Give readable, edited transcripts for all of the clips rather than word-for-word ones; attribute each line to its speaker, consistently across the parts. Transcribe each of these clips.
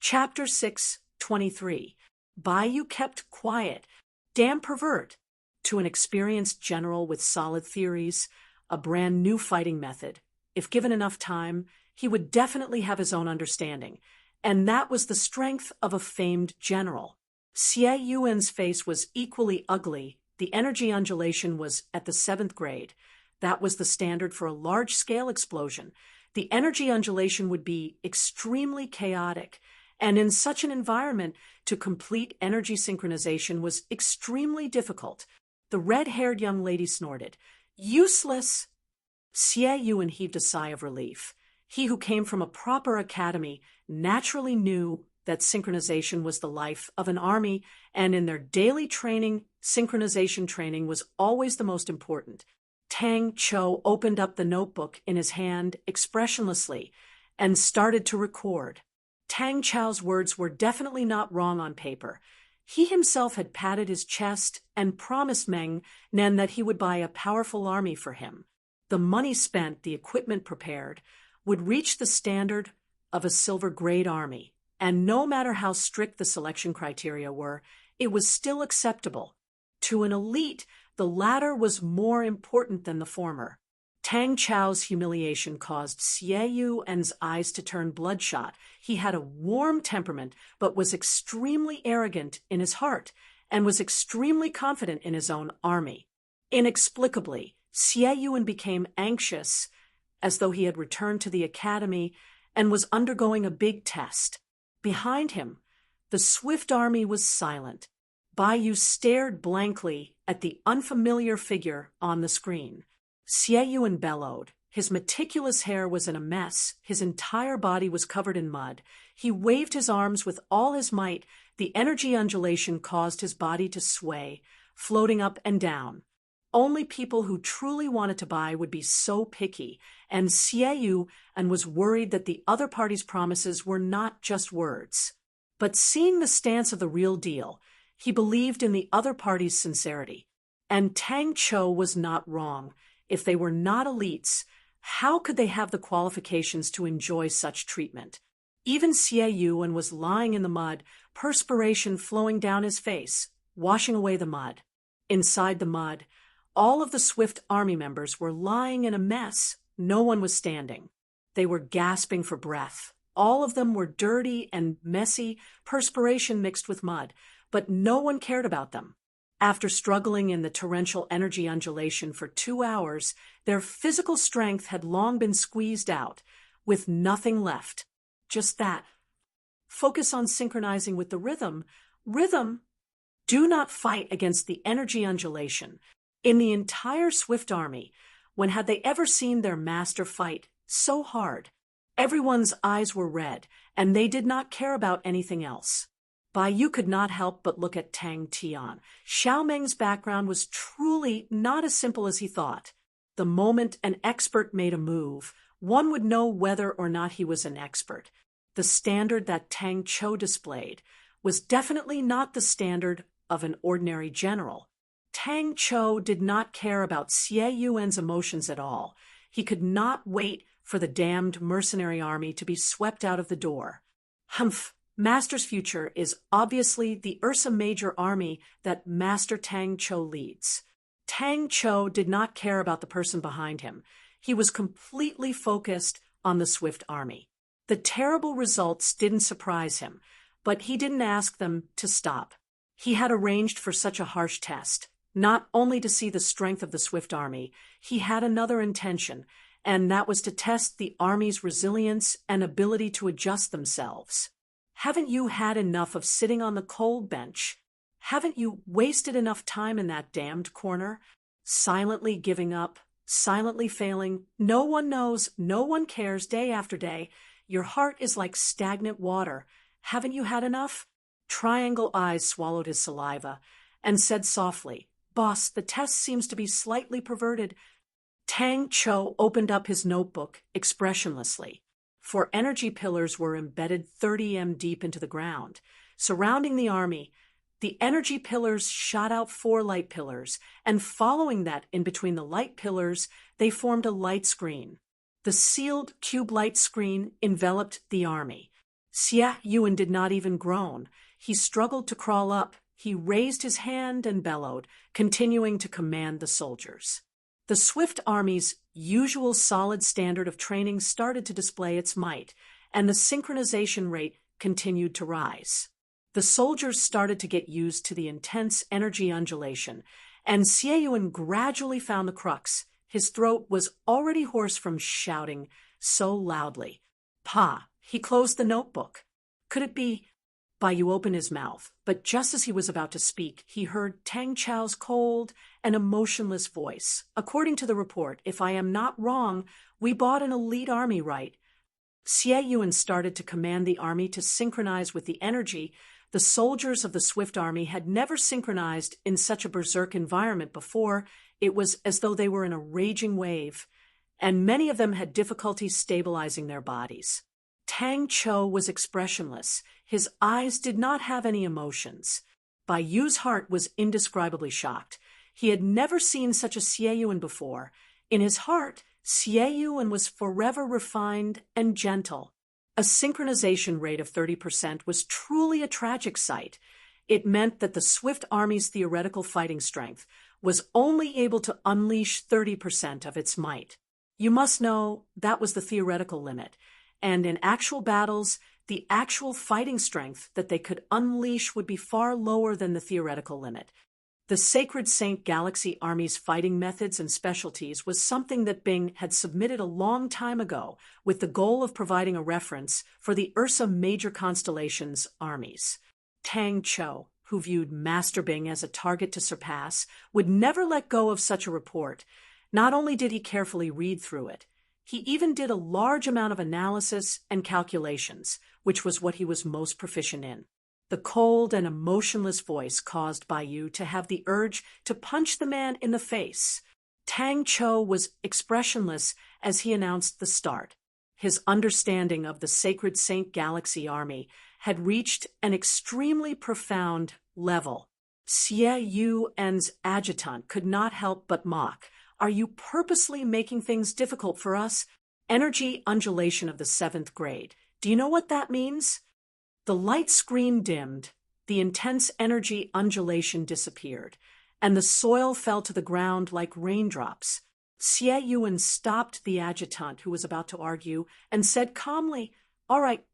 Speaker 1: Chapter 6:23. Bayou kept quiet. Damn pervert. To an experienced general with solid theories, a brand new fighting method. If given enough time, he would definitely have his own understanding. And that was the strength of a famed general. Xie Yuan's face was equally ugly. The energy undulation was at the 7th grade. That was the standard for a large-scale explosion. The energy undulation would be extremely chaotic, and in such an environment, to complete energy synchronization was extremely difficult. The red-haired young lady snorted. Useless! Xie Yuan heaved a sigh of relief. He who came from a proper academy naturally knew that synchronization was the life of an army, and in their daily training, synchronization training was always the most important. Tang Chou opened up the notebook in his hand expressionlessly and started to record. Tang Chou's words were definitely not wrong on paper. He himself had patted his chest and promised Meng Nen that he would buy a powerful army for him. The money spent, the equipment prepared, would reach the standard of a silver-grade army, and no matter how strict the selection criteria were, it was still acceptable. To an elite, the latter was more important than the former. Tang Chou's humiliation caused Xie Yuan's eyes to turn bloodshot. He had a warm temperament, but was extremely arrogant in his heart, and was extremely confident in his own army. Inexplicably, Xie Yuan became anxious, as though he had returned to the academy and was undergoing a big test. Behind him, the swift army was silent. Bayou stared blankly at the unfamiliar figure on the screen. Xie Yuan bellowed. His meticulous hair was in a mess. His entire body was covered in mud. He waved his arms with all his might. The energy undulation caused his body to sway, floating up and down. Only people who truly wanted to buy would be so picky, and Xie Yuan was worried that the other party's promises were not just words. But seeing the stance of the real deal, he believed in the other party's sincerity. And Tang Chou was not wrong. If they were not elites, how could they have the qualifications to enjoy such treatment? Even Xie Yuan was lying in the mud, perspiration flowing down his face, washing away the mud. Inside the mud, all of the Swift Army members were lying in a mess. No one was standing. They were gasping for breath. All of them were dirty and messy, perspiration mixed with mud, but no one cared about them. After struggling in the torrential energy undulation for 2 hours, their physical strength had long been squeezed out, with nothing left. Just that. Focus on synchronizing with the rhythm. Rhythm. Do not fight against the energy undulation. In the entire Swift Army, when had they ever seen their master fight so hard? Everyone's eyes were red, and they did not care about anything else. Bayou could not help but look at Tang Tian. Xiao Meng's background was truly not as simple as he thought. The moment an expert made a move, one would know whether or not he was an expert. The standard that Tang Chou displayed was definitely not the standard of an ordinary general. Tang Chou did not care about Xie Yuan's emotions at all. He could not wait for the damned mercenary army to be swept out of the door. Humph! Master's future is obviously the Ursa Major army that Master Tang Chou leads. Tang Chou did not care about the person behind him. He was completely focused on the Swift army. The terrible results didn't surprise him, but he didn't ask them to stop. He had arranged for such a harsh test, not only to see the strength of the Swift army. He had another intention, and that was to test the army's resilience and ability to adjust themselves. Haven't you had enough of sitting on the cold bench? Haven't you wasted enough time in that damned corner? Silently giving up, silently failing. No one knows, no one cares day after day. Your heart is like stagnant water. Haven't you had enough? Triangle Eyes swallowed his saliva and said softly, "Boss, the test seems to be slightly perverted." Tang Chou opened up his notebook expressionlessly. 4 energy pillars were embedded 30 m deep into the ground. Surrounding the army, the energy pillars shot out 4 light pillars, and following that in between the light pillars, they formed a light screen. The sealed cube light screen enveloped the army. Xie Yuan did not even groan. He struggled to crawl up. He raised his hand and bellowed, continuing to command the soldiers. The swift army's usual solid standard of training started to display its might, and the synchronization rate continued to rise. The soldiers started to get used to the intense energy undulation, and Xie Yuan gradually found the crux. His throat was already hoarse from shouting so loudly. Pa! He closed the notebook. Could it be? Baiyu opened his mouth, but just as he was about to speak, he heard Tang Chao's cold and emotionless voice. According to the report, if I am not wrong, we bought an elite army, right? Xie Yuan started to command the army to synchronize with the energy. The soldiers of the Swift Army had never synchronized in such a berserk environment before. It was as though they were in a raging wave, and many of them had difficulty stabilizing their bodies. Tang Cho was expressionless. His eyes did not have any emotions. Baiyu's heart was indescribably shocked. He had never seen such a Xie Yuan before. In his heart, Xie Yuan was forever refined and gentle. A synchronization rate of 30% was truly a tragic sight. It meant that the Swift Army's theoretical fighting strength was only able to unleash 30% of its might. You must know that was the theoretical limit, and in actual battles, the actual fighting strength that they could unleash would be far lower than the theoretical limit. The Sacred Saint Galaxy Army's fighting methods and specialties was something that Bing had submitted a long time ago with the goal of providing a reference for the Ursa Major Constellation's armies. Tang Cho, who viewed Master Bing as a target to surpass, would never let go of such a report. Not only did he carefully read through it, he even did a large amount of analysis and calculations, which was what he was most proficient in. The cold and emotionless voice caused Baiyu to have the urge to punch the man in the face. Tang Cho was expressionless as he announced the start. His understanding of the Sacred Saint Galaxy Army had reached an extremely profound level. Xie Yuan's adjutant could not help but mock. Are you purposely making things difficult for us? Energy undulation of the 7th grade. Do you know what that means? The light screen dimmed, the intense energy undulation disappeared, and the soil fell to the ground like raindrops. Xie Yuan stopped the adjutant who was about to argue and said calmly, "All right."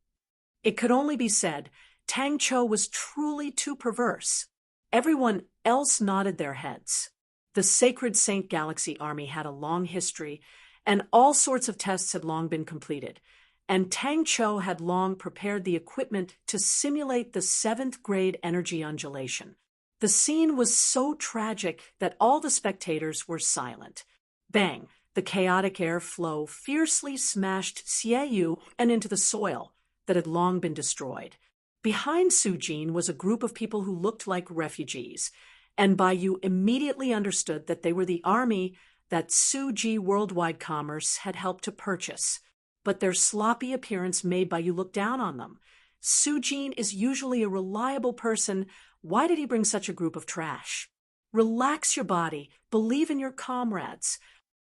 Speaker 1: It could only be said, Tang Cho was truly too perverse. Everyone else nodded their heads. The Sacred Saint Galaxy Army had a long history, and all sorts of tests had long been completed, and Tang Cho had long prepared the equipment to simulate the 7th grade energy undulation. The scene was so tragic that all the spectators were silent. Bang! The chaotic air flow fiercely smashed Xie Yuan into the soil that had long been destroyed. Behind Su Jin was a group of people who looked like refugees, and Baiyu immediately understood that they were the army that Su Ji Worldwide Commerce had helped to purchase. But their sloppy appearance made Baiyu look down on them. Su Jin is usually a reliable person. Why did he bring such a group of trash? Relax your body. Believe in your comrades.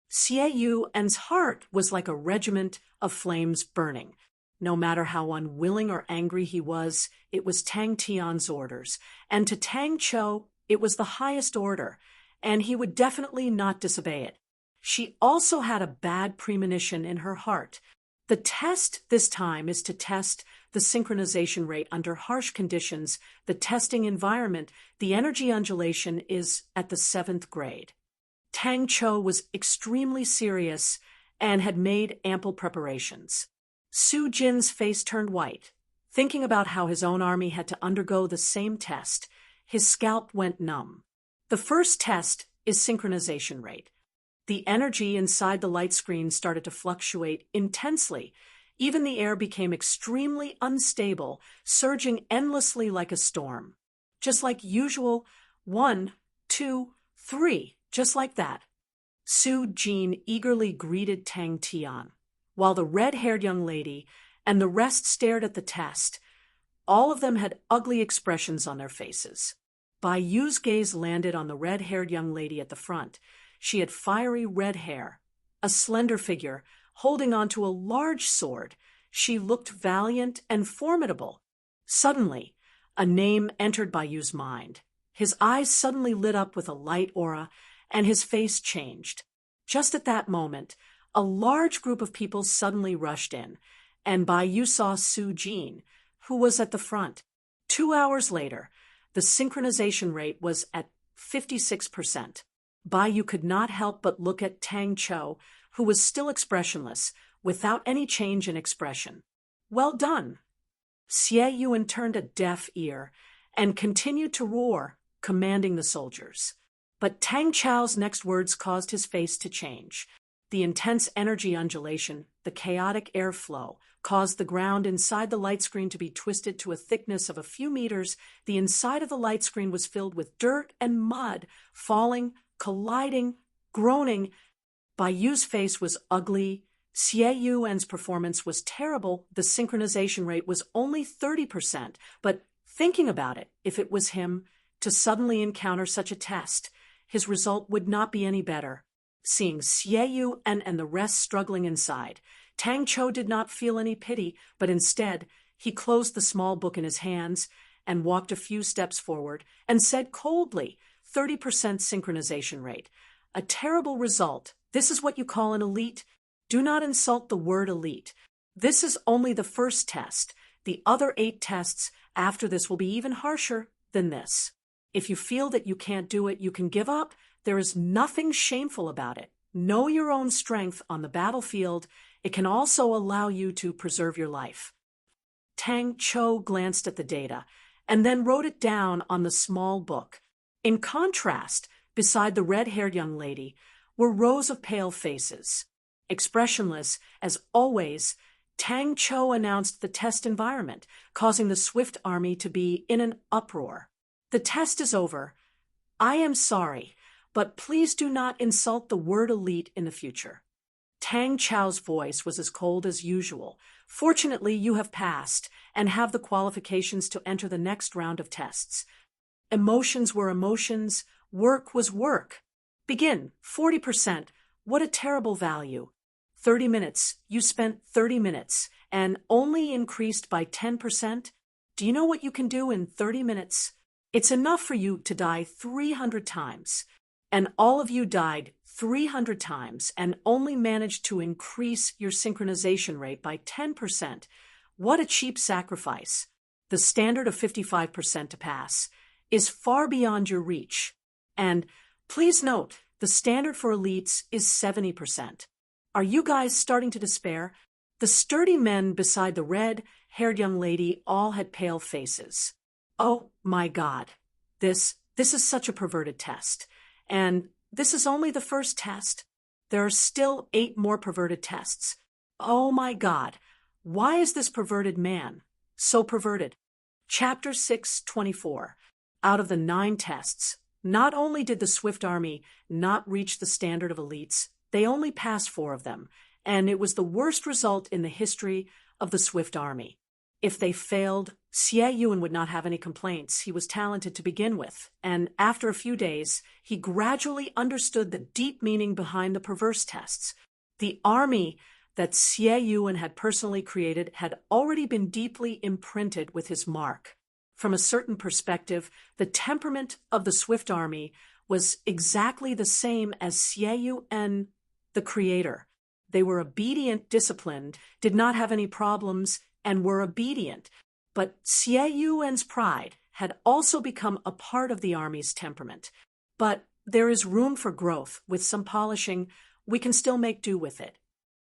Speaker 1: Xie Yuan's heart was like a regiment of flames burning. No matter how unwilling or angry he was, it was Tang Tian's orders. And to Tang Cho, it was the highest order, and he would definitely not disobey it. She also had a bad premonition in her heart. The test this time is to test the synchronization rate under harsh conditions, the testing environment. The energy undulation is at the 7th grade. Tang Cho was extremely serious and had made ample preparations. Su Jin's face turned white. Thinking about how his own army had to undergo the same test, his scalp went numb. The first test is synchronization rate. The energy inside the light screen started to fluctuate intensely. Even the air became extremely unstable, surging endlessly like a storm. Just like usual, 1, 2, 3, just like that. Su Jin eagerly greeted Tang Tian, while the red-haired young lady and the rest stared at the test. All of them had ugly expressions on their faces. Baiyu's gaze landed on the red-haired young lady at the front. She had fiery red hair, a slender figure, holding onto a large sword. She looked valiant and formidable. Suddenly, a name entered Bai Yu's mind. His eyes suddenly lit up with a light aura, and his face changed. Just at that moment, a large group of people suddenly rushed in, and Bai Yu saw Su Jin, who was at the front. 2 hours later, the synchronization rate was at 56%. Bai Yu could not help but look at Tang Chou, who was still expressionless, without any change in expression. Well done. Xie Yuan turned a deaf ear and continued to roar, commanding the soldiers. But Tang Chou's next words caused his face to change. The intense energy undulation, the chaotic airflow, caused the ground inside the light screen to be twisted to a thickness of a few meters. The inside of the light screen was filled with dirt and mud, falling, colliding, groaning. Bai Yu's face was ugly. Xie Yuan's performance was terrible. The synchronization rate was only 30%. But thinking about it, if it was him, to suddenly encounter such a test, his result would not be any better. Seeing Xie Yu and the rest struggling inside, Tang Chou did not feel any pity, but instead, he closed the small book in his hands and walked a few steps forward and said coldly, 30% synchronization rate. A terrible result. This is what you call an elite? Do not insult the word elite. This is only the first test. The other 8 tests after this will be even harsher than this. If you feel that you can't do it, you can give up. There is nothing shameful about it. Know your own strength on the battlefield. It can also allow you to preserve your life. Tang Chou glanced at the data and then wrote it down on the small book. In contrast, beside the red-haired young lady were rows of pale faces. Expressionless, as always, Tang Chou announced the test environment, causing the Swift Army to be in an uproar. The test is over. I am sorry, but please do not insult the word elite in the future. Tang Chou's voice was as cold as usual. Fortunately, you have passed and have the qualifications to enter the next round of tests. Emotions were emotions. Work was work. Begin. 40%. What a terrible value. 30 minutes. You spent 30 minutes and only increased by 10%. Do you know what you can do in 30 minutes? It's enough for you to die 300 times. And all of you died 300 times and only managed to increase your synchronization rate by 10%. What a cheap sacrifice. The standard of 55% to pass is far beyond your reach. And please note, the standard for elites is 70%. Are you guys starting to despair? The sturdy men beside the red-haired young lady all had pale faces. Oh my God, this is such a perverted test. And this is only the first test. There are still 8 more perverted tests. Oh my God, why is this perverted man so perverted? Chapter 6:24. Out of the 9 tests, not only did the Swift Army not reach the standard of elites, they only passed 4 of them, and it was the worst result in the history of the Swift Army. If they failed, Xie Yuan would not have any complaints. He was talented to begin with, and after a few days, he gradually understood the deep meaning behind the perverse tests. The army that Xie Yuan had personally created had already been deeply imprinted with his mark. From a certain perspective, the temperament of the Swift Army was exactly the same as Xie Yuan, the creator. They were obedient, disciplined, did not have any problems, and were obedient. But Xie Yuan's pride had also become a part of the army's temperament. But there is room for growth. With some polishing, we can still make do with it.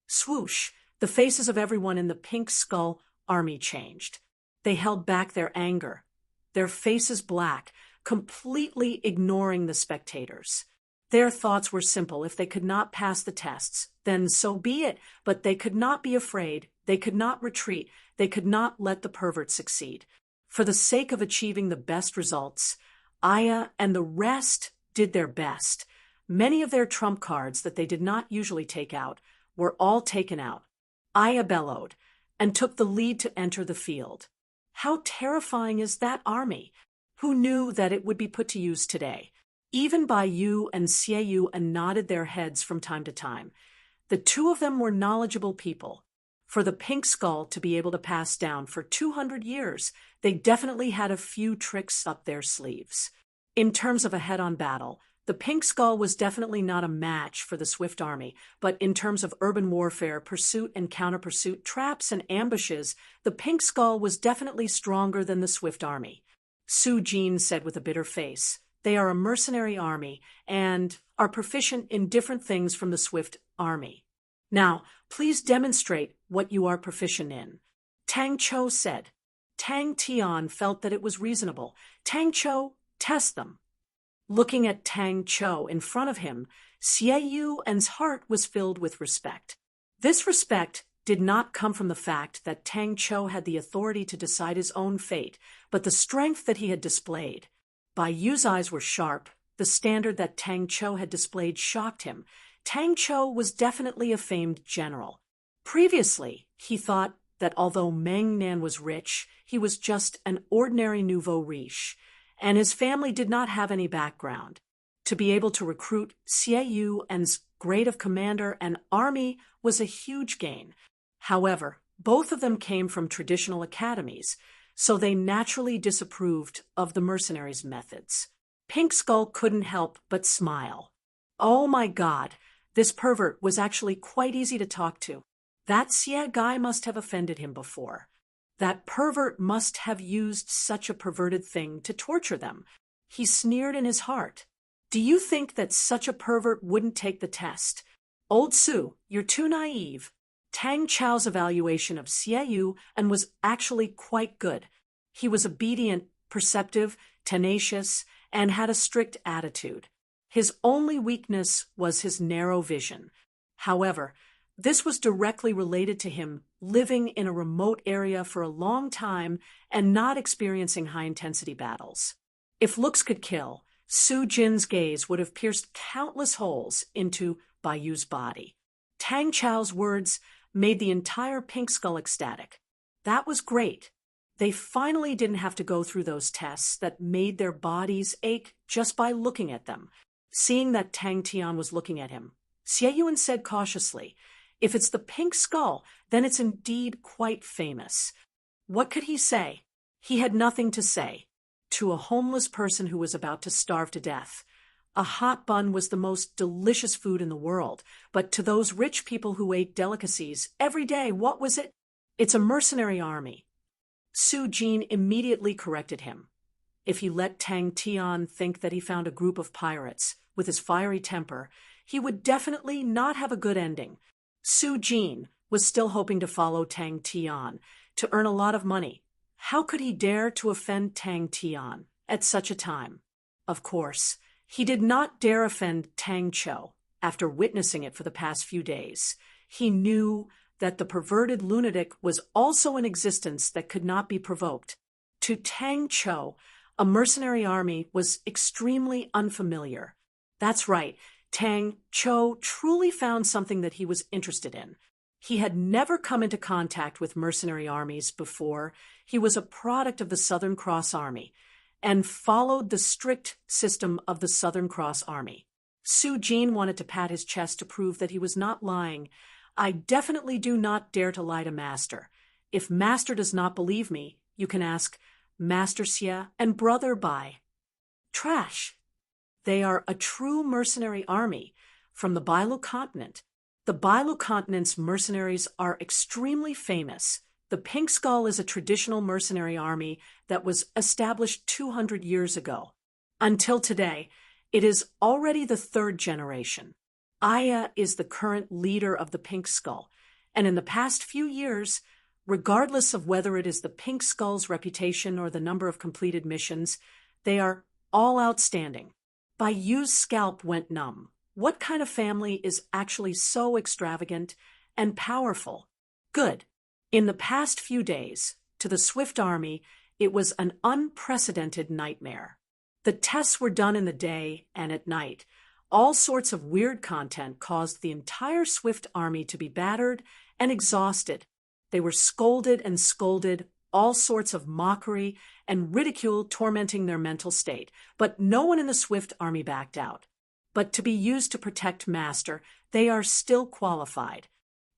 Speaker 1: Swoosh! The faces of everyone in the Pink Skull army changed. They held back their anger, their faces black, completely ignoring the spectators. Their thoughts were simple. If they could not pass the tests, then so be it. But they could not be afraid. They could not retreat. They could not let the pervert succeed. For the sake of achieving the best results, Aya and the rest did their best. Many of their trump cards that they did not usually take out were all taken out. Aya bellowed and took the lead to enter the field. How terrifying is that army? Who knew that it would be put to use today? Even Bai Yu and Xie Yu nodded their heads from time to time. The 2 of them were knowledgeable people. For the pink skull to be able to pass down for 200 years, they definitely had a few tricks up their sleeves. In terms of a head-on battle, the pink skull was definitely not a match for the Swift army, but in terms of urban warfare, pursuit and counter-pursuit, traps and ambushes, the pink skull was definitely stronger than the Swift army. Su Jin said with a bitter face, "They are a mercenary army and are proficient in different things from the Swift army. Now, please demonstrate what you are proficient in." Tang Cho said. Tang Tian felt that it was reasonable. "Tang Cho, test them." Looking at Tang Cho in front of him, Xie Yuan's heart was filled with respect. This respect did not come from the fact that Tang Cho had the authority to decide his own fate, but the strength that he had displayed. Bai Yu's eyes were sharp. The standard that Tang Cho had displayed shocked him. Tang Cho was definitely a famed general. Previously, he thought that although Meng Nan was rich, he was just an ordinary nouveau riche, and his family did not have any background. To be able to recruit Xie Yuan's grade of commander and army was a huge gain. However, both of them came from traditional academies, so they naturally disapproved of the mercenaries' methods. Pink Skull couldn't help but smile. Oh my God, this pervert was actually quite easy to talk to. That Xie guy must have offended him before. That pervert must have used such a perverted thing to torture them. He sneered in his heart. Do you think that such a pervert wouldn't take the test? Old Su, you're too naive. Tang Chao's evaluation of Xie Yu and was actually quite good. He was obedient, perceptive, tenacious, and had a strict attitude. His only weakness was his narrow vision. However, this was directly related to him living in a remote area for a long time and not experiencing high-intensity battles. If looks could kill, Su Jin's gaze would have pierced countless holes into Bai Yu's body. Tang Chao's words made the entire Pink Skull ecstatic. That was great. They finally didn't have to go through those tests that made their bodies ache just by looking at them. Seeing that Tang Tian was looking at him, Xie Yuan said cautiously, "If it's the Pink Skull, then it's indeed quite famous." What could he say? He had nothing to say. To a homeless person who was about to starve to death, a hot bun was the most delicious food in the world, but to those rich people who ate delicacies every day, what was it? It's a mercenary army. Su Jin immediately corrected him. If he let Tang Tian think that he found a group of pirates with his fiery temper, he would definitely not have a good ending. Su Jin was still hoping to follow Tang Tian to earn a lot of money. How could he dare to offend Tang Tian at such a time? Of course, he did not dare offend Tang Cho after witnessing it for the past few days. He knew that the perverted lunatic was also in existence that could not be provoked. To Tang Cho, a mercenary army was extremely unfamiliar. That's right, Tang Cho truly found something that he was interested in. He had never come into contact with mercenary armies before. He was a product of the Southern Cross Army and followed the strict system of the Southern Cross Army. Su Jin wanted to pat his chest to prove that he was not lying. "I definitely do not dare to lie to Master. If Master does not believe me, you can ask Master Xie and Brother Bai." Trash. They are a true mercenary army from the Bailu continent. The Bailu continent's mercenaries are extremely famous. The Pink Skull is a traditional mercenary army that was established 200 years ago. Until today, it is already the third generation. Aya is the current leader of the Pink Skull, and in the past few years, regardless of whether it is the Pink Skull's reputation or the number of completed missions, they are all outstanding. Bai Yu's scalp went numb. What kind of family is actually so extravagant and powerful? Good. In the past few days, to the Swift Army, it was an unprecedented nightmare. The tests were done in the day and at night. All sorts of weird content caused the entire Swift Army to be battered and exhausted. They were scolded and scolded, all sorts of mockery and ridicule tormenting their mental state, but no one in the Swift Army backed out. But to be used to protect Master, they are still qualified.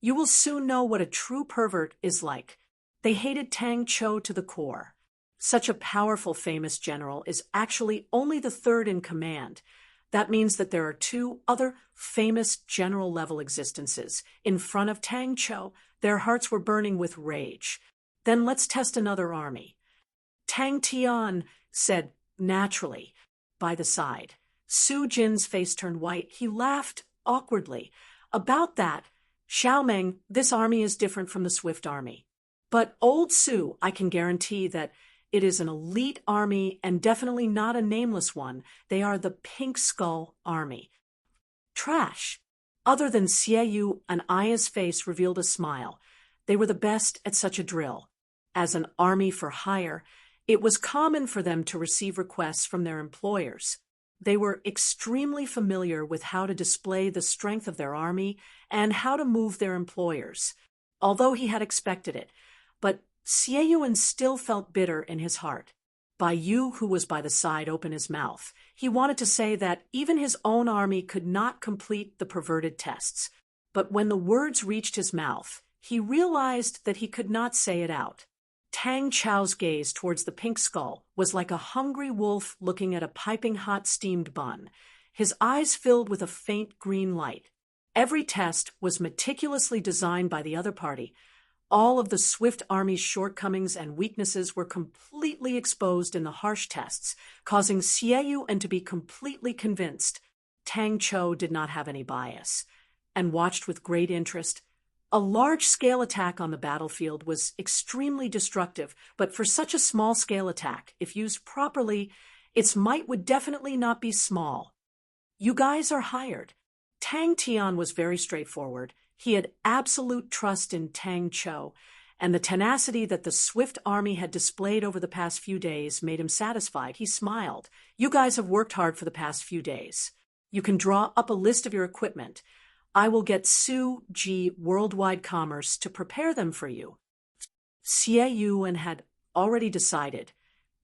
Speaker 1: You will soon know what a true pervert is like. They hated Tang Chou to the core. Such a powerful, famous general is actually only the third in command. That means that there are two other famous general-level existences. In front of Tang Chou, their hearts were burning with rage. Then let's test another army. Tang Tian said, naturally, by the side. Su Jin's face turned white. He laughed awkwardly. About that, Xiaomeng, this army is different from the Swift army. But old Su, I can guarantee that it is an elite army and definitely not a nameless one. They are the Pink Skull Army. Trash. Other than Xie Yu and Aya's face revealed a smile. They were the best at such a drill. As an army for hire, it was common for them to receive requests from their employers. They were extremely familiar with how to display the strength of their army and how to move their employers. Although he had expected it, but Xie Yuan still felt bitter in his heart. Bai Yu, who was by the side, opened his mouth. He wanted to say that even his own army could not complete the perverted tests. But when the words reached his mouth, he realized that he could not say it out. Tang Chou's gaze towards the pink skull was like a hungry wolf looking at a piping hot steamed bun. His eyes filled with a faint green light. Every test was meticulously designed by the other party. All of the Swift Army's shortcomings and weaknesses were completely exposed in the harsh tests, causing Xie Yuan to be completely convinced Tang Chou did not have any bias, and watched with great interest. A large-scale attack on the battlefield was extremely destructive, but for such a small-scale attack, if used properly, its might would definitely not be small. You guys are hired. Tang Tian was very straightforward. He had absolute trust in Tang Chou, and the tenacity that the Swift Army had displayed over the past few days made him satisfied. He smiled. You guys have worked hard for the past few days. You can draw up a list of your equipment. I will get Su Ji Worldwide Commerce to prepare them for you. Xie Yuan had already decided,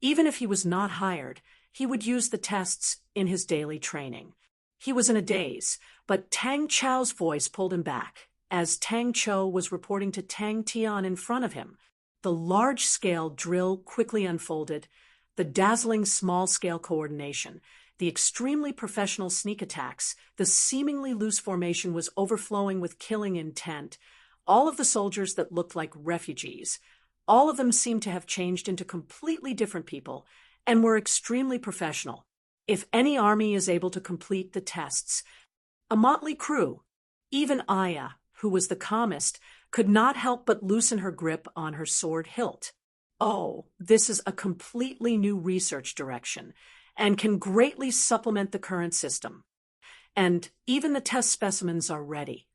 Speaker 1: even if he was not hired, he would use the tests in his daily training. He was in a daze, but Tang Chou's voice pulled him back, as Tang Chou was reporting to Tang Tian in front of him. The large-scale drill quickly unfolded, the dazzling small-scale coordination, the extremely professional sneak attacks, the seemingly loose formation was overflowing with killing intent. All of the soldiers that looked like refugees, all of them seemed to have changed into completely different people and were extremely professional. If any army is able to complete the tests, a motley crew, even Aya, who was the calmest, could not help but loosen her grip on her sword hilt. Oh, this is a completely new research direction, and can greatly supplement the current system. And even the test specimens are ready.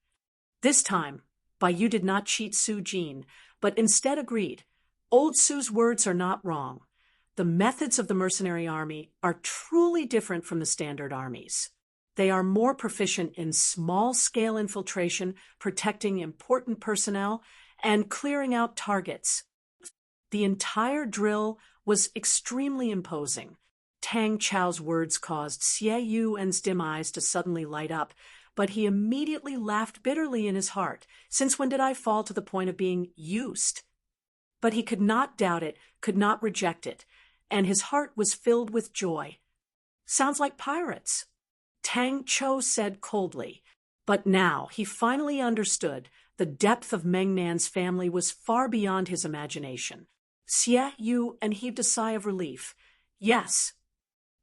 Speaker 1: This time, Bai Yu did not cheat Su Jin, but instead agreed. Old Su's words are not wrong. The methods of the mercenary army are truly different from the standard armies. They are more proficient in small-scale infiltration, protecting important personnel, and clearing out targets. The entire drill was extremely imposing. Tang Chou's words caused Xie Yuan's dim eyes to suddenly light up, but he immediately laughed bitterly in his heart. Since when did I fall to the point of being used? But he could not doubt it, could not reject it, and his heart was filled with joy. Sounds like pirates, Tang Chou said coldly. But now he finally understood the depth of Meng Nan's family was far beyond his imagination. Xie Yuan heaved a sigh of relief. Yes.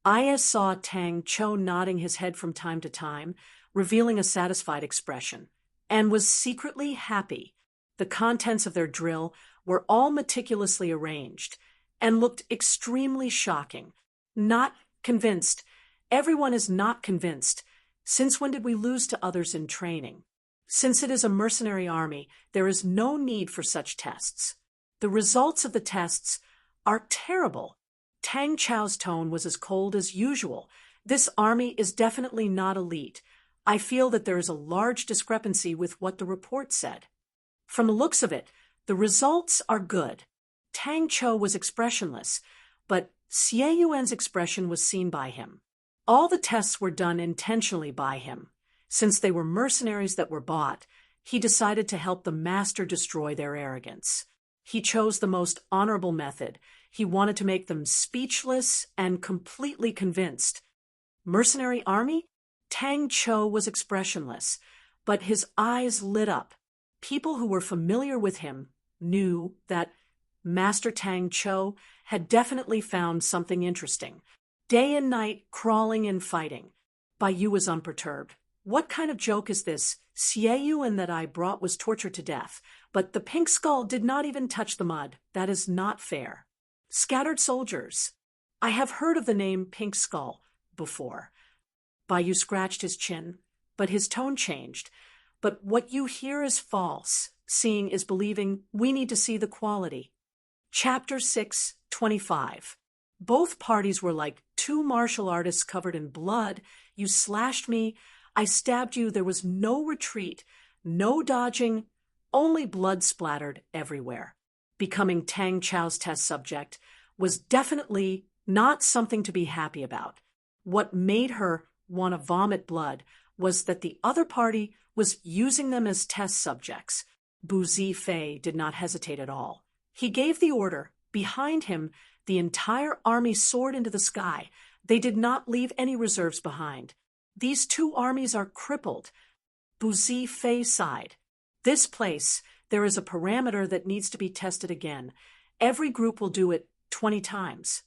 Speaker 1: Aya saw Tang Chou nodding his head from time to time, revealing a satisfied expression, and was secretly happy. The contents of their drill were all meticulously arranged and looked extremely shocking. Not convinced. Everyone is not convinced. Since when did we lose to others in training? Since it is a mercenary army, there is no need for such tests. The results of the tests are terrible. Tang Chou's tone was as cold as usual. This army is definitely not elite. I feel that there is a large discrepancy with what the report said. From the looks of it, the results are good. Tang Chou was expressionless, but Xie Yuan's expression was seen by him. All the tests were done intentionally by him. Since they were mercenaries that were bought, he decided to help the master destroy their arrogance. He chose the most honorable method. He wanted to make them speechless and completely convinced. Mercenary army? Tang Cho was expressionless, but his eyes lit up. People who were familiar with him knew that Master Tang Cho had definitely found something interesting. Day and night, crawling and fighting. Bai Yu was unperturbed. What kind of joke is this? Xie Yuan that I brought was tortured to death, but the pink skull did not even touch the mud. That is not fair. Scattered soldiers. I have heard of the name Pink Skull before. Bai Yu scratched his chin, but his tone changed. But what you hear is false. Seeing is believing. We need to see the quality. Chapter 6:25. Both parties were like two martial artists covered in blood. You slashed me. I stabbed you. There was no retreat, no dodging, only blood splattered everywhere. Becoming Tang Chao's test subject was definitely not something to be happy about. What made her want to vomit blood was that the other party was using them as test subjects. Bu Zifei did not hesitate at all. He gave the order. Behind him, the entire army soared into the sky. They did not leave any reserves behind. These two armies are crippled. Bu Zifei sighed. This place, there is a parameter that needs to be tested again. Every group will do it 20 times.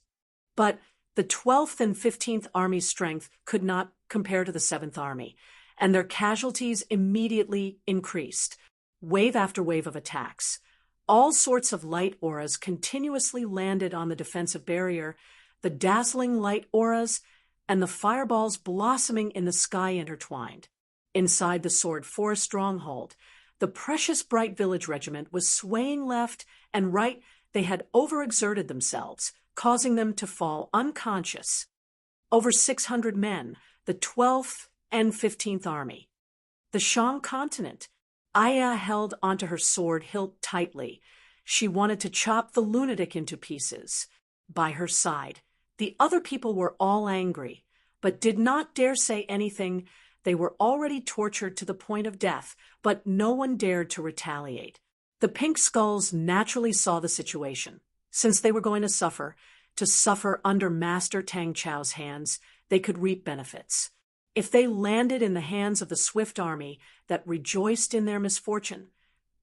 Speaker 1: But the 12th and 15th Army's strength could not compare to the 7th Army, and their casualties immediately increased. Wave after wave of attacks. All sorts of light auras continuously landed on the defensive barrier, the dazzling light auras and the fireballs blossoming in the sky intertwined. Inside the Sword Forest stronghold, the precious Bright Village Regiment was swaying left and right. They had overexerted themselves, causing them to fall unconscious. Over 600 men, the 12th and 15th Army. The Shang continent. Aya held onto her sword hilt tightly. She wanted to chop the lunatic into pieces. By her side, the other people were all angry, but did not dare say anything. They were already tortured to the point of death, but no one dared to retaliate. The Pink Skulls naturally saw the situation. Since they were going to suffer under Master Tang Chao's hands, they could reap benefits. If they landed in the hands of the swift army that rejoiced in their misfortune,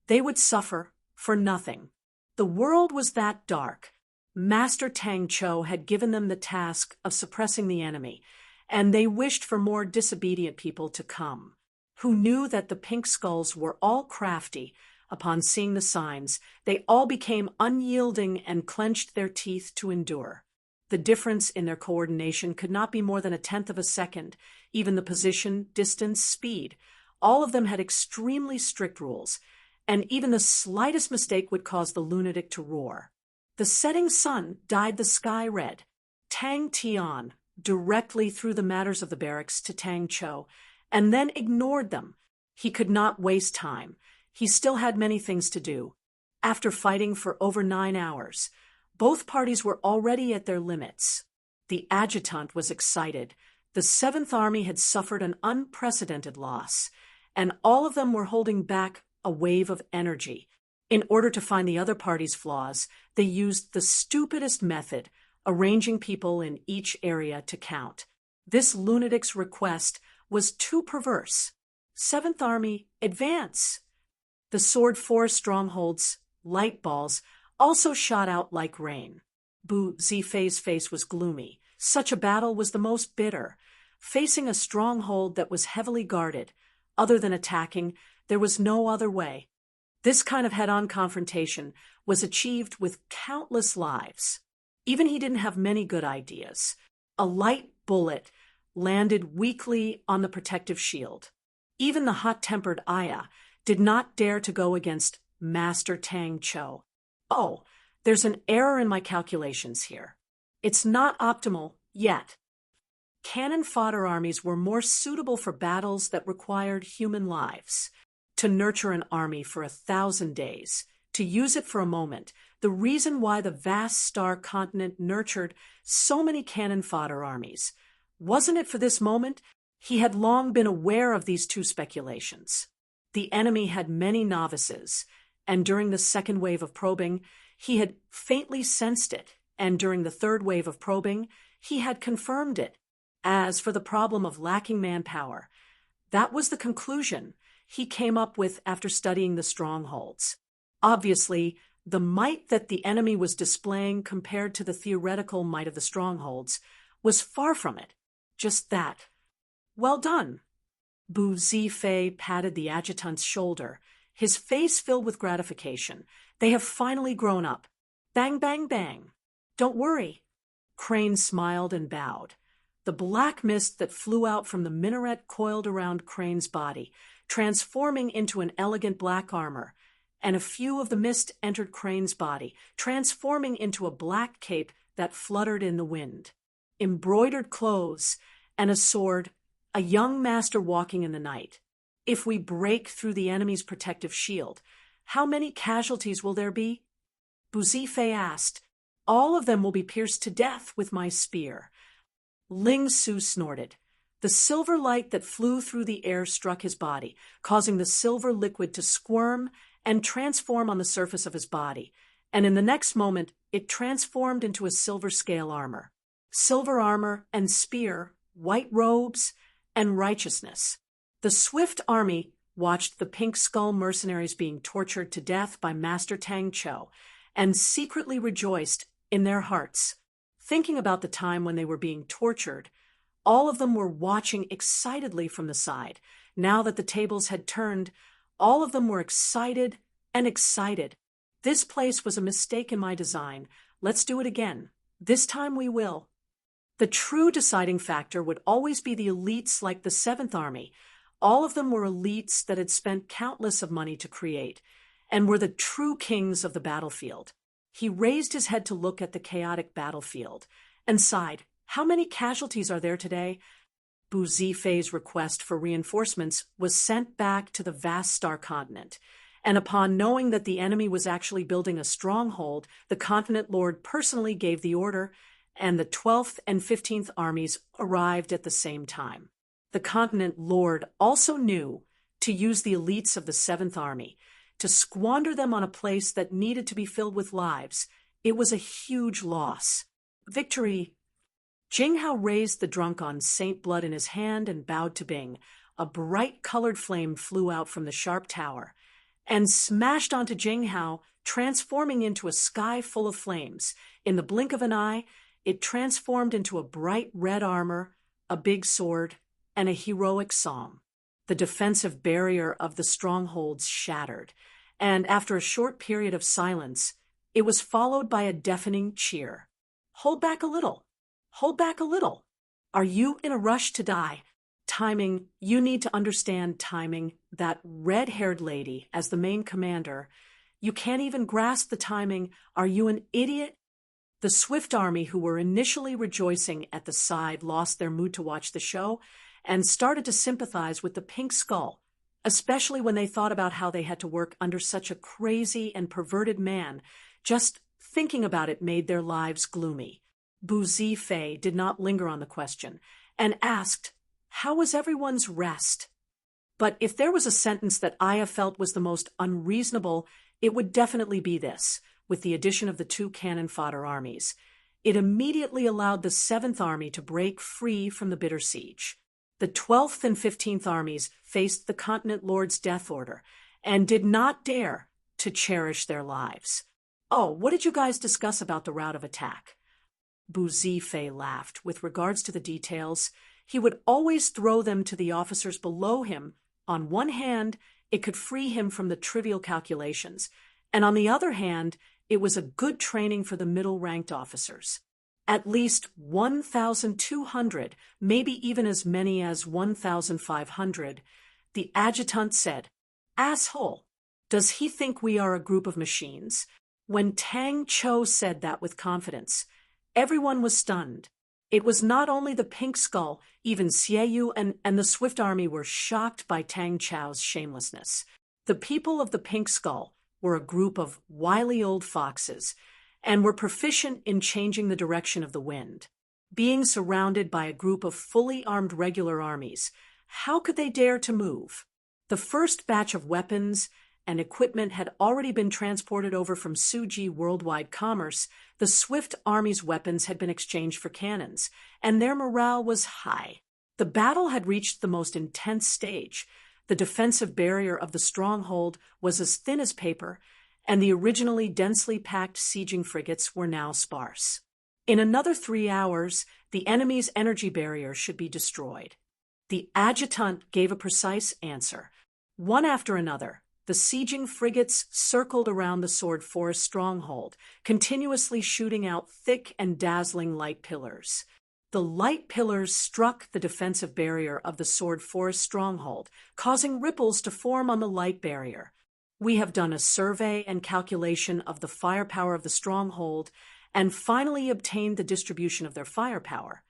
Speaker 1: they would suffer for nothing. The world was that dark. Master Tang Cho had given them the task of suppressing the enemy, and they wished for more disobedient people to come, who knew that the Pink Skulls were all crafty. Upon seeing the signs, they all became unyielding and clenched their teeth to endure. The difference in their coordination could not be more than 1/10 of a second. Even the position, distance, speed, all of them had extremely strict rules, and even the slightest mistake would cause the lunatic to roar. The setting sun dyed the sky red. Tang Tian directly threw the matters of the barracks to Tang Cho, and then ignored them. He could not waste time. He still had many things to do. After fighting for over 9 hours, both parties were already at their limits. The adjutant was excited. The 7th Army had suffered an unprecedented loss, and all of them were holding back a wave of energy. In order to find the other party's flaws, they used the stupidest method, arranging people in each area to count. This lunatic's request was too perverse. 7th Army, advance! The Sword Forest stronghold's light balls also shot out like rain. Bu Zifei's face was gloomy. Such a battle was the most bitter. Facing a stronghold that was heavily guarded, other than attacking, there was no other way. This kind of head-on confrontation was achieved with countless lives. Even he didn't have many good ideas. A light bullet landed weakly on the protective shield. Even the hot-tempered Aya did not dare to go against Master Tang Cho. Oh, there's an error in my calculations here. It's not optimal yet. Cannon fodder armies were more suitable for battles that required human lives. To nurture an army for 1,000 days, to use it for a moment, the reason why the vast star continent nurtured so many cannon fodder armies. Wasn't it for this moment? He had long been aware of these two speculations. The enemy had many novices, and during the second wave of probing, he had faintly sensed it, and during the third wave of probing, he had confirmed it. As for the problem of lacking manpower, that was the conclusion he came up with after studying the strongholds. Obviously, the might that the enemy was displaying compared to the theoretical might of the strongholds was far from it. Just that. Well done. Bu Zifei patted the adjutant's shoulder, his face filled with gratification. They have finally grown up. Bang, bang, bang. Don't worry. Crane smiled and bowed. The black mist that flew out from the minaret coiled around Crane's body, transforming into an elegant black armor, and a few of the mist entered Crane's body, transforming into a black cape that fluttered in the wind. Embroidered clothes and a sword, a young master walking in the night. If we break through the enemy's protective shield, how many casualties will there be? Bu Zifei asked. All of them will be pierced to death with my spear. Ling Su snorted. The silver light that flew through the air struck his body, causing the silver liquid to squirm and transform on the surface of his body, and in the next moment it transformed into a silver scale armor. Silver armor and spear, white robes, and righteousness. The swift army watched the Pink Skull mercenaries being tortured to death by Master Tang Cho, and secretly rejoiced in their hearts. Thinking about the time when they were being tortured, all of them were watching excitedly from the side. Now that the tables had turned, all of them were excited and excited. This place was a mistake in my design. Let's do it again. This time we will. The true deciding factor would always be the elites like the 7th Army. All of them were elites that had spent countless of money to create, and were the true kings of the battlefield. He raised his head to look at the chaotic battlefield, and sighed. How many casualties are there today? Bu Zifei's request for reinforcements was sent back to the vast star continent, and upon knowing that the enemy was actually building a stronghold, the continent lord personally gave the order, and the 12th and 15th armies arrived at the same time. The continent lord also knew to use the elites of the 7th Army, to squander them on a place that needed to be filled with lives. It was a huge loss. Victory. Jinghao raised the drunk on Saint Blood in his hand and bowed to Bing. A bright-colored flame flew out from the sharp tower and smashed onto Jinghao, transforming into a sky full of flames. In the blink of an eye, it transformed into a bright red armor, a big sword, and a heroic song. The defensive barrier of the strongholds shattered, and after a short period of silence, it was followed by a deafening cheer. Hold back a little. Hold back a little. Are you in a rush to die? Timing, you need to understand timing. That red-haired lady as the main commander, you can't even grasp the timing. Are you an idiot? The Swift Army, who were initially rejoicing at the side, lost their mood to watch the show and started to sympathize with the Pink Skull, especially when they thought about how they had to work under such a crazy and perverted man. Just thinking about it made their lives gloomy. Bu Zifei did not linger on the question and asked, how was everyone's rest? But if there was a sentence that Aya felt was the most unreasonable, it would definitely be this. With the addition of the 2 cannon fodder armies, it immediately allowed the 7th Army to break free from the bitter siege. The 12th and 15th armies faced the continent lord's death order and did not dare to cherish their lives. Oh, what did you guys discuss about the route of attack? Bu Zifei laughed. With regards to the details, he would always throw them to the officers below him. On one hand, it could free him from the trivial calculations, and on the other hand, it was a good training for the middle-ranked officers. At least 1,200, maybe even as many as 1,500, the adjutant said. Asshole! Does he think we are a group of machines? When Tang Cho said that with confidence, everyone was stunned. It was not only the Pink Skull, even Xieyu and the Swift Army were shocked by Tang Chow's shamelessness. The people of the Pink Skull were a group of wily old foxes, and were proficient in changing the direction of the wind. Being surrounded by a group of fully armed regular armies, how could they dare to move? The first batch of weapons and equipment had already been transported over from Suji Worldwide Commerce. The Swift Army's weapons had been exchanged for cannons, and their morale was high. The battle had reached the most intense stage. The defensive barrier of the stronghold was as thin as paper, and the originally densely packed sieging frigates were now sparse. In another 3 hours, the enemy's energy barrier should be destroyed. The adjutant gave a precise answer. One after another, the sieging frigates circled around the Sword Forest stronghold, continuously shooting out thick and dazzling light pillars. The light pillars struck the defensive barrier of the Sword Forest stronghold, causing ripples to form on the light barrier. We have done a survey and calculation of the firepower of the stronghold and finally obtained the distribution of their firepower,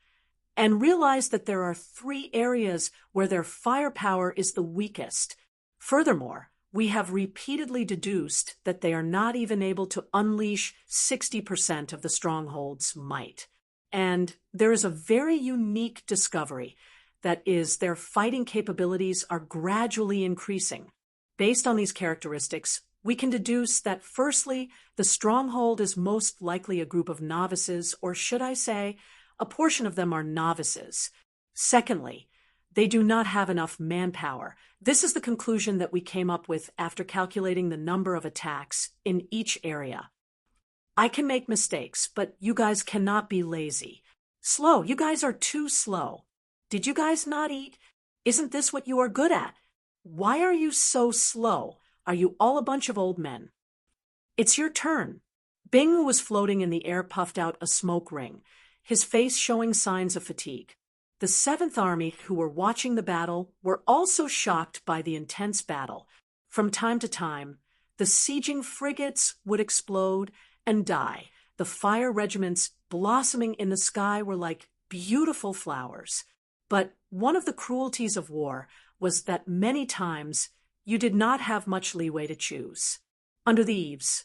Speaker 1: and realized that there are 3 areas where their firepower is the weakest. Furthermore, we have repeatedly deduced that they are not even able to unleash 60% of the stronghold's might. And there is a very unique discovery, that is, their fighting capabilities are gradually increasing. Based on these characteristics, we can deduce that, firstly, the stronghold is most likely a group of novices, or should I say, a portion of them are novices. Secondly, they do not have enough manpower. This is the conclusion that we came up with after calculating the number of attacks in each area. I can make mistakes, but you guys cannot be lazy. Slow, you guys are too slow. Did you guys not eat? Isn't this what you are good at? Why are you so slow? Are you all a bunch of old men? It's your turn. Bing, who was floating in the air, puffed out a smoke ring, his face showing signs of fatigue. The 7th Army, who were watching the battle, were also shocked by the intense battle. From time to time, the sieging frigates would explode and die. The fire regiments blossoming in the sky were like beautiful flowers. But one of the cruelties of war was that many times you did not have much leeway to choose. Under the eaves,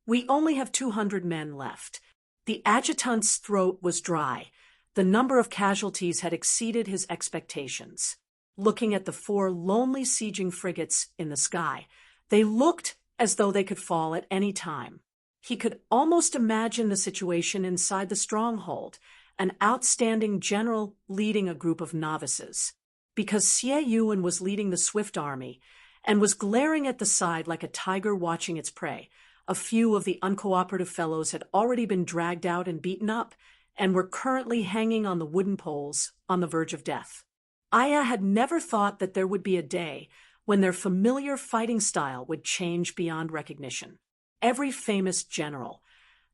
Speaker 1: we only have 200 men left. The adjutant's throat was dry. The number of casualties had exceeded his expectations. Looking at the 4 lonely sieging frigates in the sky, they looked as though they could fall at any time. He could almost imagine the situation inside the stronghold, an outstanding general leading a group of novices. Because Xie Yuan was leading the Swift Army and was glaring at the side like a tiger watching its prey, a few of the uncooperative fellows had already been dragged out and beaten up, and were currently hanging on the wooden poles on the verge of death. Aya had never thought that there would be a day when their familiar fighting style would change beyond recognition. Every famous general,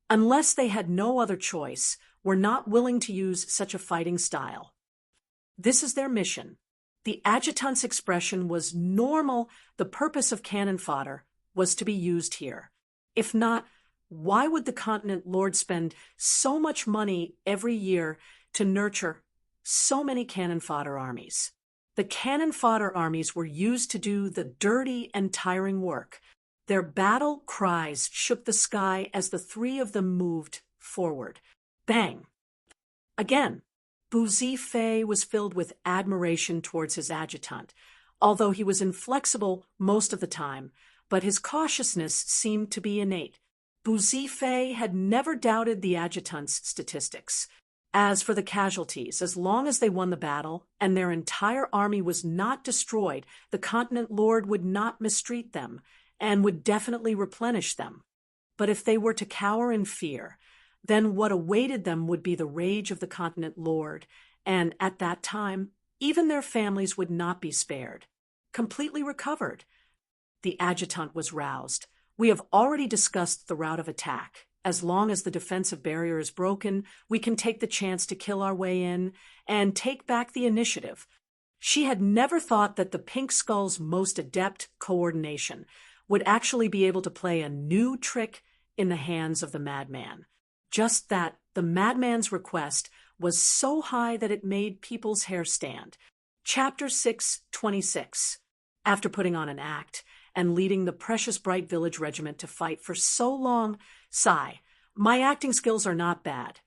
Speaker 1: unless they had no other choice, were not willing to use such a fighting style. This is their mission. The adjutant's expression was normal. The purpose of cannon fodder was to be used here. If not, why would the continent lord spend so much money every year to nurture so many cannon fodder armies? The cannon fodder armies were used to do the dirty and tiring work. Their battle cries shook the sky as the 3 of them moved forward. Bang! Again, Bu Zifei was filled with admiration towards his adjutant, although he was inflexible most of the time, but his cautiousness seemed to be innate. Bu Zifei had never doubted the adjutant's statistics. As for the casualties, as long as they won the battle and their entire army was not destroyed, the continent lord would not mistreat them and would definitely replenish them. But if they were to cower in fear, then what awaited them would be the rage of the continent lord, and at that time, even their families would not be spared. Completely recovered, the adjutant was roused. We have already discussed the route of attack. As long as the defensive barrier is broken, we can take the chance to kill our way in and take back the initiative. She had never thought that the Pink Skull's most adept coordination would actually be able to play a new trick in the hands of the madman. Just that the madman's request was so high that it made people's hair stand. Chapter 6:26. After putting on an act and leading the precious Bright Village Regiment to fight for so long, sigh, my acting skills are not bad.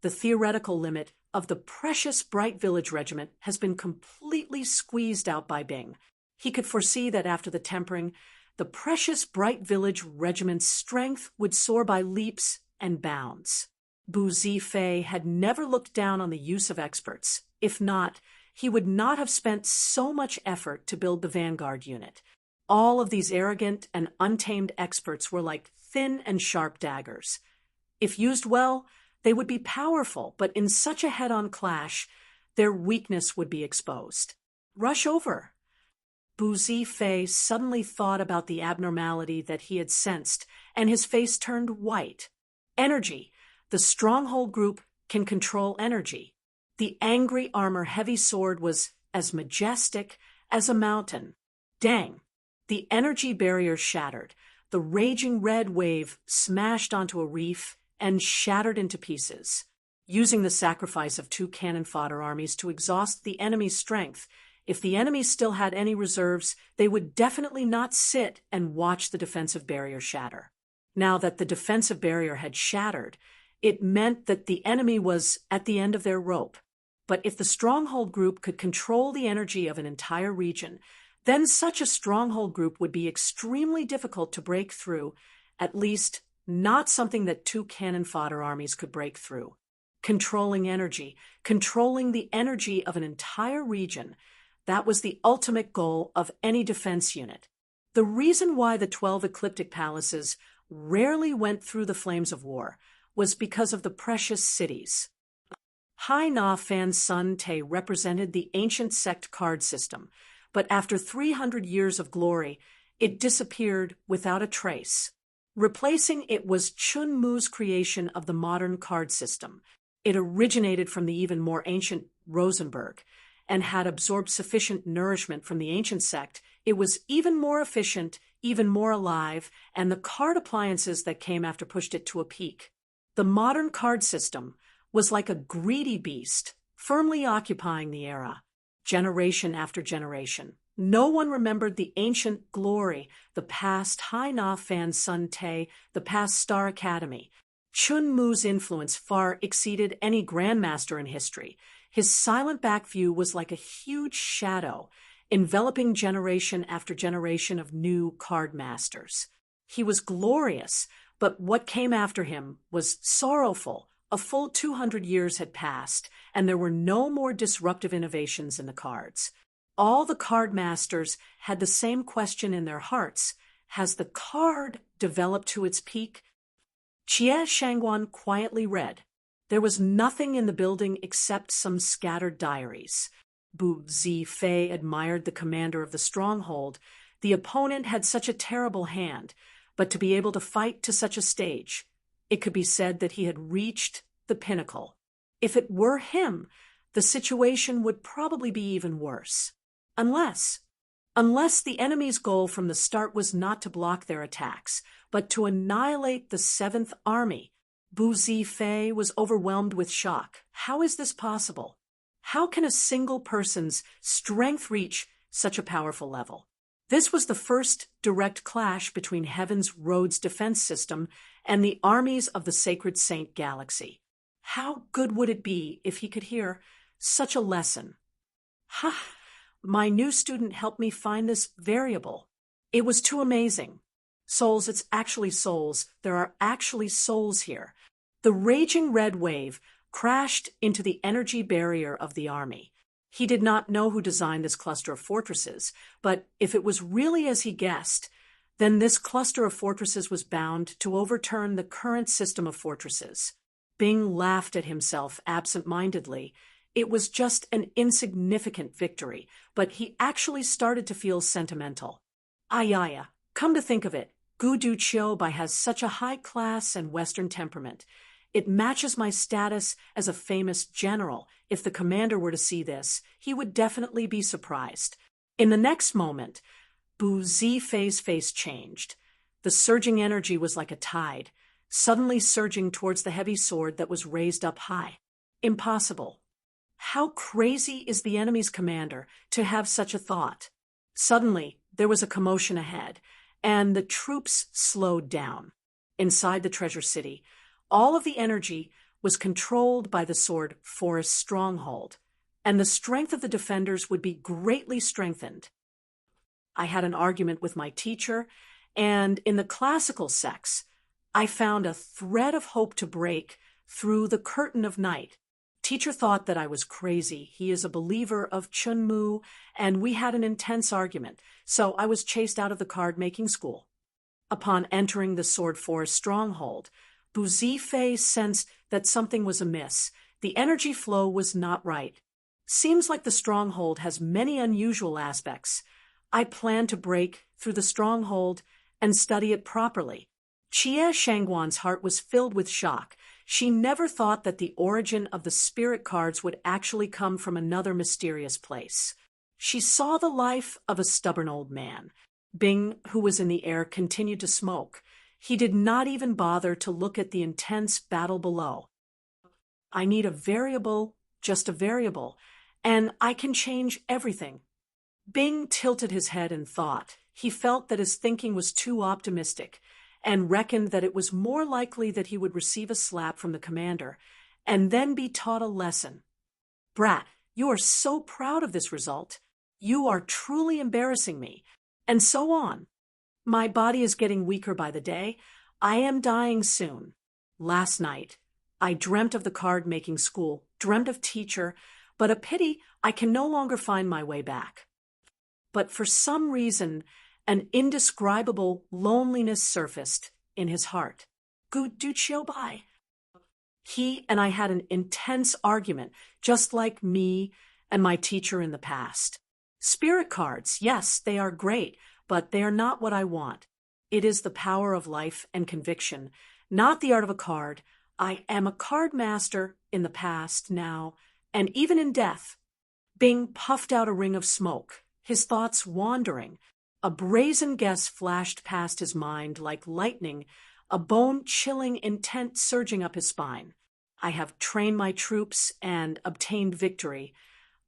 Speaker 1: The theoretical limit of the precious Bright Village Regiment has been completely squeezed out by Bing. He could foresee that after the tempering, the precious Bright Village regiment's strength would soar by leaps and bounds. Bu Zifei had never looked down on the use of experts. If not, he would not have spent so much effort to build the vanguard unit. All of these arrogant and untamed experts were like thin and sharp daggers. If used well, they would be powerful, but in such a head-on clash, their weakness would be exposed. Rush over. Bu Zifei suddenly thought about the abnormality that he had sensed, and his face turned white. Energy. The stronghold group can control energy. The angry armor heavy sword was as majestic as a mountain. Dang! The energy barrier shattered. The raging red wave smashed onto a reef and shattered into pieces. Using the sacrifice of 2 cannon fodder armies to exhaust the enemy's strength, if the enemy still had any reserves, they would definitely not sit and watch the defensive barrier shatter. Now that the defensive barrier had shattered, it meant that the enemy was at the end of their rope. But if the stronghold group could control the energy of an entire region, then such a stronghold group would be extremely difficult to break through, at least not something that 2 cannon fodder armies could break through. Controlling the energy of an entire region, that was the ultimate goal of any defense unit. The reason why the 12 ecliptic palaces rarely went through the flames of war was because of the precious cities. Hai Na Fan Sun Te represented the ancient sect card system, but after 300 years of glory, it disappeared without a trace. Replacing it was Chun Mu's creation of the modern card system. It originated from the even more ancient Rosenberg and had absorbed sufficient nourishment from the ancient sect. It was even more efficient, even more alive, and the card appliances that came after pushed it to a peak. The modern card system was like a greedy beast, firmly occupying the era, generation after generation. No one remembered the ancient glory, the past Hai Na Fan Sun Te, the past Star Academy. Chun Mu's influence far exceeded any grandmaster in history. His silent back view was like a huge shadow, enveloping generation after generation of new card masters. He was glorious, but what came after him was sorrowful. A full 200 years had passed, and there were no more disruptive innovations in the cards. All the card masters had the same question in their hearts: has the card developed to its peak? Jie Shangguan quietly read. There was nothing in the building except some scattered diaries. Bu Zifei admired the commander of the stronghold. The opponent had such a terrible hand, but to be able to fight to such a stage, it could be said that he had reached the pinnacle. If it were him, the situation would probably be even worse. Unless the enemy's goal from the start was not to block their attacks, but to annihilate the 7th Army. Bu Zifei was overwhelmed with shock. How is this possible? How can a single person's strength reach such a powerful level? This was the first direct clash between Heaven's Road's defense system and the armies of the Sacred Saint Galaxy. How good would it be if he could hear such a lesson? Ha! My new student helped me find this variable. It was too amazing. Souls, it's actually souls. There are actually souls here. The raging red wave crashed into the energy barrier of the army. He did not know who designed this cluster of fortresses, but if it was really as he guessed, then this cluster of fortresses was bound to overturn the current system of fortresses. Bing laughed at himself absent-mindedly. It was just an insignificant victory, but he actually started to feel sentimental. Ayaya, come to think of it, Gu Du Qiubai has such a high class and Western temperament. It matches my status as a famous general. If the commander were to see this, he would definitely be surprised. In the next moment, Bu Zifei's face changed. The surging energy was like a tide, suddenly surging towards the heavy sword that was raised up high. Impossible. How crazy is the enemy's commander to have such a thought? Suddenly, there was a commotion ahead, and the troops slowed down. Inside the treasure city, all of the energy was controlled by the sword Forest Stronghold, and the strength of the defenders would be greatly strengthened. I had an argument with my teacher, and in the classical sex, I found a thread of hope to break through the curtain of night. Teacher thought that I was crazy. He is a believer of Chunmu, and we had an intense argument, so I was chased out of the card-making school. Upon entering the Sword Forest stronghold, Bu Zifei sensed that something was amiss. The energy flow was not right. Seems like the stronghold has many unusual aspects. I plan to break through the stronghold and study it properly. Xie Shangguan's heart was filled with shock. She never thought that the origin of the spirit cards would actually come from another mysterious place. She saw the life of a stubborn old man. Bing, who was in the air, continued to smoke. He did not even bother to look at the intense battle below. I need a variable, just a variable, and I can change everything. Bing tilted his head in thought. He felt that his thinking was too optimistic, and reckoned that it was more likely that he would receive a slap from the commander, and then be taught a lesson. Brat, you are so proud of this result. You are truly embarrassing me. And so on. My body is getting weaker by the day. I am dying soon. Last night, I dreamt of the card-making school, dreamt of teacher, but a pity I can no longer find my way back. But for some reason, an indescribable loneliness surfaced in his heart. Gu Duqiubai. He and I had an intense argument, just like me and my teacher in the past. Spirit cards, yes, they are great, but they are not what I want. It is the power of life and conviction, not the art of a card. I am a card master in the past, now, and even in death. Bing puffed out a ring of smoke, his thoughts wandering. A brazen guess flashed past his mind like lightning, a bone-chilling intent surging up his spine. I have trained my troops and obtained victory.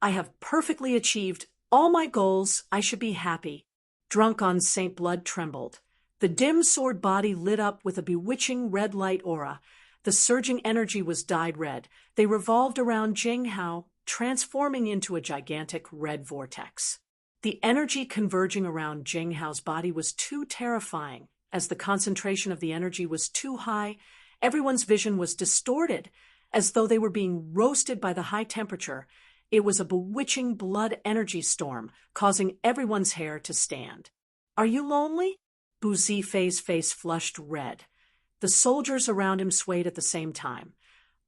Speaker 1: I have perfectly achieved all my goals. I should be happy. Drunk on Saint Blood trembled. The dim sword body lit up with a bewitching red light aura. The surging energy was dyed red. They revolved around Jinghao, transforming into a gigantic red vortex. The energy converging around Jinghao's body was too terrifying. As the concentration of the energy was too high, everyone's vision was distorted, as though they were being roasted by the high temperature. It was a bewitching blood energy storm, causing everyone's hair to stand. Are you lonely? Bu Zifei's face flushed red. The soldiers around him swayed at the same time.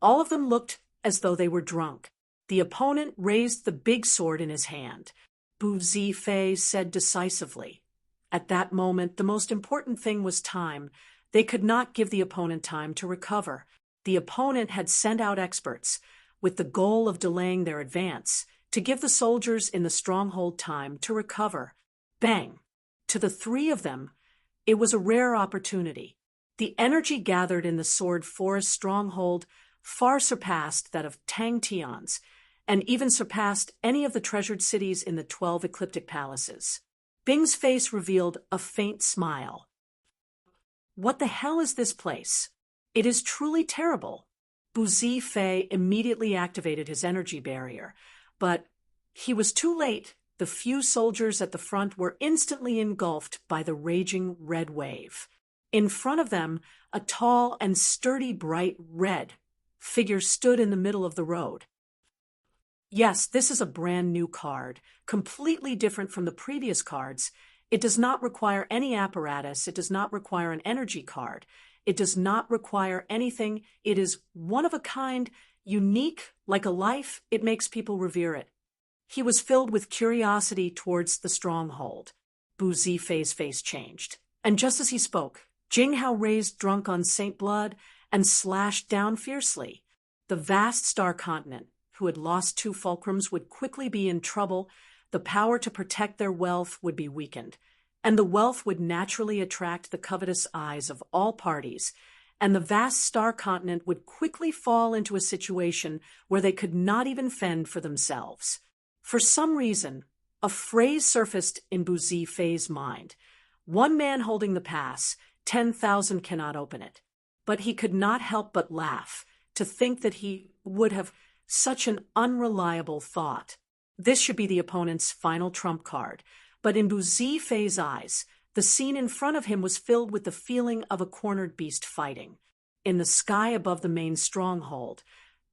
Speaker 1: All of them looked as though they were drunk. The opponent raised the big sword in his hand. Bu Zifei said decisively. At that moment, the most important thing was time. They could not give the opponent time to recover. The opponent had sent out experts, with the goal of delaying their advance, to give the soldiers in the stronghold time to recover. Bang! To the three of them, it was a rare opportunity. The energy gathered in the Sword Forest stronghold far surpassed that of Tang Tian's, and even surpassed any of the treasured cities in the 12 ecliptic palaces. Bing's face revealed a faint smile. What the hell is this place? It is truly terrible. Bu Zifei immediately activated his energy barrier, but he was too late. The few soldiers at the front were instantly engulfed by the raging red wave. In front of them, a tall and sturdy bright red figure stood in the middle of the road. Yes, this is a brand new card, completely different from the previous cards. It does not require any apparatus. It does not require an energy card. It does not require anything. It is one of a kind, unique, like a life. It makes people revere it. He was filled with curiosity towards the stronghold. Bu Zifei's face changed. And just as he spoke, Jinghao raised drunk on Saint Blood and slashed down fiercely. The vast star continent, who had lost 2 fulcrums, would quickly be in trouble. The power to protect their wealth would be weakened, and the wealth would naturally attract the covetous eyes of all parties, and the vast star continent would quickly fall into a situation where they could not even fend for themselves. For some reason, a phrase surfaced in Bu Zifei's mind. One man holding the pass, 10,000 cannot open it. But he could not help but laugh, to think that he would have such an unreliable thought. This should be the opponent's final trump card, But in Bu Zifei's eyes, the scene in front of him was filled with the feeling of a cornered beast fighting. In the sky above the main stronghold,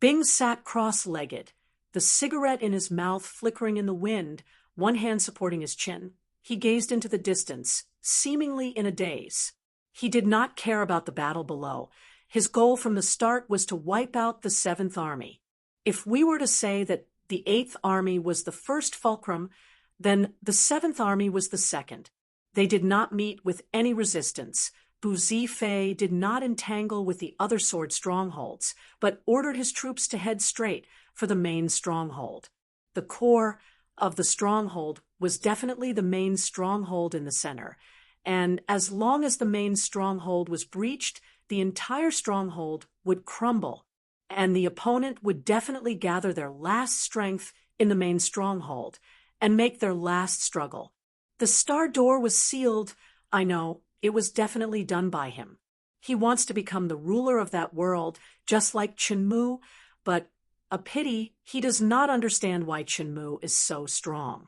Speaker 1: Bing sat cross-legged, the cigarette in his mouth flickering in the wind, one hand supporting his chin. He gazed into the distance, seemingly in a daze. He did not care about the battle below. His goal from the start was to wipe out the Seventh Army. If we were to say that the Eighth Army was the first fulcrum, then the Seventh Army was the second. They did not meet with any resistance. Bu Zifei did not entangle with the other sword strongholds, but ordered his troops to head straight for the main stronghold. The core of the stronghold was definitely the main stronghold in the center, and as long as the main stronghold was breached, the entire stronghold would crumble, and the opponent would definitely gather their last strength in the main stronghold and make their last struggle. The star door was sealed. I know, it was definitely done by him. He wants to become the ruler of that world, just like Chenmu, but a pity he does not understand why Chenmu is so strong.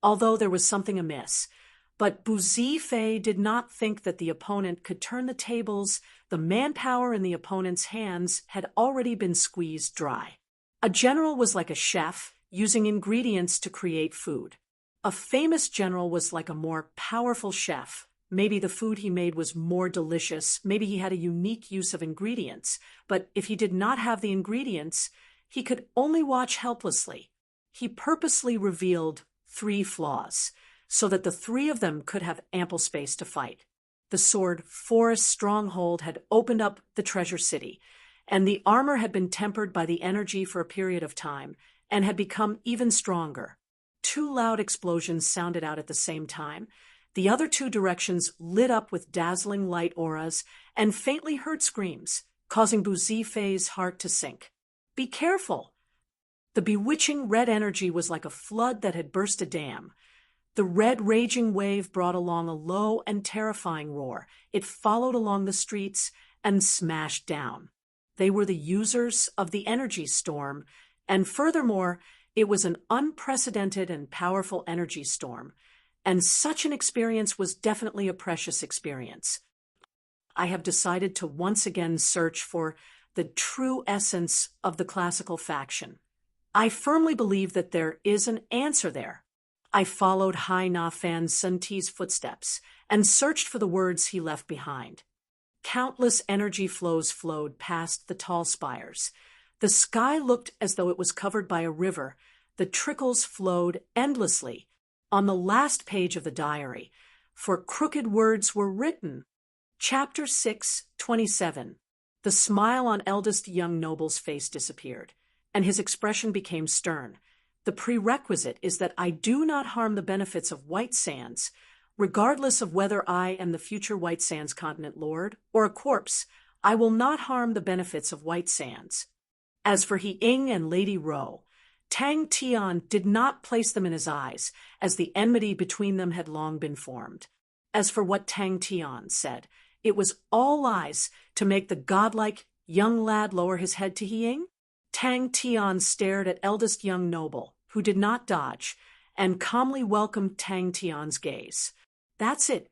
Speaker 1: Although there was something amiss, but Bu Zifei did not think that the opponent could turn the tables. The manpower in the opponent's hands had already been squeezed dry. A general was like a chef, using ingredients to create food. A famous general was like a more powerful chef. Maybe the food he made was more delicious, maybe he had a unique use of ingredients, but if he did not have the ingredients, he could only watch helplessly. He purposely revealed 3 flaws, so that the 3 of them could have ample space to fight. The sword forest stronghold had opened up the treasure city, and the armor had been tempered by the energy for a period of time, and had become even stronger. 2 loud explosions sounded out at the same time. The other 2 directions lit up with dazzling light auras and faintly heard screams, causing Bu Zifei's heart to sink. Be careful! The bewitching red energy was like a flood that had burst a dam. The red raging wave brought along a low and terrifying roar. It followed along the streets and smashed down. They were the users of the energy storm, and furthermore, it was an unprecedented and powerful energy storm. And such an experience was definitely a precious experience. I have decided to once again search for the true essence of the classical faction. I firmly believe that there is an answer there. I followed Hai Na Fan Sun Ti's footsteps and searched for the words he left behind. Countless energy flows flowed past the tall spires. The sky looked as though it was covered by a river. The trickles flowed endlessly. On the last page of the diary, for crooked words were written. Chapter 6:27. The smile on eldest young noble's face disappeared, and his expression became stern. The prerequisite is that I do not harm the benefits of White Sands, regardless of whether I am the future White Sands continent lord or a corpse. I will not harm the benefits of White Sands. As for He Ying and Lady Ro, Tang Tian did not place them in his eyes, as the enmity between them had long been formed. As for what Tang Tian said, it was all lies to make the godlike young lad lower his head to He Ying. Tang Tian stared at eldest young noble, who did not dodge, and calmly welcomed Tang Tian's gaze. That's it.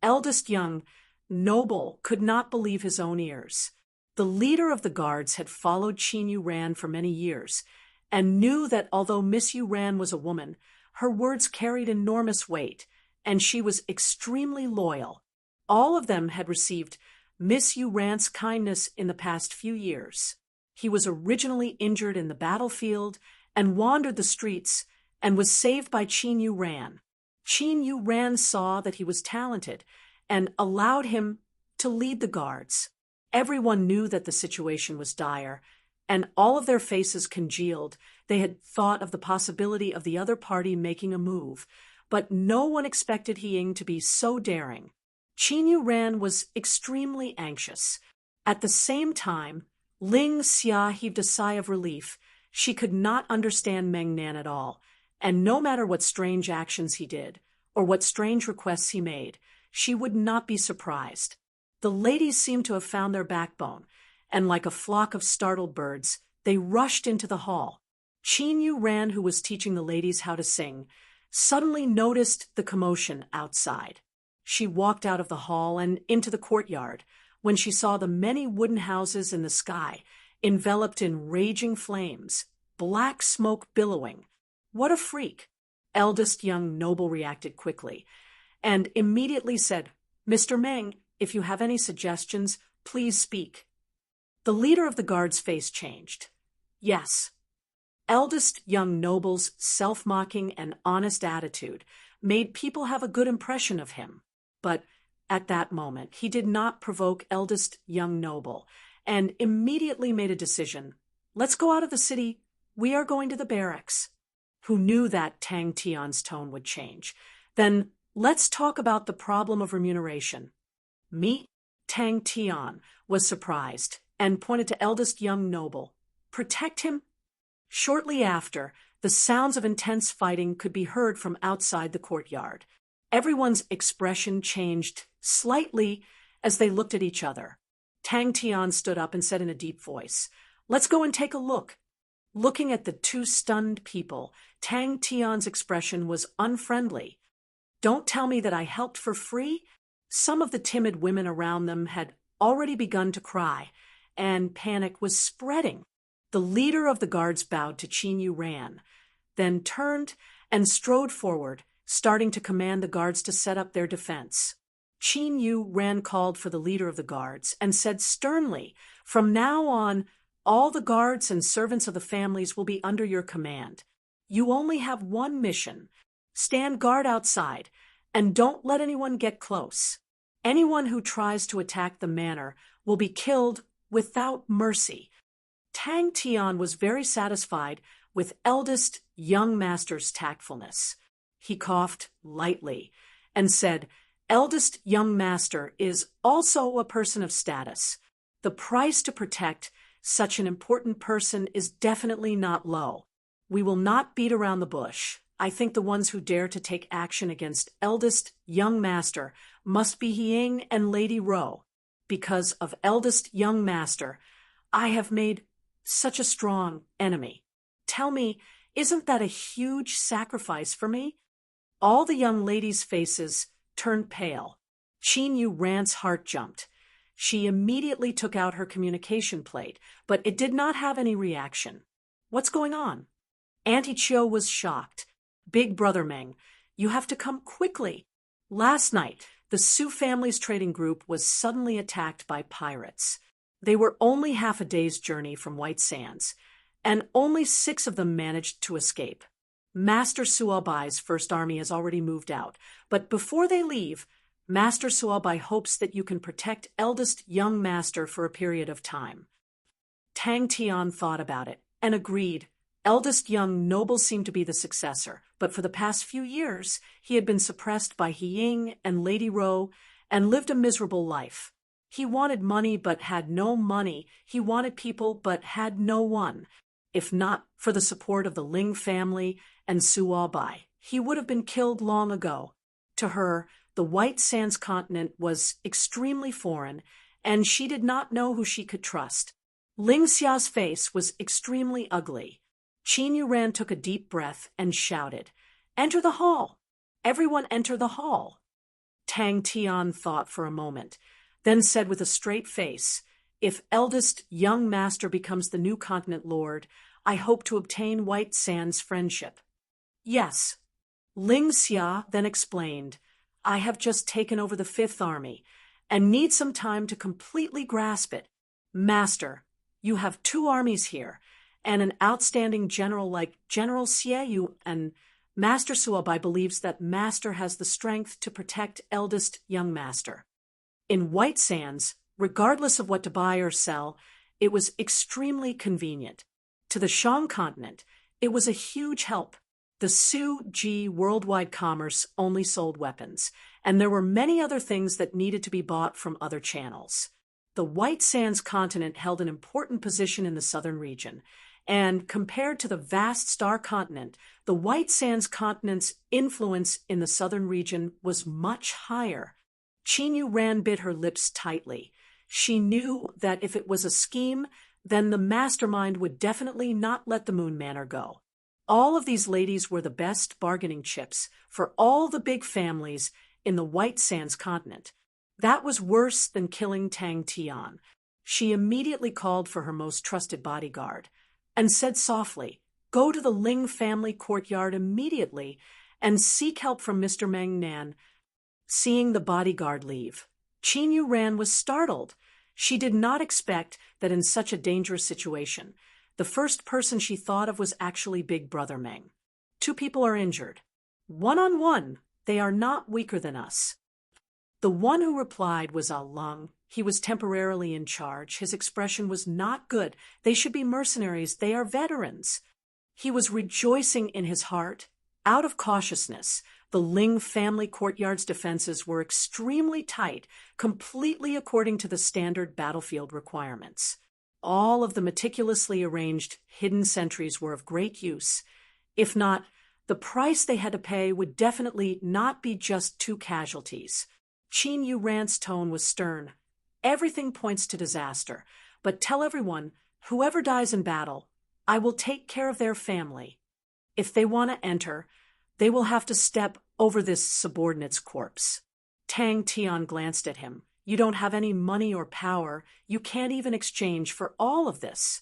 Speaker 1: Eldest young noble could not believe his own ears. The leader of the guards had followed Qin Yuran for many years, and knew that although Miss Yuran was a woman, her words carried enormous weight, and she was extremely loyal. All of them had received Miss Yuran's kindness in the past few years. He was originally injured in the battlefield and wandered the streets and was saved by Qin Yuran. Qin Yuran saw that he was talented and allowed him to lead the guards. Everyone knew that the situation was dire, and all of their faces congealed. They had thought of the possibility of the other party making a move, but no one expected He Ying to be so daring. Qin Yuran was extremely anxious. At the same time, Ling Xia heaved a sigh of relief. She could not understand Meng Nan at all, and no matter what strange actions he did, or what strange requests he made, she would not be surprised. The ladies seemed to have found their backbone, and like a flock of startled birds, they rushed into the hall. Qin Yuran, who was teaching the ladies how to sing, suddenly noticed the commotion outside. She walked out of the hall and into the courtyard when she saw the many wooden houses in the sky, enveloped in raging flames, black smoke billowing. What a freak! Eldest young noble reacted quickly and immediately said, "Mr. Meng, if you have any suggestions, please speak." The leader of the guard's face changed. Yes. Eldest young noble's self-mocking and honest attitude made people have a good impression of him. But at that moment, he did not provoke eldest young noble and immediately made a decision. "Let's go out of the city. We are going to the barracks." Who knew that Tang Tian's tone would change? "Then let's talk about the problem of remuneration." Me? Tang Tian was surprised and pointed to eldest young noble. "Protect him?" Shortly after, the sounds of intense fighting could be heard from outside the courtyard. Everyone's expression changed slightly as they looked at each other. Tang Tian stood up and said in a deep voice, "Let's go and take a look." Looking at the two stunned people, Tang Tian's expression was unfriendly. "Don't tell me that I helped for free?" Some of the timid women around them had already begun to cry, and panic was spreading. The leader of the guards bowed to Qin Yu Ran, then turned and strode forward, starting to command the guards to set up their defense. Qin Yu Ran called for the leader of the guards and said sternly, "From now on, all the guards and servants of the families will be under your command. You only have one mission. Stand guard outside, and don't let anyone get close. Anyone who tries to attack the manor will be killed without mercy." Tang Tian was very satisfied with eldest young master's tactfulness. He coughed lightly and said, "Eldest young master is also a person of status. The price to protect such an important person is definitely not low. We will not beat around the bush. I think the ones who dare to take action against eldest young master must be Ying and Lady Ro. Because of eldest young master, I have made such a strong enemy. Tell me, isn't that a huge sacrifice for me?" All the young ladies' faces turned pale. Qin Yu Ran's heart jumped. She immediately took out her communication plate, but it did not have any reaction. "What's going on?" Auntie Chiu was shocked. "Big Brother Meng, you have to come quickly. Last night, the Su family's trading group was suddenly attacked by pirates. They were only half a day's journey from White Sands, and only 6 of them managed to escape. Master Suobai's first army has already moved out, but before they leave, Master Suobai hopes that you can protect eldest young master for a period of time." Tang Tian thought about it and agreed. Eldest young noble seemed to be the successor, but for the past few years he had been suppressed by Ying and Lady Ro and lived a miserable life. He wanted money but had no money. He wanted people but had no one. If not for the support of the Ling family and Suobai, he would have been killed long ago. To her, the White Sands continent was extremely foreign, and she did not know who she could trust. Ling Xia's face was extremely ugly. Qin Yu Ran took a deep breath and shouted, "Enter the hall! Everyone enter the hall!" Tang Tian thought for a moment, then said with a straight face, "If eldest young master becomes the new continent lord, I hope to obtain White Sands' friendship." "Yes." Ling Xia then explained, "I have just taken over the 5th Army and need some time to completely grasp it. Master, you have 2 armies here, and an outstanding general like General Xie, and Master Suobai believes that Master has the strength to protect eldest young master. In White Sands, regardless of what to buy or sell, it was extremely convenient. To the Shang continent, it was a huge help. The Su-Ji worldwide commerce only sold weapons, and there were many other things that needed to be bought from other channels. The White Sands continent held an important position in the southern region, and compared to the vast star continent, the White Sands continent's influence in the southern region was much higher. Qin Yu Ran bit her lips tightly. She knew that if it was a scheme, then the mastermind would definitely not let the Moon Manor go. All of these ladies were the best bargaining chips for all the big families in the White Sands continent. That was worse than killing Tang Tian. She immediately called for her most trusted bodyguard and said softly, "Go to the Ling family courtyard immediately and seek help from Mr. Meng Nan." Seeing the bodyguard leave, Qin Yu Ran was startled. She did not expect that in such a dangerous situation, the first person she thought of was actually Big Brother Meng. "Two people are injured. One-on-one, they are not weaker than us." The one who replied was Lung. He was temporarily in charge. His expression was not good. "They should be mercenaries. They are veterans." He was rejoicing in his heart. Out of cautiousness, the Ling family courtyard's defenses were extremely tight, completely according to the standard battlefield requirements. All of the meticulously arranged hidden sentries were of great use. If not, the price they had to pay would definitely not be just 2 casualties. Qin Yu Ran's tone was stern. "Everything points to disaster, but tell everyone, whoever dies in battle, I will take care of their family. If they want to enter, they will have to step over this subordinate's corpse." Tang Tian glanced at him. "You don't have any money or power. You can't even exchange for all of this.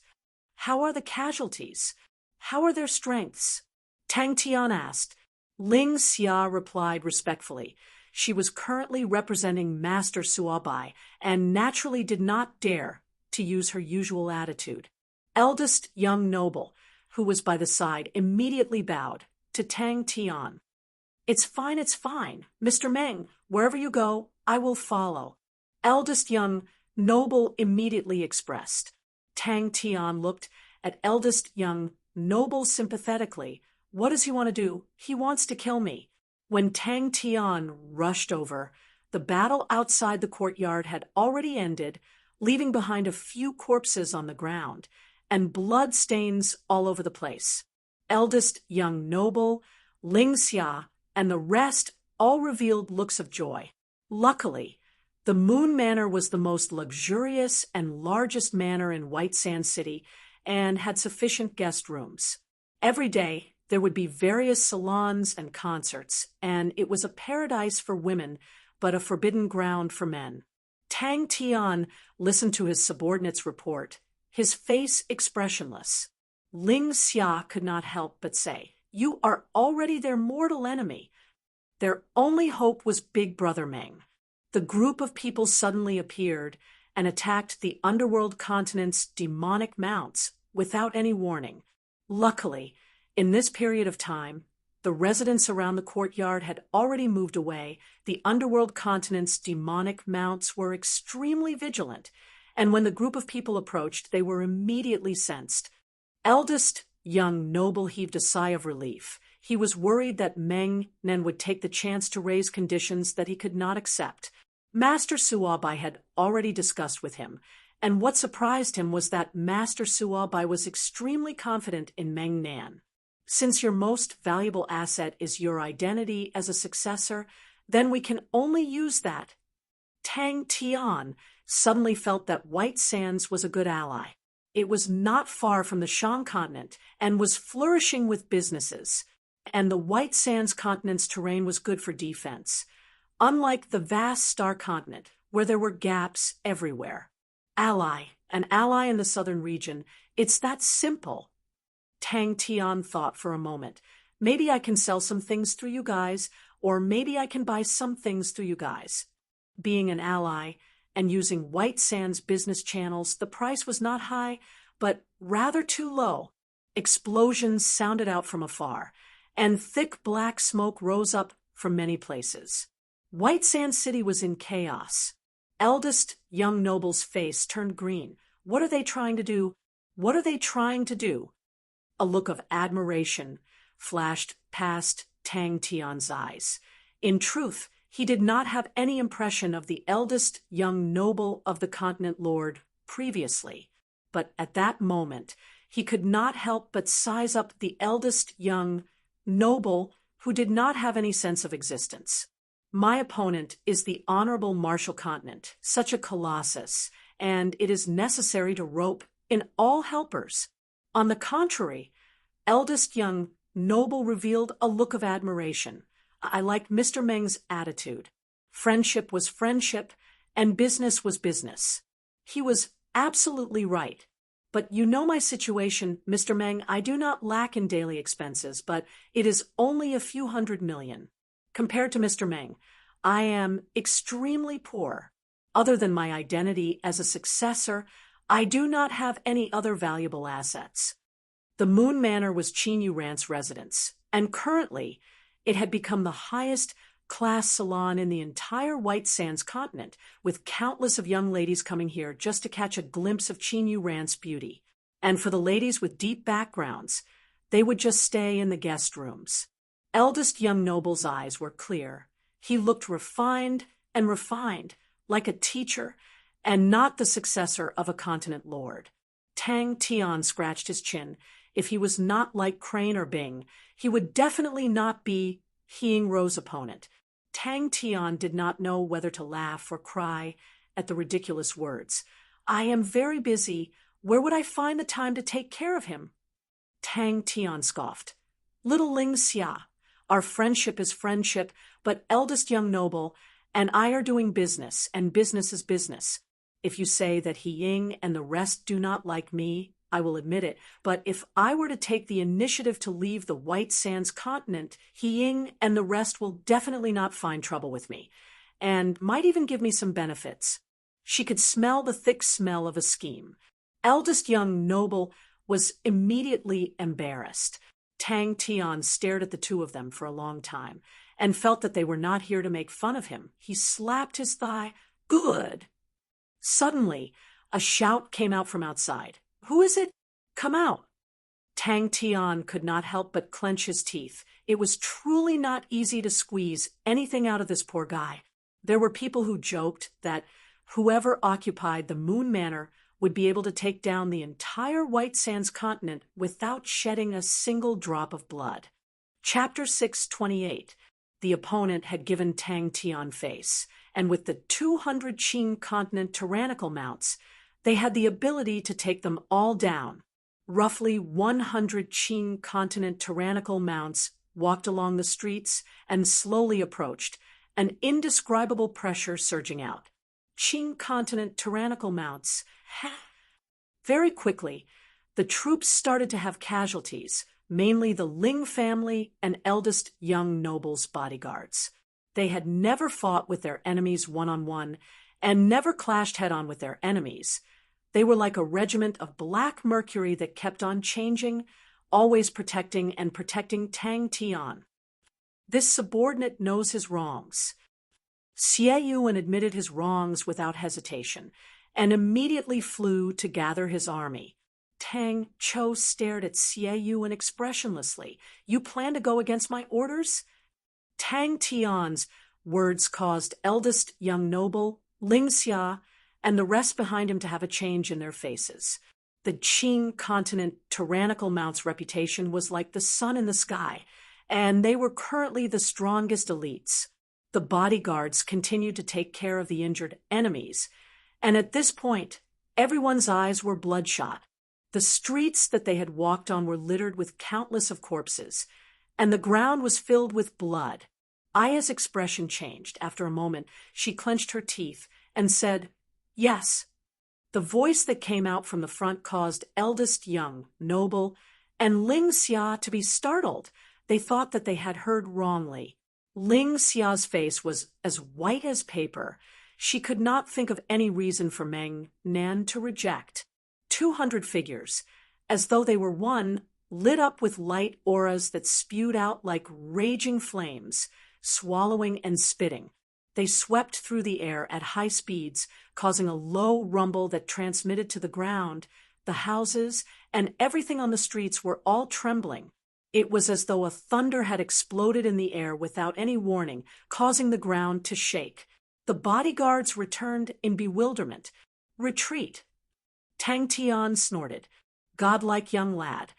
Speaker 1: How are the casualties? How are their strengths?" Tang Tian asked. Ling Xia replied respectfully. She was currently representing Master Suabai and naturally did not dare to use her usual attitude. Eldest young noble, who was by the side, immediately bowed to Tang Tian. It's fine, Mr. Meng, wherever you go, I will follow." Eldest young noble immediately expressed. Tang Tian looked at eldest young noble sympathetically. "What does he want to do? He wants to kill me." When Tang Tian rushed over, the battle outside the courtyard had already ended, leaving behind a few corpses on the ground and blood stains all over the place. Eldest young noble, Ling Xia, and the rest all revealed looks of joy. Luckily, the Moon Manor was the most luxurious and largest manor in White Sand City and had sufficient guest rooms. Every day, there would be various salons and concerts, and it was a paradise for women, but a forbidden ground for men. Tang Tian listened to his subordinate's report, his face expressionless. Ling Xia could not help but say, "You are already their mortal enemy." Their only hope was Big Brother Meng. The group of people suddenly appeared and attacked the underworld continent's demonic mounts without any warning. Luckily, in this period of time, the residents around the courtyard had already moved away. The underworld continent's demonic mounts were extremely vigilant, and when the group of people approached, they were immediately sensed. Eldest young noble heaved a sigh of relief. He was worried that Meng Nan would take the chance to raise conditions that he could not accept. Master Suabai had already discussed with him, and what surprised him was that Master Suabai was extremely confident in Meng Nan. "Since your most valuable asset is your identity as a successor, then we can only use that." Tang Tian suddenly felt that White Sands was a good ally. It was not far from the Shang continent and was flourishing with businesses, and the White Sands continent's terrain was good for defense, unlike the vast Star continent, where there were gaps everywhere. An ally in the southern region, it's that simple. Tang Tian thought for a moment. Maybe I can sell some things through you guys, or maybe I can buy some things through you guys. Being an ally and using White Sands business channels, the price was not high, but rather too low. Explosions sounded out from afar, and thick black smoke rose up from many places. White Sand City was in chaos. Eldest young noble's face turned green. What are they trying to do? What are they trying to do? A look of admiration flashed past Tang Tian's eyes. In truth, he did not have any impression of the eldest young noble of the continent lord previously, but at that moment he could not help but size up the eldest young noble who did not have any sense of existence. My opponent is the honorable Marshall Continent, such a colossus, and it is necessary to rope in all helpers. On the contrary, eldest young noble revealed a look of admiration. I liked Mr. Meng's attitude. Friendship was friendship, and business was business. He was absolutely right. But you know my situation, Mr. Meng. I do not lack in daily expenses, but it is only a few hundred million. Compared to Mr. Meng, I am extremely poor. Other than my identity as a successor, I do not have any other valuable assets. The Moon Manor was Qin Yu Rant's residence, and currently it had become the highest class salon in the entire White Sands continent, with countless of young ladies coming here just to catch a glimpse of Qin Yu Rant's beauty. And for the ladies with deep backgrounds, they would just stay in the guest rooms. Eldest young noble's eyes were clear. He looked refined, like a teacher, and not the successor of a continent lord. Tang Tian scratched his chin. If he was not like Crane or Bing, he would definitely not be He Ying-ro's opponent. Tang Tian did not know whether to laugh or cry at the ridiculous words. I am very busy. Where would I find the time to take care of him? Tang Tian scoffed. Little Ling Xia, our friendship is friendship, but eldest young noble and I are doing business, and business is business. If you say that He Ying and the rest do not like me, I will admit it, but if I were to take the initiative to leave the White Sands continent, He Ying and the rest will definitely not find trouble with me, and might even give me some benefits. She could smell the thick smell of a scheme. Eldest young noble was immediately embarrassed. Tang Tian stared at the two of them for a long time, and felt that they were not here to make fun of him. He slapped his thigh. Good! Suddenly, a shout came out from outside. Who is it? Come out! Tang Tian could not help but clench his teeth. It was truly not easy to squeeze anything out of this poor guy. There were people who joked that whoever occupied the Moon Manor would be able to take down the entire White Sands continent without shedding a single drop of blood. Chapter 628. The opponent had given Tang Tian face, and with the 200 Qing continent tyrannical mounts, they had the ability to take them all down. Roughly 100 Qing continent tyrannical mounts walked along the streets and slowly approached, an indescribable pressure surging out. Qing continent tyrannical mounts. Very quickly, the troops started to have casualties, mainly the Ling family and eldest young noble's bodyguards. They had never fought with their enemies one-on-one and never clashed head-on with their enemies. They were like a regiment of black mercury that kept on changing, always protecting Tang Tian. This subordinate knows his wrongs. Xie Yuan admitted his wrongs without hesitation and immediately flew to gather his army. Tang Cho stared at Xie Yuan expressionlessly. You plan to go against my orders? Tang Tian's words caused eldest young noble, Ling Xia, and the rest behind him to have a change in their faces. The Qing continent tyrannical mount's reputation was like the sun in the sky, and they were currently the strongest elites. The bodyguards continued to take care of the injured enemies, and at this point, everyone's eyes were bloodshot. The streets that they had walked on were littered with countless of corpses, and the ground was filled with blood. Aya's expression changed. After a moment, she clenched her teeth and said, Yes. The voice that came out from the front caused eldest young, noble, and Ling Xia to be startled. They thought that they had heard wrongly. Ling Xia's face was as white as paper. She could not think of any reason for Meng Nan to reject. 200 figures, as though they were one, lit up with light auras that spewed out like raging flames, swallowing and spitting. They swept through the air at high speeds, causing a low rumble that transmitted to the ground. The houses and everything on the streets were all trembling. It was as though a thunder had exploded in the air without any warning, causing the ground to shake. The bodyguards returned in bewilderment. Retreat. Tang Tian snorted. Godlike young lad,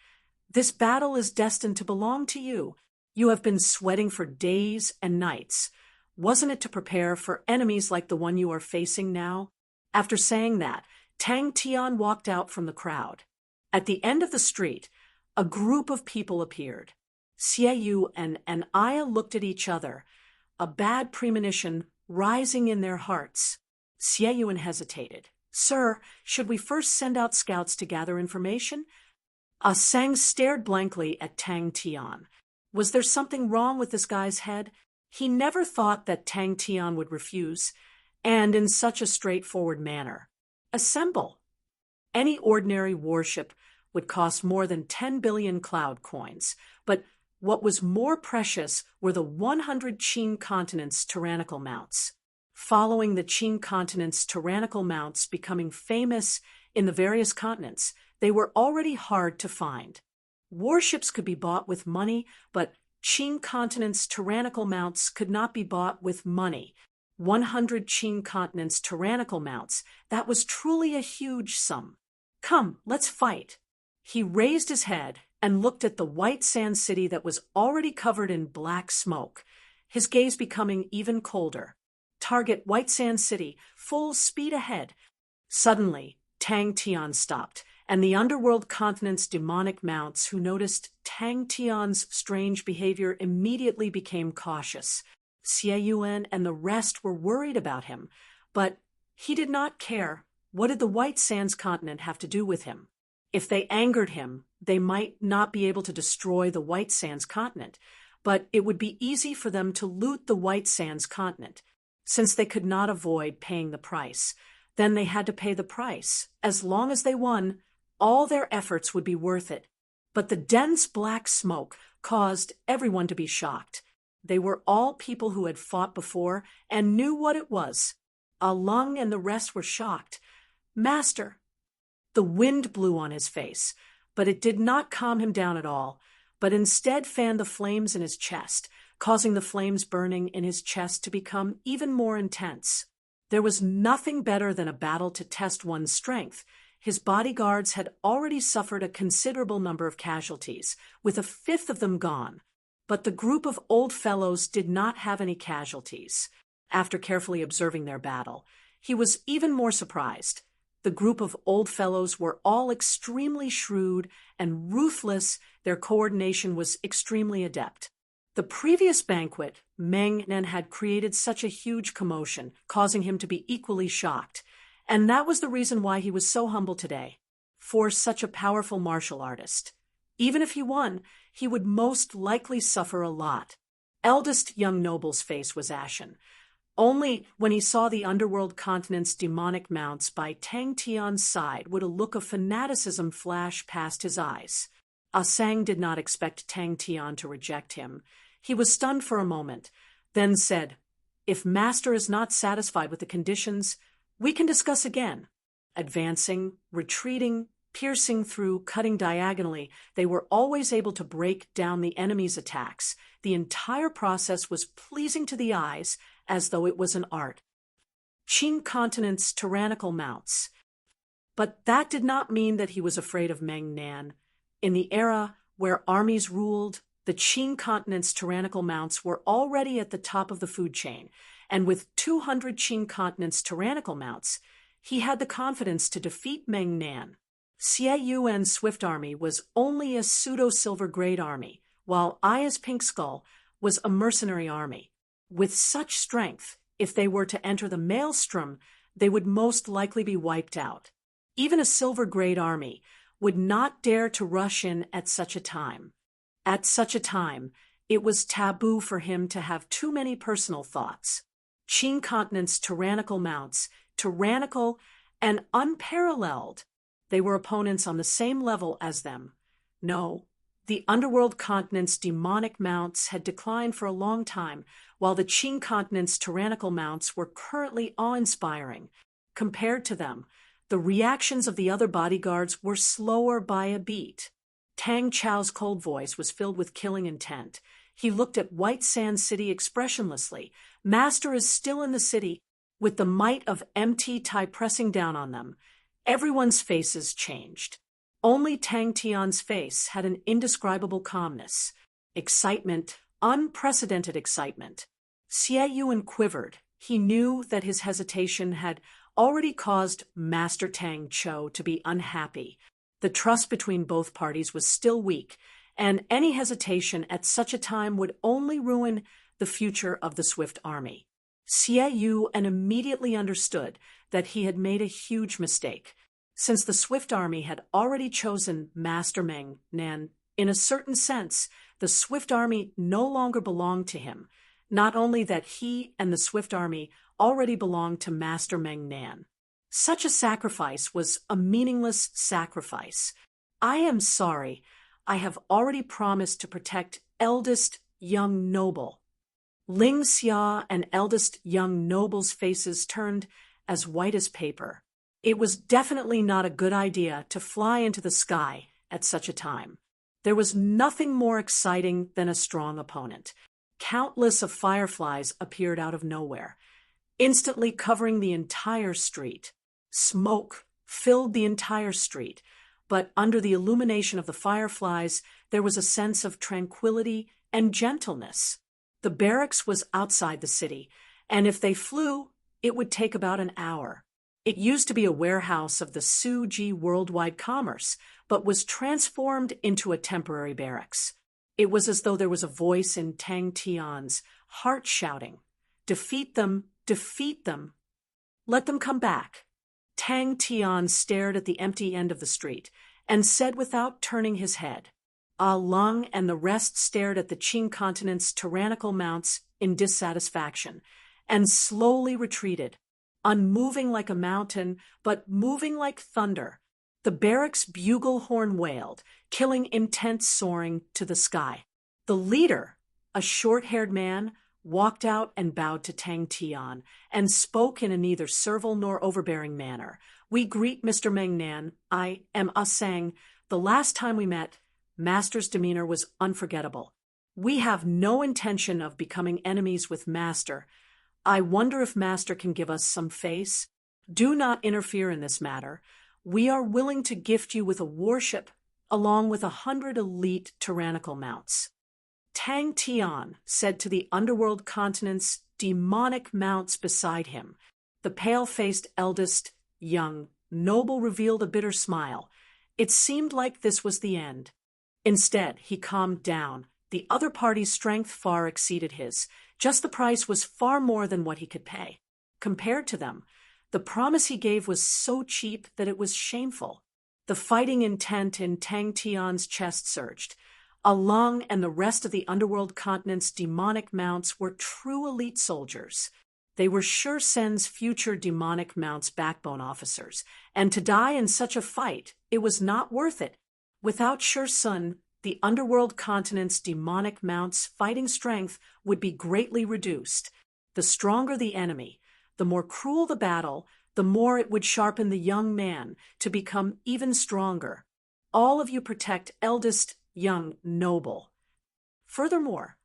Speaker 1: this battle is destined to belong to you. You have been sweating for days and nights. Wasn't it to prepare for enemies like the one you are facing now? After saying that, Tang Tian walked out from the crowd. At the end of the street, A group of people appeared. Xiaoyu and Aya looked at each other, a bad premonition rising in their hearts. Xiaoyu hesitated. "Sir, should we first send out scouts to gather information?" Sang stared blankly at Tang Tian. Was there something wrong with this guy's head? He never thought that Tang Tian would refuse, and in such a straightforward manner. Assemble. Any ordinary warship would cost more than 10 billion cloud coins, but what was more precious were the 100 Qing continents' tyrannical mounts. Following the Qing continents' tyrannical mounts becoming famous in the various continents, they were already hard to find. Warships could be bought with money, but Qing continents' tyrannical mounts could not be bought with money. 100 Qing continents' tyrannical mounts, that was truly a huge sum. "Come, let's fight." He raised his head and looked at the white sand city that was already covered in black smoke, his gaze becoming even colder. Target White Sand City, full speed ahead. Suddenly, Tang Tian stopped, and the underworld continent's demonic mounts who noticed Tang Tian's strange behavior immediately became cautious. Xie Yuan and the rest were worried about him, but he did not care. What did the White Sands continent have to do with him? If they angered him, they might not be able to destroy the White Sands continent, but it would be easy for them to loot the White Sands continent. Since they could not avoid paying the price, then they had to pay the price. As long as they won, all their efforts would be worth it. But the dense black smoke caused everyone to be shocked. They were all people who had fought before and knew what it was. Lung and the rest were shocked. "Master!" The wind blew on his face, but it did not calm him down at all, but instead fanned the flames in his chest, causing the flames burning in his chest to become even more intense. There was nothing better than a battle to test one's strength. His bodyguards had already suffered a considerable number of casualties, with a fifth of them gone. But the group of old fellows did not have any casualties. After carefully observing their battle, he was even more surprised. The group of old fellows were all extremely shrewd and ruthless. Their coordination was extremely adept. The previous banquet, Meng Nan had created such a huge commotion, causing him to be equally shocked. And that was the reason why he was so humble today. For such a powerful martial artist, even if he won, he would most likely suffer a lot. Eldest young noble's face was ashen. Only when he saw the underworld continent's demonic mounts by Tang Tian's side would a look of fanaticism flash past his eyes. Sang did not expect Tang Tian to reject him. He was stunned for a moment, then said, "If Master is not satisfied with the conditions, we can discuss again." Advancing, retreating, piercing through, cutting diagonally, they were always able to break down the enemy's attacks. The entire process was pleasing to the eyes, as though it was an art. Qing continent's tyrannical mounts. But that did not mean that he was afraid of Meng Nan. In the era where armies ruled, the Qing continent's tyrannical mounts were already at the top of the food chain, and with 200 Qing continent's tyrannical mounts, he had the confidence to defeat Meng Nan. Xie Yuan's Swift Army was only a pseudo-silver grade army, while Aya's Pink Skull was a mercenary army. With such strength, if they were to enter the maelstrom, they would most likely be wiped out. Even a silver grade army would not dare to rush in at such a time. At such a time, it was taboo for him to have too many personal thoughts. Qing continent's tyrannical mounts, tyrannical and unparalleled. They were opponents on the same level as them. No, the underworld continent's demonic mounts had declined for a long time, while the Qing continent's tyrannical mounts were currently awe-inspiring. Compared to them, the reactions of the other bodyguards were slower by a beat. Tang Chao's cold voice was filled with killing intent. He looked at White Sand City expressionlessly. Master is still in the city, with the might of MT-Tai pressing down on them. Everyone's faces changed. Only Tang Tian's face had an indescribable calmness. Excitement, unprecedented excitement. Xie Yuan quivered. He knew that his hesitation had already caused Master Tang Chou to be unhappy. The trust between both parties was still weak, and any hesitation at such a time would only ruin the future of the Swift army. Xie Yu immediately understood that he had made a huge mistake. Since the Swift army had already chosen Master Meng Nan, in a certain sense, the Swift army no longer belonged to him. Not only that, he and the Swift army already belonged to Master Meng Nan. Such a sacrifice was a meaningless sacrifice. I am sorry. I have already promised to protect eldest young noble. Ling Xia and eldest young noble's faces turned as white as paper. It was definitely not a good idea to fly into the sky at such a time. There was nothing more exciting than a strong opponent. Countless of fireflies appeared out of nowhere, instantly covering the entire street. Smoke filled the entire street, but under the illumination of the fireflies, there was a sense of tranquility and gentleness. The barracks was outside the city, and if they flew, it would take about an hour. It used to be a warehouse of the Suji Worldwide Commerce, but was transformed into a temporary barracks. It was as though there was a voice in Tang Tian's heart shouting, "Defeat them, defeat them. Let them come back." Tang Tian stared at the empty end of the street and said without turning his head. Ah Lung and the rest stared at the Qing continent's tyrannical mounts in dissatisfaction and slowly retreated, unmoving like a mountain, but moving like thunder. The barracks bugle horn wailed, killing intent soaring to the sky. The leader, a short-haired man, walked out and bowed to Tang Tian and spoke in a neither servile nor overbearing manner. "We greet Mr. Meng Nan. I am Ah Sang. The last time we met, Master's demeanor was unforgettable. We have no intention of becoming enemies with Master. I wonder if Master can give us some face. Do not interfere in this matter. We are willing to gift you with a warship along with 100 elite tyrannical mounts." Tang Tian said to the underworld continent's demonic mounts beside him. The pale-faced eldest, young, noble revealed a bitter smile. It seemed like this was the end. Instead, he calmed down. The other party's strength far exceeded his. Just the price was far more than what he could pay. Compared to them, the promise he gave was so cheap that it was shameful. The fighting intent in Tang Tian's chest surged. Along and the rest of the underworld continent's demonic mounts were true elite soldiers. They were Sher Sen's future demonic mounts backbone officers, and to die in such a fight, it was not worth it. Without Sher Sen, the underworld continent's demonic mounts' fighting strength would be greatly reduced. The stronger the enemy, the more cruel the battle, the more it would sharpen the young man to become even stronger. All of you protect eldest young noble. Furthermore,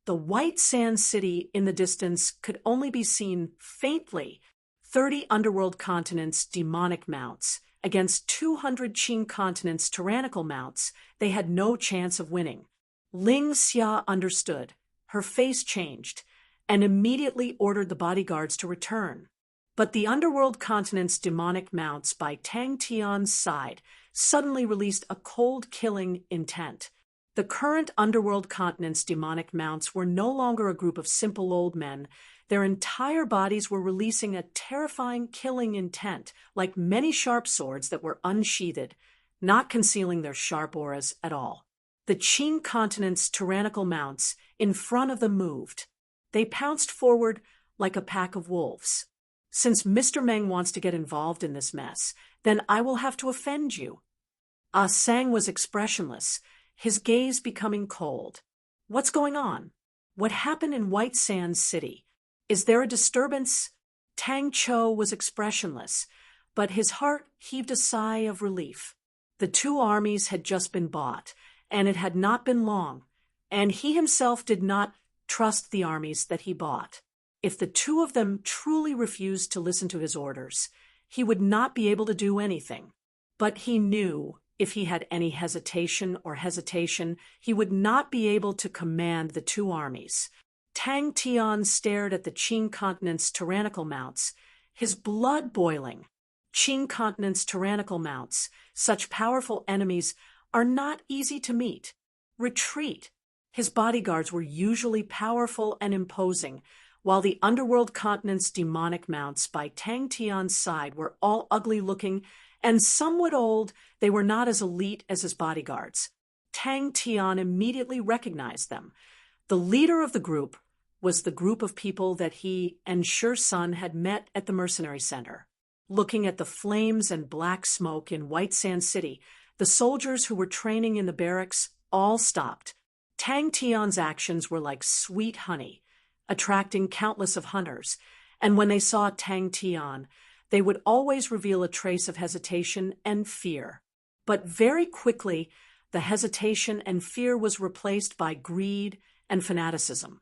Speaker 1: the white sand city in the distance could only be seen faintly. 30 underworld continents' demonic mounts against 200 Qing continents' tyrannical mounts. They had no chance of winning. Ling Xia understood. Her face changed and immediately ordered the bodyguards to return. But the underworld continent's demonic mounts by Tang Tian's side suddenly released a cold-killing intent. The current underworld continent's demonic mounts were no longer a group of simple old men. Their entire bodies were releasing a terrifying killing intent, like many sharp swords that were unsheathed, not concealing their sharp auras at all. The Qing continent's tyrannical mounts in front of them moved. They pounced forward like a pack of wolves. "Since Mr. Meng wants to get involved in this mess, then I will have to offend you." Ah Sang was expressionless, his gaze becoming cold. "What's going on? What happened in White Sands City? Is there a disturbance?" Tang Cho was expressionless, but his heart heaved a sigh of relief. The two armies had just been bought, and it had not been long, and he himself did not trust the armies that he bought. If the two of them truly refused to listen to his orders, he would not be able to do anything. But he knew if he had any hesitation, he would not be able to command the two armies. Tang Tian stared at the Qing continent's tyrannical mounts, his blood boiling. Qing continent's tyrannical mounts, such powerful enemies, are not easy to meet. Retreat. His bodyguards were usually powerful and imposing, while the underworld continent's demonic mounts by Tang Tian's side were all ugly-looking and somewhat old. They were not as elite as his bodyguards. Tang Tian immediately recognized them. The leader of the group was the group of people that he and Shi Sun had met at the mercenary center. Looking at the flames and black smoke in White Sand City, the soldiers who were training in the barracks all stopped. Tang Tian's actions were like sweet honey, attracting countless of hunters, and when they saw Tang Tian, they would always reveal a trace of hesitation and fear. But very quickly, the hesitation and fear was replaced by greed and fanaticism.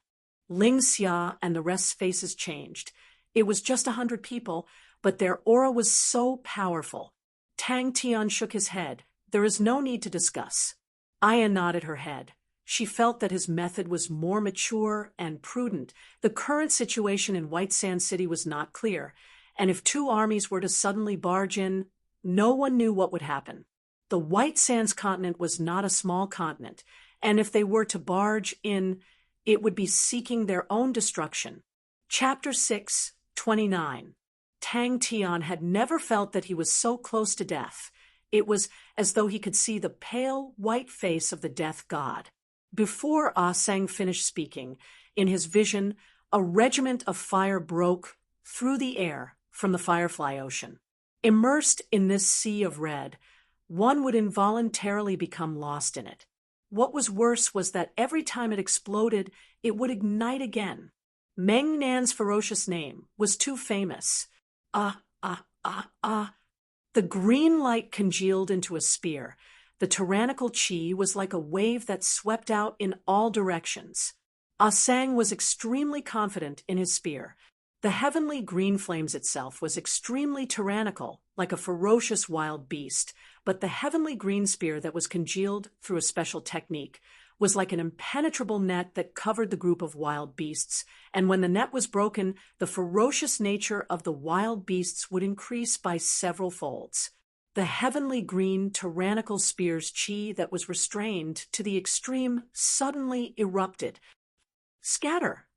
Speaker 1: Ling Xia and the rest's faces changed. It was just 100 people, but their aura was so powerful. Tang Tian shook his head. There is no need to discuss. Aya nodded her head. She felt that his method was more mature and prudent. The current situation in White Sand City was not clear, and if two armies were to suddenly barge in, no one knew what would happen. The White Sands continent was not a small continent, and if they were to barge in, it would be seeking their own destruction. Chapter 6, 29. Tang Tian had never felt that he was so close to death. It was as though he could see the pale, white face of the death god. Before Ah Sang finished speaking, in his vision, a regiment of fire broke through the air from the Firefly Ocean. Immersed in this sea of red, one would involuntarily become lost in it. What was worse was that every time it exploded, it would ignite again. Meng Nan's ferocious name was too famous. Ah. The green light congealed into a spear. The tyrannical chi was like a wave that swept out in all directions. Ah Sang was extremely confident in his spear. The heavenly green flames itself was extremely tyrannical, like a ferocious wild beast, but the heavenly green spear that was congealed through a special technique was like an impenetrable net that covered the group of wild beasts, and when the net was broken, the ferocious nature of the wild beasts would increase by several folds. The heavenly green tyrannical spear's chi that was restrained to the extreme suddenly erupted. Scatter.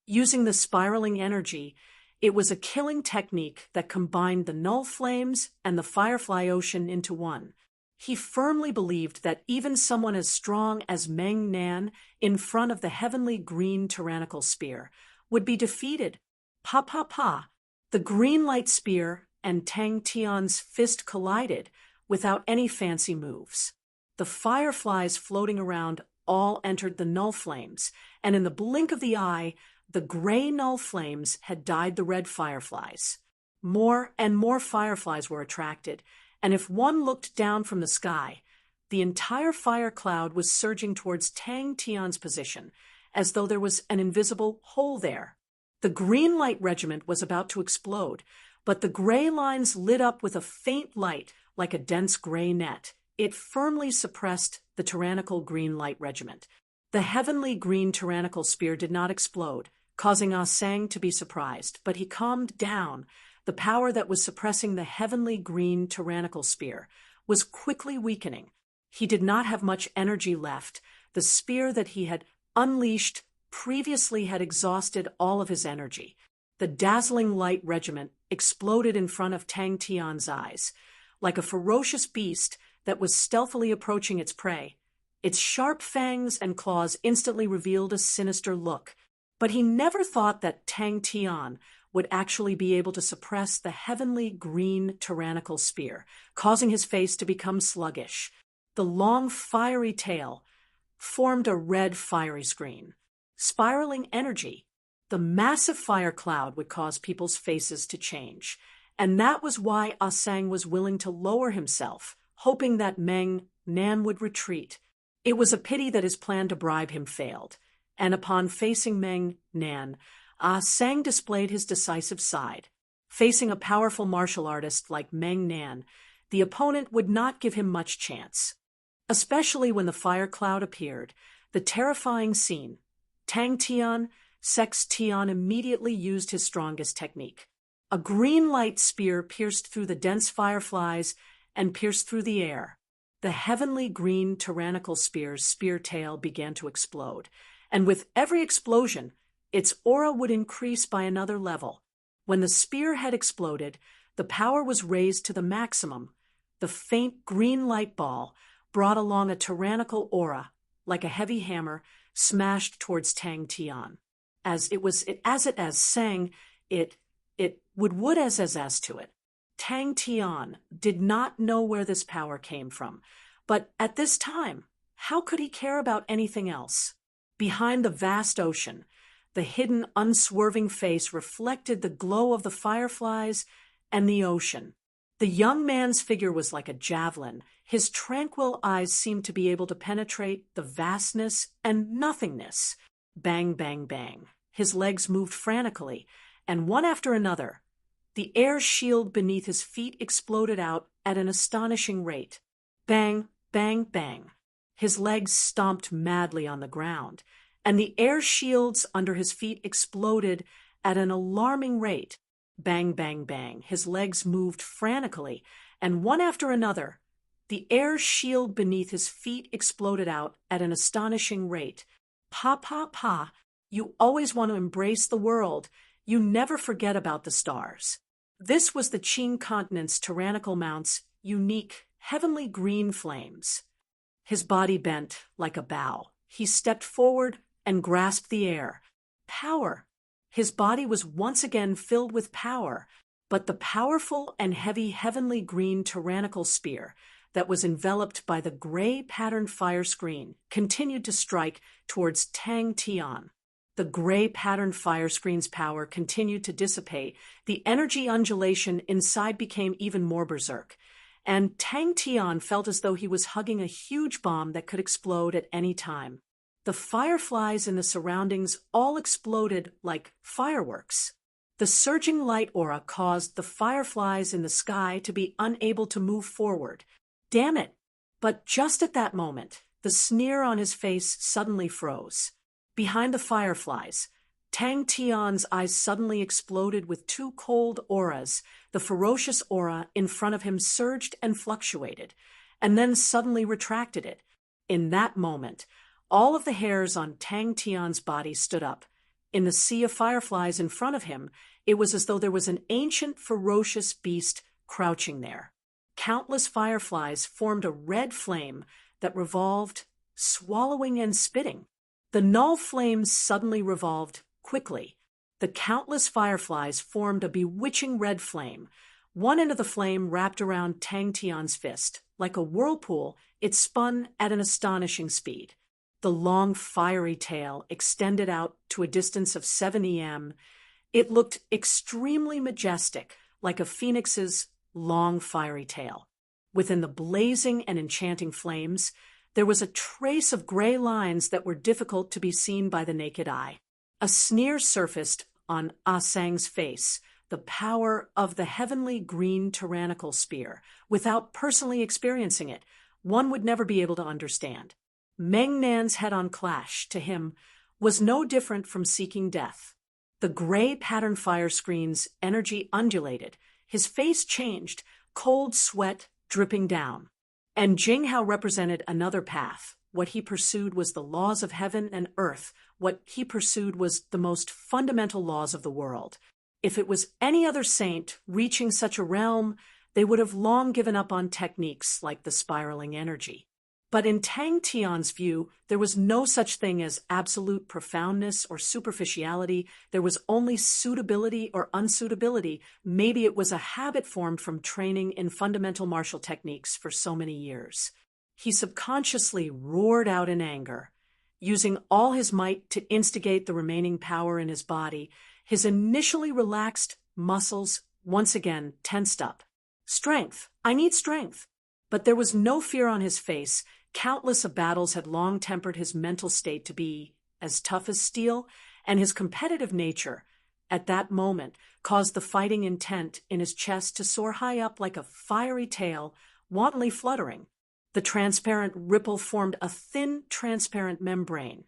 Speaker 1: Using the spiraling energy, it was a killing technique that combined the null flames and the Firefly Ocean into one. He firmly believed that even someone as strong as Meng Nan in front of the heavenly green tyrannical spear would be defeated. Pa. The green light spear and Tang Tian's fist collided without any fancy moves. The fireflies floating around all entered the null flames, and in the blink of the eye, the gray null flames had dyed the red fireflies. More and more fireflies were attracted, and if one looked down from the sky, the entire fire cloud was surging towards Tang Tian's position, as though there was an invisible hole there. The green light regiment was about to explode, but the gray lines lit up with a faint light like a dense gray net. It firmly suppressed the tyrannical green light regiment. The heavenly green tyrannical spear did not explode, causing Ah Sang to be surprised, but he calmed down. The power that was suppressing the heavenly green tyrannical spear was quickly weakening. He did not have much energy left. The spear that he had unleashed previously had exhausted all of his energy. The dazzling light regiment exploded in front of Tang Tian's eyes. Like a ferocious beast that was stealthily approaching its prey, its sharp fangs and claws instantly revealed a sinister look. But he never thought that Tang Tian would actually be able to suppress the heavenly green tyrannical spear, causing his face to become sluggish. The long fiery tail formed a red fiery screen. Spiraling energy. The massive fire cloud would cause people's faces to change, and that was why Ah Sang was willing to lower himself, hoping that Meng Nan would retreat. It was a pity that his plan to bribe him failed, and upon facing Meng Nan, Ah Sang displayed his decisive side. Facing a powerful martial artist like Meng Nan, the opponent would not give him much chance. Especially when the fire cloud appeared, the terrifying scene. Tang Tian, Sex Tian immediately used his strongest technique. A green light spear pierced through the dense fireflies and pierced through the air. The heavenly green tyrannical spear's spear tail began to explode, and with every explosion, its aura would increase by another level. When the spear had exploded, the power was raised to the maximum. The faint green light ball brought along a tyrannical aura, like a heavy hammer, smashed towards Tang Tian. As to it. Tang Tian did not know where this power came from, but at this time, how could he care about anything else? Behind the vast ocean, the hidden, unswerving face reflected the glow of the fireflies and the ocean. The young man's figure was like a javelin. His tranquil eyes seemed to be able to penetrate the vastness and nothingness. Bang, bang, bang. His legs moved frantically, and one after another, the air shield beneath his feet exploded out at an astonishing rate. Bang, bang, bang. His legs stomped madly on the ground, and the air shields under his feet exploded at an alarming rate. Bang, bang, bang. His legs moved frantically, and one after another, the air shield beneath his feet exploded out at an astonishing rate. Pa, pa, pa. You always want to embrace the world. You never forget about the stars. This was the Qing continent's tyrannical mount's unique, heavenly green flames. His body bent like a bow. He stepped forward and grasped the air. Power. His body was once again filled with power, but the powerful and heavy heavenly green tyrannical spear that was enveloped by the gray patterned fire screen continued to strike towards Tang Tian. The gray patterned fire screen's power continued to dissipate. The energy undulation inside became even more berserk, and Tang Tian felt as though he was hugging a huge bomb that could explode at any time. The fireflies in the surroundings all exploded like fireworks. The surging light aura caused the fireflies in the sky to be unable to move forward. Damn it! But just at that moment, the sneer on his face suddenly froze. Behind the fireflies, Tang Tian's eyes suddenly exploded with two cold auras. The ferocious aura in front of him surged and fluctuated, and then suddenly retracted it. In that moment, all of the hairs on Tang Tian's body stood up. In the sea of fireflies in front of him, it was as though there was an ancient, ferocious beast crouching there. Countless fireflies formed a red flame that revolved, swallowing and spitting. The null flames suddenly revolved quickly. The countless fireflies formed a bewitching red flame. One end of the flame wrapped around Tang Tian's fist. Like a whirlpool, it spun at an astonishing speed. The long, fiery tail extended out to a distance of 7 em. It looked extremely majestic, like a phoenix's long, fiery tail. Within the blazing and enchanting flames, there was a trace of gray lines that were difficult to be seen by the naked eye. A sneer surfaced on Ah Sang's face, the power of the heavenly green tyrannical spear. Without personally experiencing it, one would never be able to understand. Meng Nan's head-on clash, to him, was no different from seeking death. The gray patterned fire screen's energy undulated. His face changed, cold sweat dripping down. And Jinghao represented another path. What he pursued was the laws of heaven and earth. What he pursued was the most fundamental laws of the world. If it was any other saint reaching such a realm, they would have long given up on techniques like the spiraling energy. But in Tang Tian's view, there was no such thing as absolute profoundness or superficiality. There was only suitability or unsuitability. Maybe it was a habit formed from training in fundamental martial techniques for so many years. He subconsciously roared out in anger, using all his might to instigate the remaining power in his body. His initially relaxed muscles once again tensed up. Strength. I need strength. But there was no fear on his face. Countless of battles had long tempered his mental state to be as tough as steel, and his competitive nature, at that moment, caused the fighting intent in his chest to soar high up like a fiery tail, wantonly fluttering. The transparent ripple formed a thin, transparent membrane,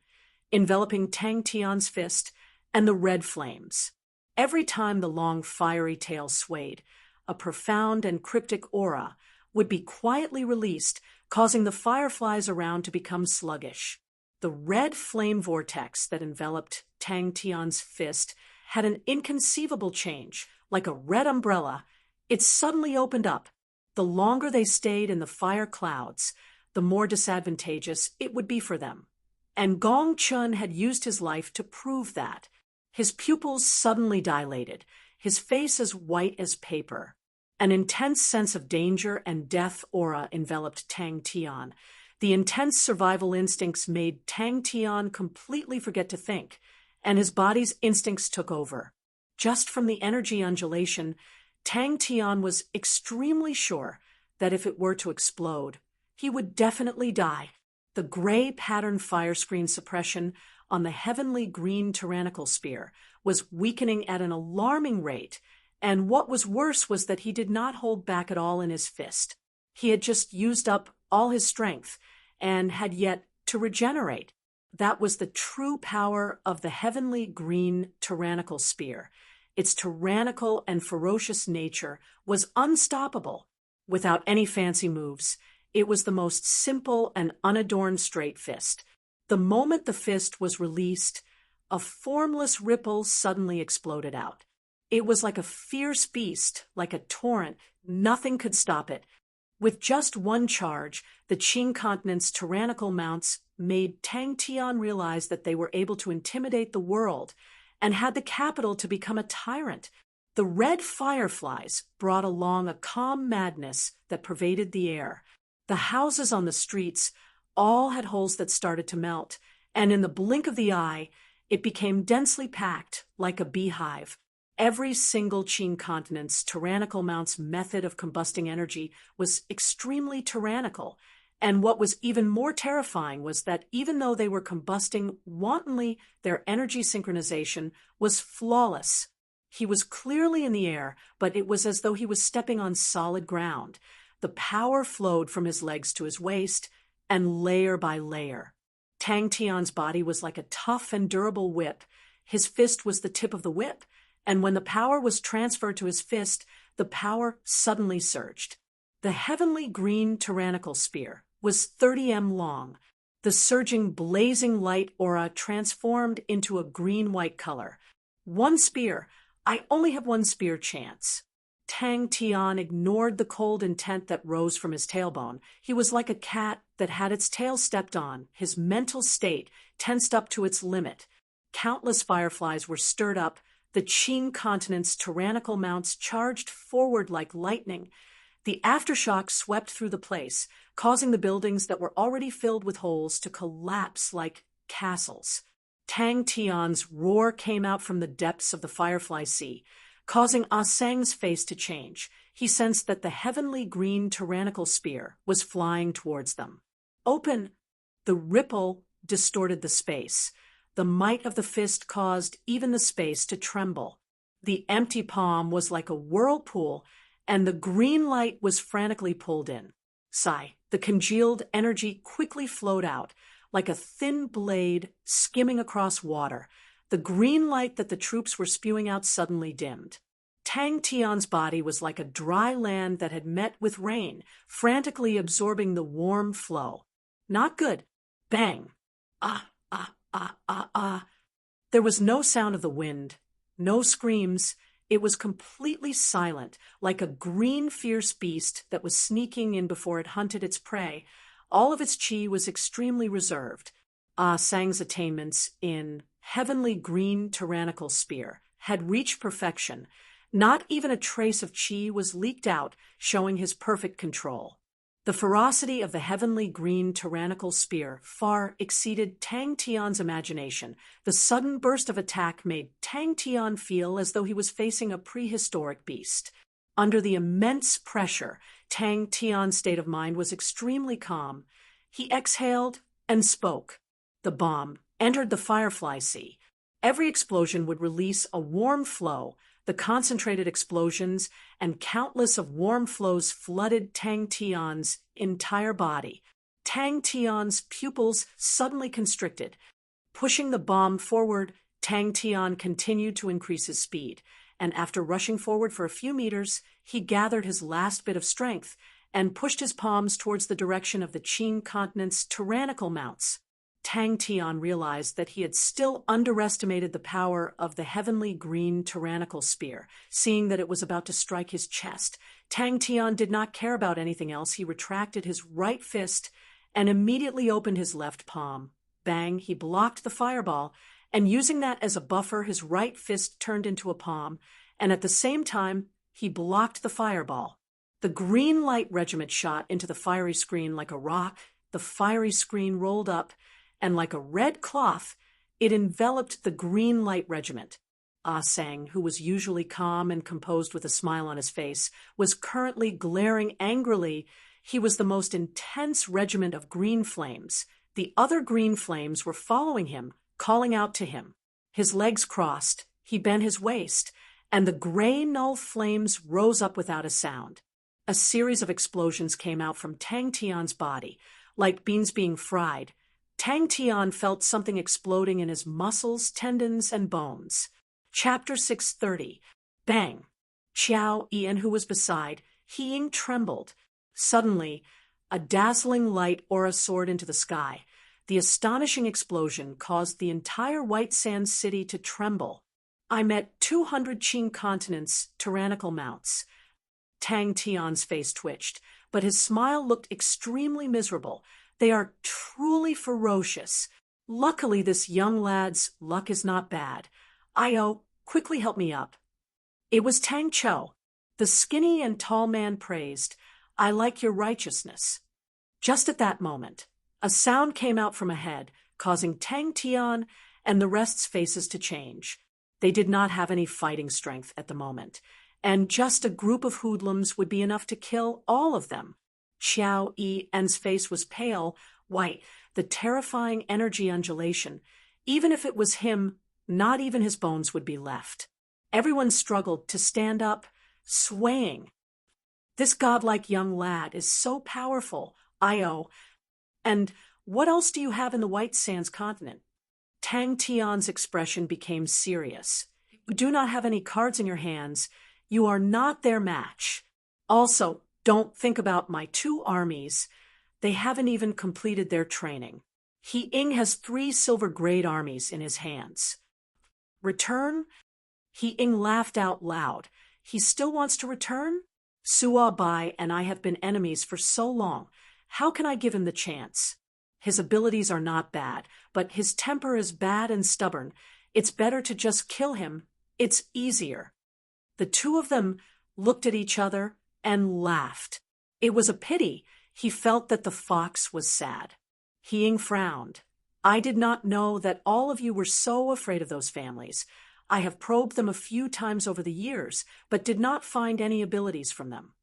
Speaker 1: enveloping Tang Tian's fist and the red flames. Every time the long fiery tail swayed, a profound and cryptic aura would be quietly released, causing the fireflies around to become sluggish. The red flame vortex that enveloped Tang Tian's fist had an inconceivable change. Like a red umbrella, it suddenly opened up. The longer they stayed in the fire clouds, the more disadvantageous it would be for them. And Gong Chun had used his life to prove that. His pupils suddenly dilated, his face as white as paper. An intense sense of danger and death aura enveloped Tang Tian. The intense survival instincts made Tang Tian completely forget to think, and his body's instincts took over. Just from the energy undulation, Tang Tian was extremely sure that if it were to explode, he would definitely die. The gray pattern fire screen suppression on the heavenly green tyrannical spear was weakening at an alarming rate, and what was worse was that he did not hold back at all in his fist. He had just used up all his strength and had yet to regenerate. That was the true power of the heavenly green tyrannical spear. Its tyrannical and ferocious nature was unstoppable. Without any fancy moves, it was the most simple and unadorned straight fist. The moment the fist was released, a formless ripple suddenly exploded out. It was like a fierce beast, like a torrent. Nothing could stop it. With just one charge, the Qing continent's tyrannical mounts made Tang Tian realize that they were able to intimidate the world and had the capital to become a tyrant. The red fireflies brought along a calm madness that pervaded the air. The houses on the streets all had holes that started to melt, and in the blink of the eye, it became densely packed like a beehive. Every single Qing continent's tyrannical mount's method of combusting energy was extremely tyrannical, and what was even more terrifying was that even though they were combusting wantonly, their energy synchronization was flawless. He was clearly in the air, but it was as though he was stepping on solid ground. The power flowed from his legs to his waist, and layer by layer. Tang Tian's body was like a tough and durable whip. His fist was the tip of the whip, and when the power was transferred to his fist, the power suddenly surged. The heavenly green tyrannical spear was 30 m long. The surging blazing light aura transformed into a green-white color. One spear. I only have one spear chance. Tang Tian ignored the cold intent that rose from his tailbone. He was like a cat that had its tail stepped on, his mental state tensed up to its limit. Countless fireflies were stirred up. The Qing continent's tyrannical mounts charged forward like lightning. The aftershock swept through the place, causing the buildings that were already filled with holes to collapse like castles. Tang Tian's roar came out from the depths of the firefly sea, causing Ah Seng's face to change. He sensed that the heavenly green tyrannical spear was flying towards them. Open! The ripple distorted the space. The might of the fist caused even the space to tremble. The empty palm was like a whirlpool, and the green light was frantically pulled in. Sigh, the congealed energy quickly flowed out, like a thin blade skimming across water. The green light that the troops were spewing out suddenly dimmed. Tang Tian's body was like a dry land that had met with rain, frantically absorbing the warm flow. Not good. Bang! Ah! There was no sound of the wind, no screams. It was completely silent, like a green fierce beast that was sneaking in before it hunted its prey. All of its qi was extremely reserved. Ah Sang's attainments in heavenly green tyrannical spear had reached perfection. Not even a trace of qi was leaked out, showing his perfect control. The ferocity of the heavenly green tyrannical spear far exceeded Tang Tian's imagination. The sudden burst of attack made Tang Tian feel as though he was facing a prehistoric beast. Under the immense pressure, Tang Tian's state of mind was extremely calm. He exhaled and spoke. The bomb entered the firefly sea. Every explosion would release a warm flow. The concentrated explosions and countless of warm flows flooded Tang Tian's entire body. Tang Tian's pupils suddenly constricted. Pushing the bomb forward, Tang Tian continued to increase his speed, and after rushing forward for a few meters, he gathered his last bit of strength and pushed his palms towards the direction of the Qing continent's tyrannical mounts. Tang Tian realized that he had still underestimated the power of the heavenly green tyrannical spear. Seeing that it was about to strike his chest, Tang Tian did not care about anything else. He retracted his right fist and immediately opened his left palm. Bang, he blocked the fireball, and using that as a buffer, his right fist turned into a palm, and at the same time, he blocked the fireball. The green light regiment shot into the fiery screen like a rock. The fiery screen rolled up, and like a red cloth, it enveloped the green light regiment. Ah Sang, who was usually calm and composed with a smile on his face, was currently glaring angrily. He was the most intense regiment of green flames. The other green flames were following him, calling out to him. His legs crossed, he bent his waist, and the gray null flames rose up without a sound. A series of explosions came out from Tang Tian's body, like beans being fried. Tang Tian felt something exploding in his muscles, tendons, and bones. Chapter 630. Bang! Qiao Ian, who was beside, He Ying trembled. Suddenly, a dazzling light aura soared into the sky. The astonishing explosion caused the entire White Sands city to tremble. I met 200 Qing continents, tyrannical mounts. Tang Tian's face twitched, but his smile looked extremely miserable. They are truly ferocious. Luckily, this young lad's luck is not bad. Io, quickly help me up. It was Tang Chou. The skinny and tall man praised, I like your righteousness. Just at that moment, a sound came out from ahead, causing Tang Tian and the rest's faces to change. They did not have any fighting strength at the moment, and just a group of hoodlums would be enough to kill all of them. Xiao Yi's face was pale, white, the terrifying energy undulation. Even if it was him, not even his bones would be left. Everyone struggled to stand up, swaying. This godlike young lad is so powerful, Io. And what else do you have in the White Sands continent? Tang Tian's expression became serious. You do not have any cards in your hands. You are not their match. Also, don't think about my 2 armies. They haven't even completed their training. He Ying has 3 silver grade armies in his hands. Return? He Ying laughed out loud. He still wants to return? Sua Bai and I have been enemies for so long. How can I give him the chance? His abilities are not bad, but his temper is bad and stubborn. It's better to just kill him. It's easier. The 2 of them looked at each other and laughed. It was a pity. He felt that the fox was sad. He Ying frowned. I did not know that all of you were so afraid of those families. I have probed them a few times over the years, but did not find any abilities from them.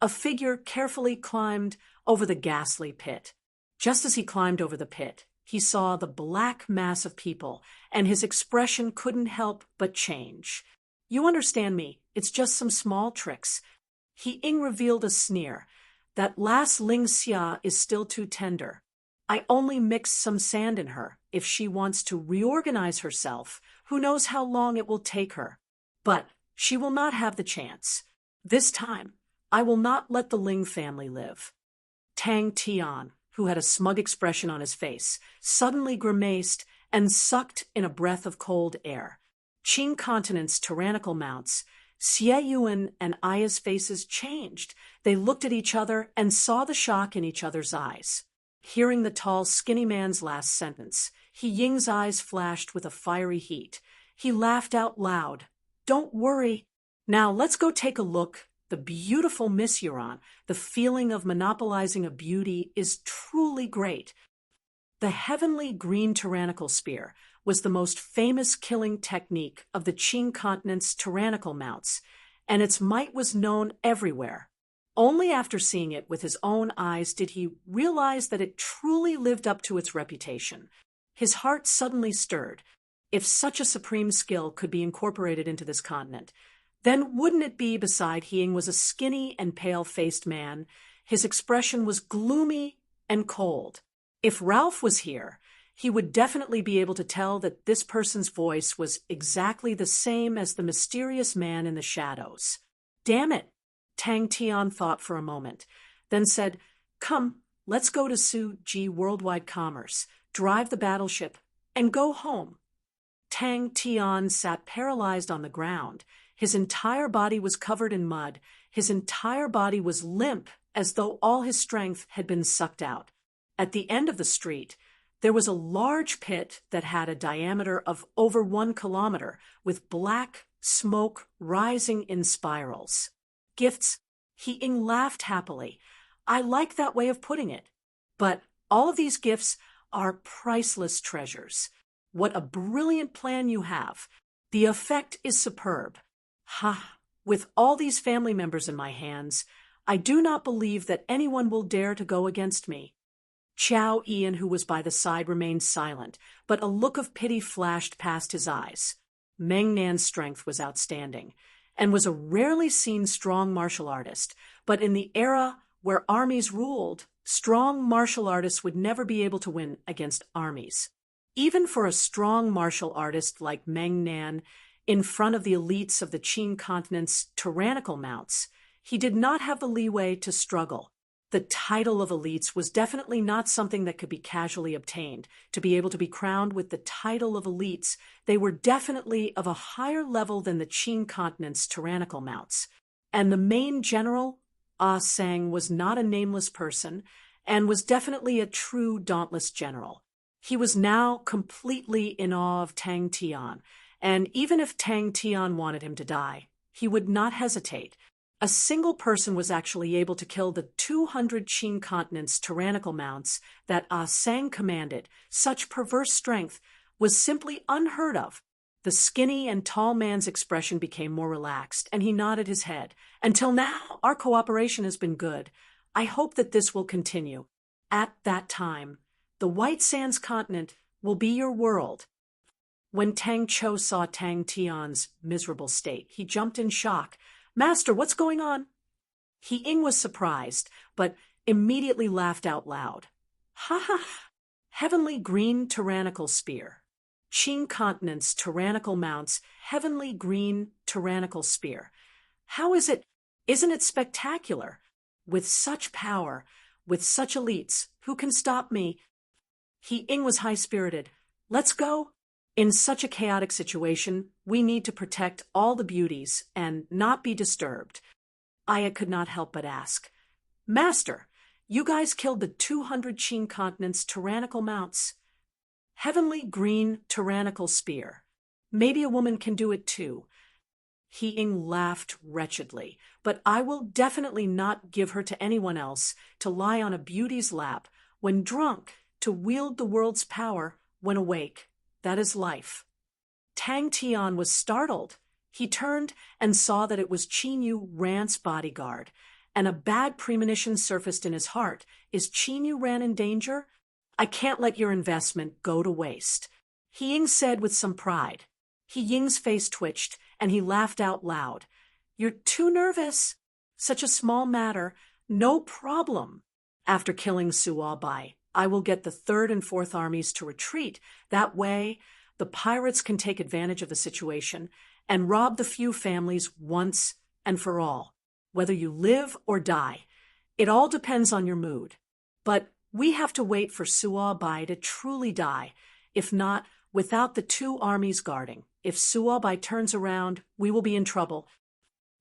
Speaker 1: A figure carefully climbed over the ghastly pit. Just as he climbed over the pit, he saw the black mass of people, and his expression couldn't help but change. You understand me, it's just some small tricks. He Ying revealed a sneer. That last Ling Xia is still too tender. I only mixed some sand in her. If she wants to reorganize herself, who knows how long it will take her. But she will not have the chance. This time, I will not let the Ling family live. Tang Tian, who had a smug expression on his face, suddenly grimaced and sucked in a breath of cold air. Qing continent's tyrannical mounts, Xie Yuan and Aya's faces changed. They looked at each other and saw the shock in each other's eyes. Hearing the tall, skinny man's last sentence, He Ying's eyes flashed with a fiery heat. He laughed out loud. Don't worry. Now let's go take a look. The beautiful Miss Yuan, the feeling of monopolizing a beauty is truly great. The heavenly green tyrannical spear was the most famous killing technique of the Qing continent's tyrannical mounts, and its might was known everywhere. Only after seeing it with his own eyes did he realize that it truly lived up to its reputation. His heart suddenly stirred. If such a supreme skill could be incorporated into this continent, then wouldn't it be beside He Ying was a skinny and pale-faced man? His expression was gloomy and cold. If Ralph was here, he would definitely be able to tell that this person's voice was exactly the same as the mysterious man in the shadows. Damn it, Tang Tian thought for a moment, then said, "Come, let's go to Su-Ji Worldwide Commerce, drive the battleship, and go home." Tang Tian sat paralyzed on the ground. His entire body was covered in mud. His entire body was limp, as though all his strength had been sucked out. At the end of the street, there was a large pit that had a diameter of over 1 kilometer, with black smoke rising in spirals. Gifts? He Ying laughed happily. I like that way of putting it. But all of these gifts are priceless treasures. What a brilliant plan you have. The effect is superb. Ha! With all these family members in my hands, I do not believe that anyone will dare to go against me. Chow Ian, who was by the side, remained silent, but a look of pity flashed past his eyes. Meng Nan's strength was outstanding, and was a rarely seen strong martial artist, but in the era where armies ruled, strong martial artists would never be able to win against armies. Even for a strong martial artist like Meng Nan, in front of the elites of the Qin continent's tyrannical mounts, he did not have the leeway to struggle. The title of elites was definitely not something that could be casually obtained. To be able to be crowned with the title of elites, they were definitely of a higher level than the Qin continent's tyrannical mounts. And the main general, Ah Sang, was not a nameless person, and was definitely a true dauntless general. He was now completely in awe of Tang Tian, and even if Tang Tian wanted him to die, he would not hesitate. A single person was actually able to kill the 200 Qin continent's tyrannical mounts that Ah Sang commanded. Such perverse strength was simply unheard of. The skinny and tall man's expression became more relaxed, and he nodded his head. Until now, our cooperation has been good. I hope that this will continue. At that time, the White Sands continent will be your world. When Tang Cho saw Tang Tian's miserable state, he jumped in shock. Master, what's going on? He Ying was surprised, but immediately laughed out loud. Ha ha! Heavenly green tyrannical spear. Qin continent's tyrannical mounts, heavenly green tyrannical spear. How is it? Isn't it spectacular? With such power, with such elites, who can stop me? He Ying was high-spirited. Let's go. In such a chaotic situation, we need to protect all the beauties and not be disturbed. Aya could not help but ask, Master, you guys killed the 200 Qin continent's tyrannical mounts. Heavenly green tyrannical spear. Maybe a woman can do it too. He Ying laughed wretchedly, but I will definitely not give her to anyone else, to lie on a beauty's lap, when drunk, to wield the world's power when awake. That is life. Tang Tian was startled. He turned and saw that it was Qin Yu Ran's bodyguard, and a bad premonition surfaced in his heart. Is Qin Yu Ran in danger? I can't let your investment go to waste. He Ying said with some pride. He Ying's face twitched, and he laughed out loud. You're too nervous. Such a small matter. No problem. After killing Suo Bai, I will get the 3rd and 4th armies to retreat. That way, the pirates can take advantage of the situation and rob the few families once and for all, whether you live or die. It all depends on your mood. But we have to wait for Suo Bai to truly die. If not, without the 2 armies guarding, if Suo Bai turns around, we will be in trouble.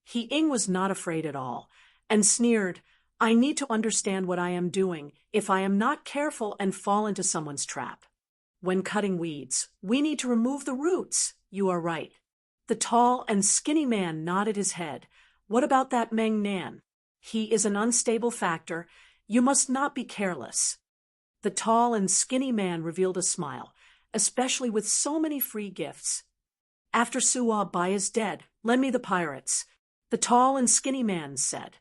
Speaker 1: He Ying was not afraid at all, and sneered, I need to understand what I am doing if I am not careful and fall into someone's trap. When cutting weeds, we need to remove the roots. You are right. The tall and skinny man nodded his head. What about that Meng Nan? He is an unstable factor. You must not be careless. The tall and skinny man revealed a smile, especially with so many free gifts. After Suo Bai is dead, lend me the pirates. The tall and skinny man said.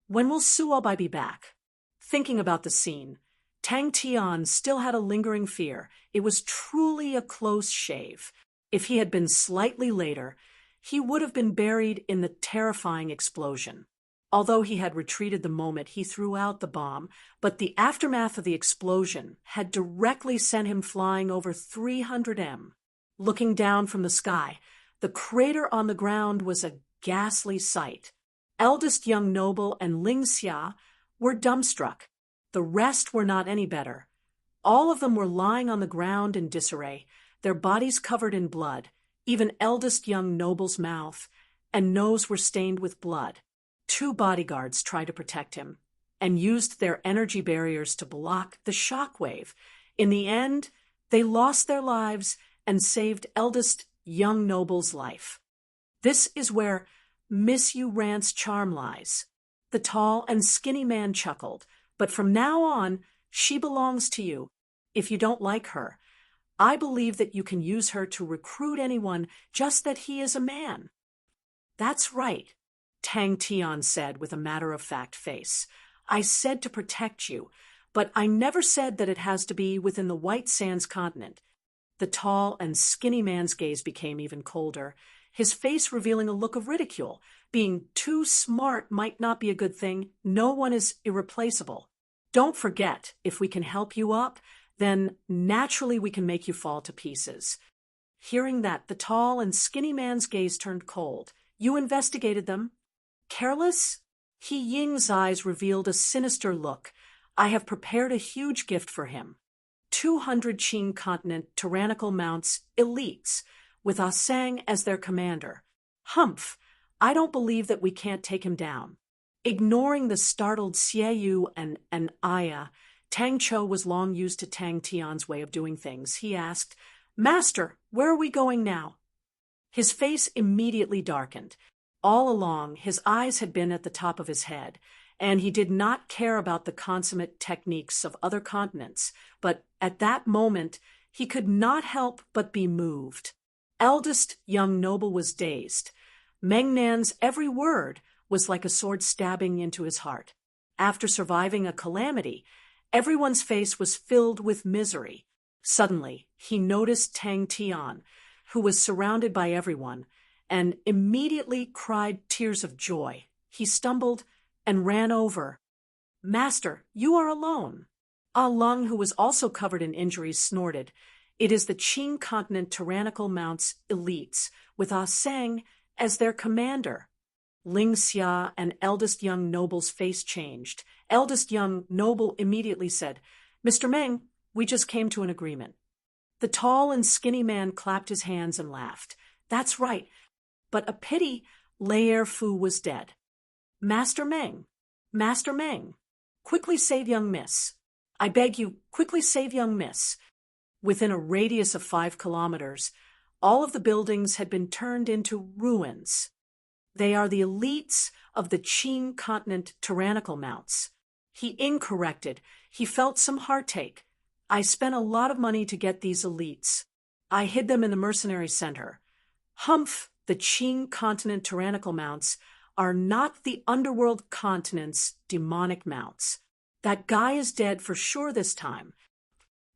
Speaker 1: When will Suo Bai be back? Thinking about the scene, Tang Tian still had a lingering fear. It was truly a close shave. If he had been slightly later, he would have been buried in the terrifying explosion. although he had retreated the moment he threw out the bomb, but the aftermath of the explosion had directly sent him flying over 300 m. Looking down from the sky, the crater on the ground was a ghastly sight. Eldest young noble and Ling Xia were dumbstruck. The rest were not any better. All of them were lying on the ground in disarray, their bodies covered in blood. Even eldest young noble's mouth and nose were stained with blood. 2 bodyguards tried to protect him and used their energy barriers to block the shockwave. In the end, they lost their lives and saved eldest young noble's life. This is where Miss Yu Rant's charm lies. The tall and skinny man chuckled. But from now on, she belongs to you. If you don't like her, I believe that you can use her to recruit anyone, just that he is a man. That's right, Tang Tian said with a matter-of-fact face. I said to protect you, but I never said that it has to be within the White Sands continent. The tall and skinny man's gaze became even colder, his face revealing a look of ridicule. Being too smart might not be a good thing. No one is irreplaceable. Don't forget, if we can help you up, then naturally we can make you fall to pieces. Hearing that, the tall and skinny man's gaze turned cold. You investigated them? Careless? He Ying's eyes revealed a sinister look. I have prepared a huge gift for him. 200 Qing continent tyrannical mounts, elites, with Ah Sang as their commander. Humph! I don't believe that we can't take him down. Ignoring the startled Xie Yu and Aya, Tang Chou was long used to Tang Tian's way of doing things. He asked, Master, where are we going now? His face immediately darkened. All along, his eyes had been at the top of his head, and he did not care about the consummate techniques of other continents, but at that moment, he could not help but be moved. Eldest young noble was dazed. Meng Nan's every word was like a sword stabbing into his heart. After surviving a calamity, everyone's face was filled with misery. Suddenly, he noticed Tang Tian, who was surrounded by everyone, and immediately cried tears of joy. He stumbled and ran over. Master, you are alone. Ah Lung, who was also covered in injuries, snorted. It is the Qing continent tyrannical mounts elites, with Ah Sang as their commander. Ling Xia and eldest young noble's face changed. Eldest young noble immediately said, Mr. Meng, we just came to an agreement. The tall and skinny man clapped his hands and laughed. That's right, but a pity Lair Fu was dead. Master Meng, quickly save young miss. I beg you, quickly save young miss. Within a radius of 5 kilometers, all of the buildings had been turned into ruins. They are the elites of the Qing continent tyrannical mounts. He incorrected. He felt some heartache. I spent a lot of money to get these elites. I hid them in the mercenary center. Humph, the Qing continent tyrannical mounts are not the underworld continent's demonic mounts. That guy is dead for sure this time.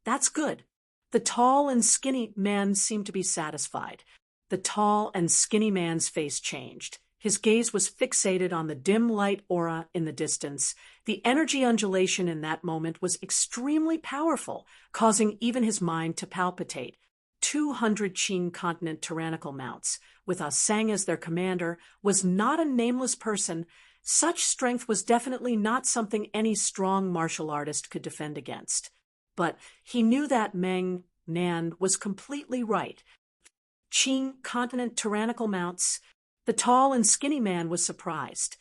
Speaker 1: That's good. The tall and skinny man seemed to be satisfied. The tall and skinny man's face changed. His gaze was fixated on the dim light aura in the distance. The energy undulation in that moment was extremely powerful, causing even his mind to palpitate. 200 Qing continent tyrannical mounts, with Ah Sang as their commander, was not a nameless person. Such strength was definitely not something any strong martial artist could defend against. But he knew that Meng Nan was completely right. Qing continent tyrannical mounts. The tall and skinny man was surprised.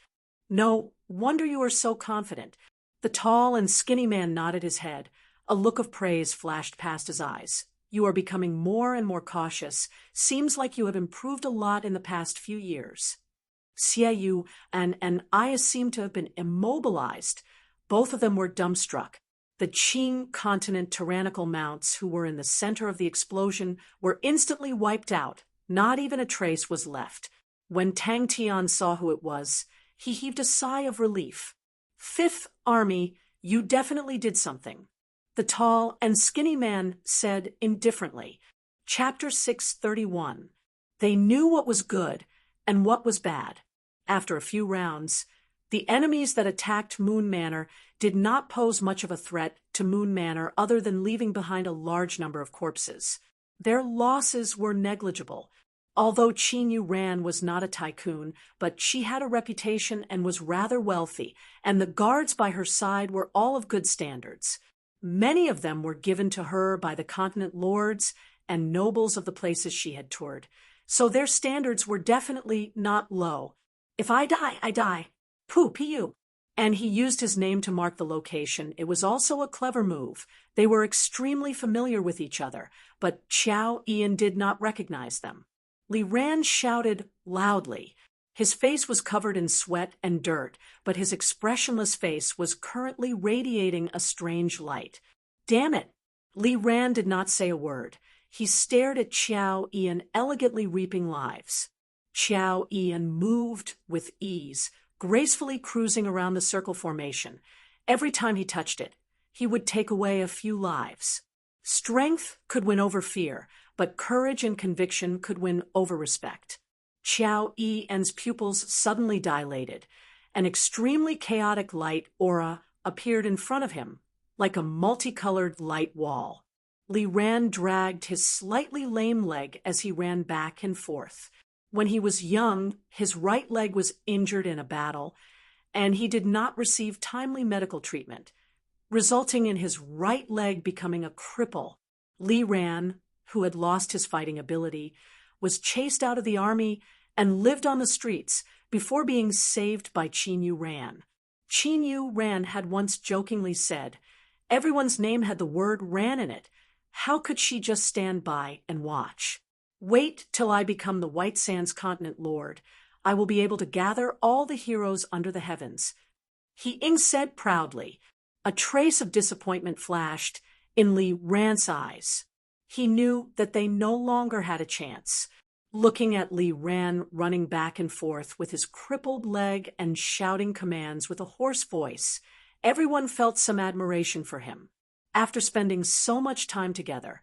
Speaker 1: No wonder you are so confident. The tall and skinny man nodded his head. A look of praise flashed past his eyes. You are becoming more and more cautious. Seems like you have improved a lot in the past few years. Xie Yu and Aya seemed to have been immobilized. Both of them were dumbstruck. The Qing continent tyrannical mounts who were in the center of the explosion were instantly wiped out. Not even a trace was left. When Tang Tian saw who it was, he heaved a sigh of relief. Fifth Army, you definitely did something. The tall and skinny man said indifferently. Chapter 631. They knew what was good and what was bad. After a few rounds, The enemies that attacked Moon Manor did not pose much of a threat to Moon Manor other than leaving behind a large number of corpses. Their losses were negligible. Although Qin Yu Ran was not a tycoon, but she had a reputation and was rather wealthy, and the guards by her side were all of good standards. Many of them were given to her by the continent lords and nobles of the places she had toured, so their standards were definitely not low. If I die, I die. Pooh, P.U. And he used his name to mark the location. It was also a clever move. They were extremely familiar with each other, but Qiao Ian did not recognize them. Li Ran shouted loudly. His face was covered in sweat and dirt, but his expressionless face was currently radiating a strange light. Damn it! Li Ran did not say a word. He stared at Qiao Ian elegantly reaping lives. Qiao Ian moved with ease, gracefully cruising around the circle formation. Every time he touched it, he would take away a few lives. Strength could win over fear, but courage and conviction could win over respect. Qiao Ian's pupils suddenly dilated. An extremely chaotic light aura appeared in front of him, like a multicolored light wall. Li Ran dragged his slightly lame leg as he ran back and forth. When he was young, his right leg was injured in a battle, and he did not receive timely medical treatment, resulting in his right leg becoming a cripple. Li Ran, who had lost his fighting ability, was chased out of the army and lived on the streets before being saved by Qin Yu Ran. Qin Yu Ran had once jokingly said, "Everyone's name had the word Ran in it. How could she just stand by and watch? Wait till I become the White Sands Continent Lord. I will be able to gather all the heroes under the heavens." He said proudly. A trace of disappointment flashed in Li Ran's eyes. He knew that they no longer had a chance. Looking at Li Ran running back and forth with his crippled leg and shouting commands with a hoarse voice, everyone felt some admiration for him. After spending so much time together,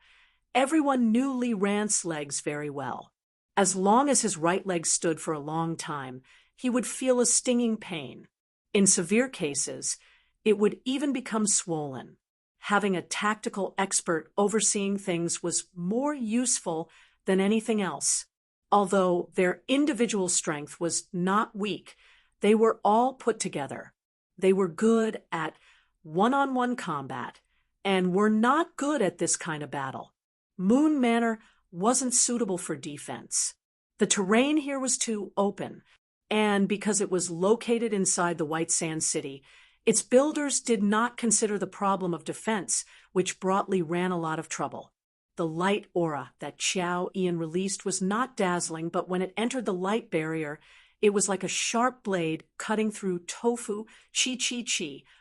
Speaker 1: everyone knew Li Ran's legs very well. As long as his right leg stood for a long time, he would feel a stinging pain. In severe cases, it would even become swollen. Having a tactical expert overseeing things was more useful than anything else. Although their individual strength was not weak, they were all put together. They were good at one-on-one combat and were not good at this kind of battle. Moon Manor wasn't suitable for defense. The terrain here was too open, and because it was located inside the White Sand City, its builders did not consider the problem of defense, which brought Li Ran a lot of trouble. The light aura that Qiao Ian released was not dazzling, but when it entered the light barrier, it was like a sharp blade cutting through tofu, chi.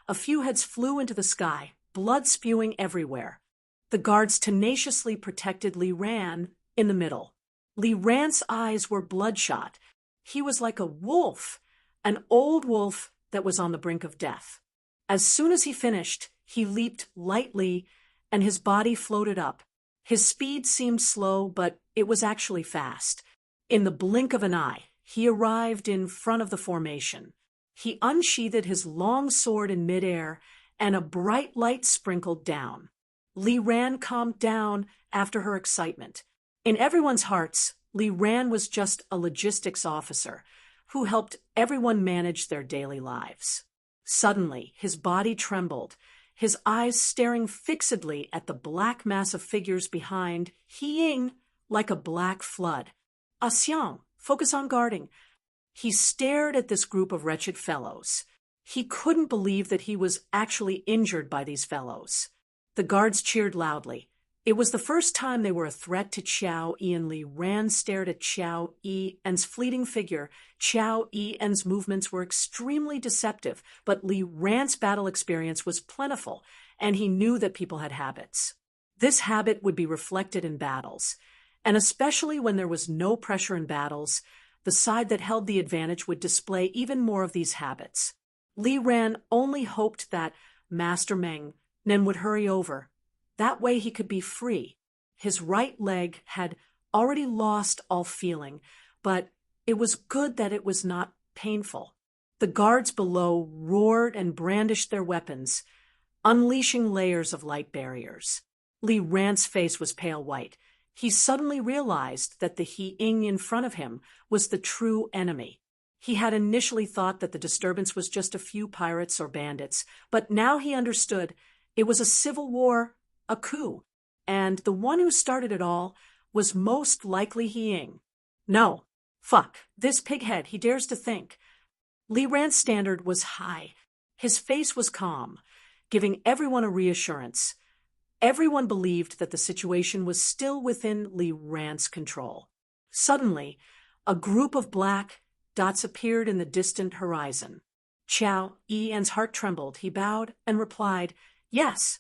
Speaker 1: A few heads flew into the sky, blood spewing everywhere. The guards tenaciously protected Li Ran in the middle. Li Ran's eyes were bloodshot. He was like a wolf, an old wolf that was on the brink of death. As soon as he finished, he leaped lightly, and his body floated up. His speed seemed slow, but it was actually fast. In the blink of an eye, he arrived in front of the formation. He unsheathed his long sword in midair, and a bright light sprinkled down. Li Ran calmed down after her excitement. In everyone's hearts, Li Ran was just a logistics officer who helped everyone manage their daily lives. Suddenly, his body trembled, his eyes staring fixedly at the black mass of figures behind, He-Ying like a black flood. "Xiang, focus on guarding." He stared at this group of wretched fellows. He couldn't believe that he was actually injured by these fellows. The guards cheered loudly. It was the first time they were a threat to Qiao Ian. Li Ran stared at Qiao Ian's fleeting figure. Qiao Ian's movements were extremely deceptive, but Li Ran's battle experience was plentiful, and he knew that people had habits. This habit would be reflected in battles, and especially when there was no pressure in battles, the side that held the advantage would display even more of these habits. Li Ran only hoped that Master Meng Nen would hurry over. That way he could be free. His right leg had already lost all feeling, but it was good that it was not painful. The guards below roared and brandished their weapons, unleashing layers of light barriers. Li Ran's face was pale white. He suddenly realized that the He Ying in front of him was the true enemy. He had initially thought that the disturbance was just a few pirates or bandits, but now he understood it was a civil war, a coup, and the one who started it all was most likely He Ying. No, fuck, this pighead, he dares to think. Li Ran's standard was high. His face was calm, giving everyone a reassurance. Everyone believed that the situation was still within Li Ran's control. Suddenly, a group of black dots appeared in the distant horizon. Qiao Yian's heart trembled. He bowed and replied, "Yes."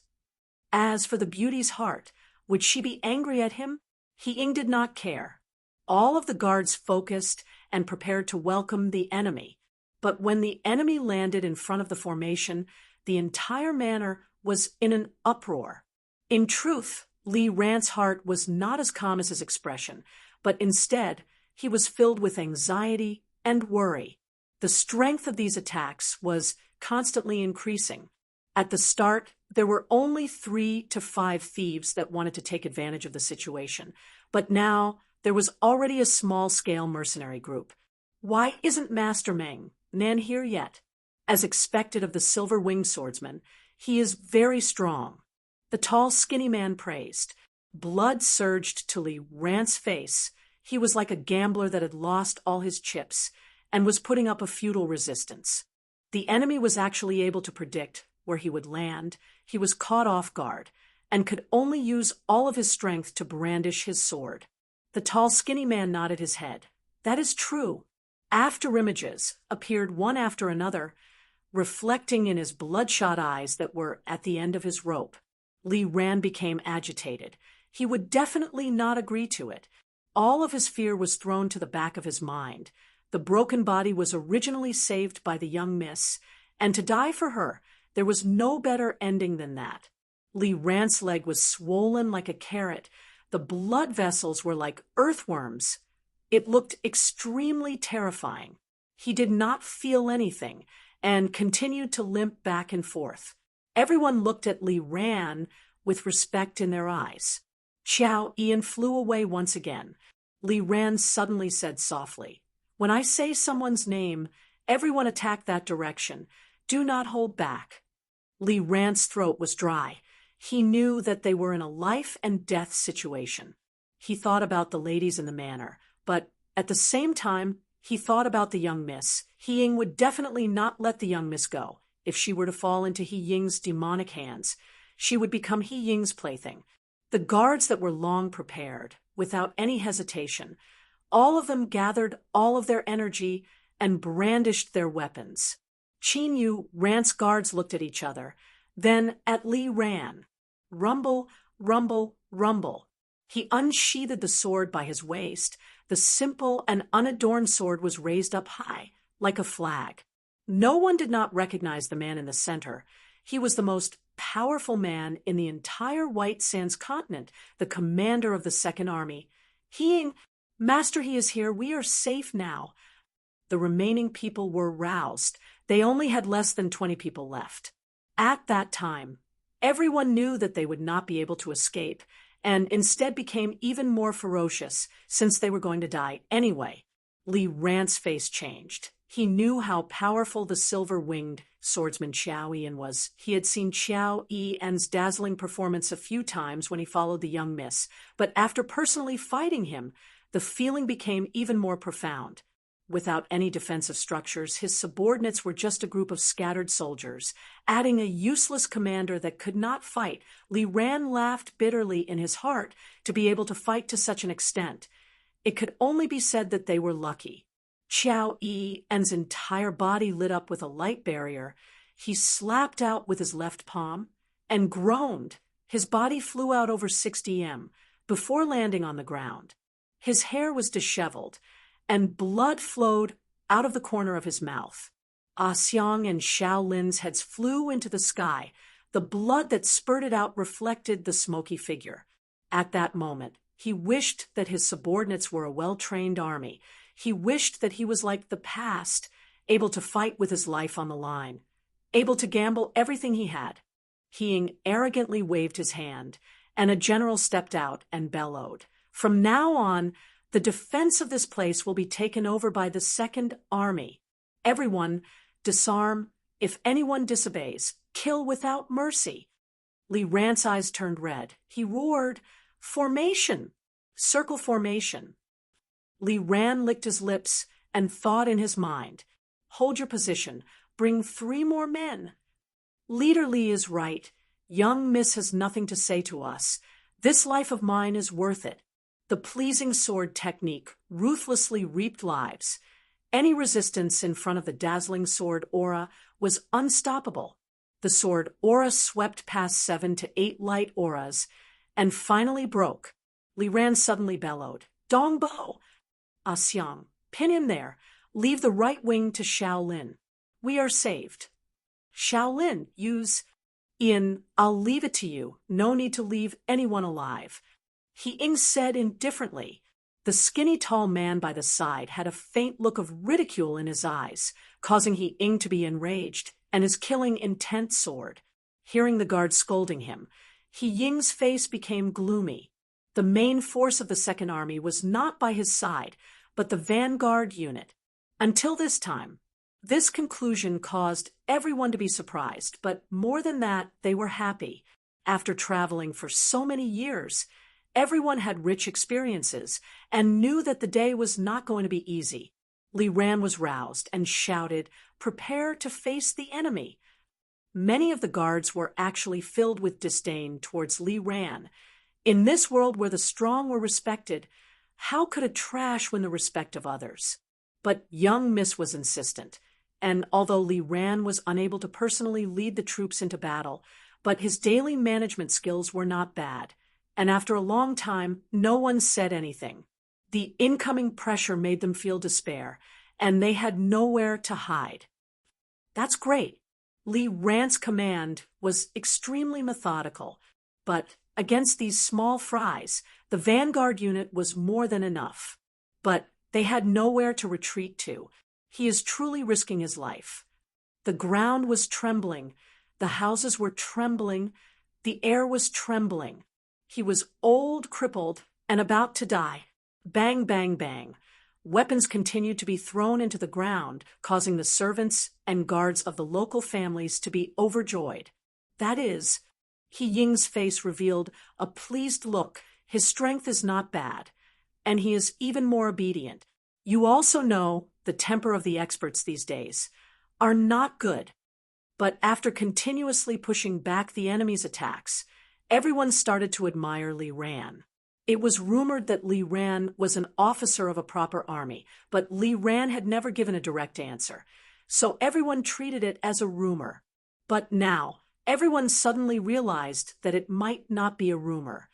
Speaker 1: As for the beauty's heart, would she be angry at him? He Ying did not care. All of the guards focused and prepared to welcome the enemy. But when the enemy landed in front of the formation, the entire manor was in an uproar. In truth, Li Ran's heart was not as calm as his expression, but instead, he was filled with anxiety and worry. The strength of these attacks was constantly increasing. At the start, there were only 3 to 5 thieves that wanted to take advantage of the situation, but now there was already a small-scale mercenary group. Why isn't Master Meng Nan here yet? As expected of the silver-winged swordsman, he is very strong. The tall, skinny man praised. Blood surged to Li Ran's face. He was like a gambler that had lost all his chips and was putting up a futile resistance. The enemy was actually able to predict where he would land. He was caught off guard and could only use all of his strength to brandish his sword. The tall, skinny man nodded his head. That is true. After images appeared one after another, reflecting in his bloodshot eyes that were at the end of his rope. Li Ran became agitated. He would definitely not agree to it. All of his fear was thrown to the back of his mind. The broken body was originally saved by the young miss, and to die for her, there was no better ending than that. Li Ran's leg was swollen like a carrot. The blood vessels were like earthworms. It looked extremely terrifying. He did not feel anything and continued to limp back and forth. Everyone looked at Li Ran with respect in their eyes. Qiao Yian flew away once again. Li Ran suddenly said softly, "When I say someone's name, everyone attack that direction. Do not hold back." Li Ran's throat was dry. He knew that they were in a life and death situation. He thought about the ladies in the manor, but at the same time, he thought about the young miss. He Ying would definitely not let the young miss go. If she were to fall into He Ying's demonic hands, she would become He Ying's plaything. The guards that were long prepared, without any hesitation, all of them gathered all of their energy and brandished their weapons. Qin Yu Ran's guards looked at each other, then at Li Ran. Rumble, rumble, rumble. He unsheathed the sword by his waist. The simple and unadorned sword was raised up high, like a flag. No one did not recognize the man in the center. He was the most powerful man in the entire White Sands continent, the commander of the Second Army. He Ying, Master, he is here. We are safe now. The remaining people were roused. They only had less than 20 people left. At that time, everyone knew that they would not be able to escape, and instead became even more ferocious, since they were going to die anyway. Li Ran's face changed. He knew how powerful the silver-winged swordsman Qiao Yian was. He had seen Qiao Yian's dazzling performance a few times when he followed the young miss, but after personally fighting him, the feeling became even more profound. Without any defensive structures, his subordinates were just a group of scattered soldiers. Adding a useless commander that could not fight, Li Ran laughed bitterly in his heart to be able to fight to such an extent. It could only be said that they were lucky. Qiao Yian's entire body lit up with a light barrier. He slapped out with his left palm and groaned. His body flew out over 60 m before landing on the ground. His hair was disheveled, and blood flowed out of the corner of his mouth. Ah Xiang and Xiao Lin's heads flew into the sky. The blood that spurted out reflected the smoky figure. At that moment, he wished that his subordinates were a well-trained army. He wished that he was like the past, able to fight with his life on the line, able to gamble everything he had. He Ying arrogantly waved his hand, and a general stepped out and bellowed, "From now on, the defense of this place will be taken over by the Second Army. Everyone, disarm. If anyone disobeys, kill without mercy." Li Ran's eyes turned red. He roared, "Formation! Circle formation!" Li Ran licked his lips and thought in his mind, "Hold your position. Bring 3 more men. Leader Li is right. Young Miss has nothing to say to us. This life of mine is worth it." The pleasing sword technique ruthlessly reaped lives. Any resistance in front of the dazzling sword aura was unstoppable. The sword aura swept past 7 to 8 light auras and finally broke. Li Ran suddenly bellowed, "Dong Bo! Ah Xiang, pin him there. Leave the right wing to Shaolin. We are saved." "Shaolin, use I'll leave it to you. No need to leave anyone alive," He Ying said indifferently. The skinny tall man by the side had a faint look of ridicule in his eyes, causing He Ying to be enraged, and his killing intent soared. Hearing the guard scolding him, He Ying's face became gloomy. The main force of the Second Army was not by his side, but the vanguard unit. Until this time, this conclusion caused everyone to be surprised, but more than that, they were happy. After traveling for so many years, everyone had rich experiences and knew that the day was not going to be easy. Li Ran was roused and shouted, "Prepare to face the enemy." Many of the guards were actually filled with disdain towards Li Ran. In this world where the strong were respected, how could a trash win the respect of others? But young Miss was insistent, and although Li Ran was unable to personally lead the troops into battle, but his daily management skills were not bad, and after a long time, no one said anything. The incoming pressure made them feel despair, and they had nowhere to hide. That's great. Li Ran's command was extremely methodical, but against these small fries, the vanguard unit was more than enough. But they had nowhere to retreat to. He is truly risking his life. The ground was trembling, the houses were trembling, the air was trembling. He was old, crippled, and about to die. Bang, bang, bang. Weapons continued to be thrown into the ground, causing the servants and guards of the local families to be overjoyed. That is, He Ying's face revealed a pleased look. His strength is not bad, and he is even more obedient. You also know the temper of the experts these days are not good. But after continuously pushing back the enemy's attacks, everyone started to admire Li Ran. It was rumored that Li Ran was an officer of a proper army, but Li Ran had never given a direct answer, so everyone treated it as a rumor. But now, everyone suddenly realized that it might not be a rumor.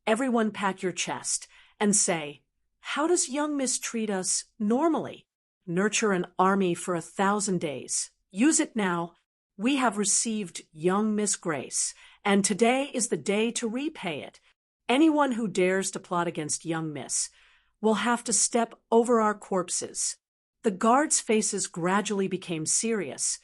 Speaker 1: Everyone pack your chest and say, "How does young Miss treat us normally? Nurture an army for 1,000 days. Use it now. We have received young Miss Grace, and today is the day to repay it. Anyone who dares to plot against young Miss will have to step over our corpses." The guards' faces gradually became serious,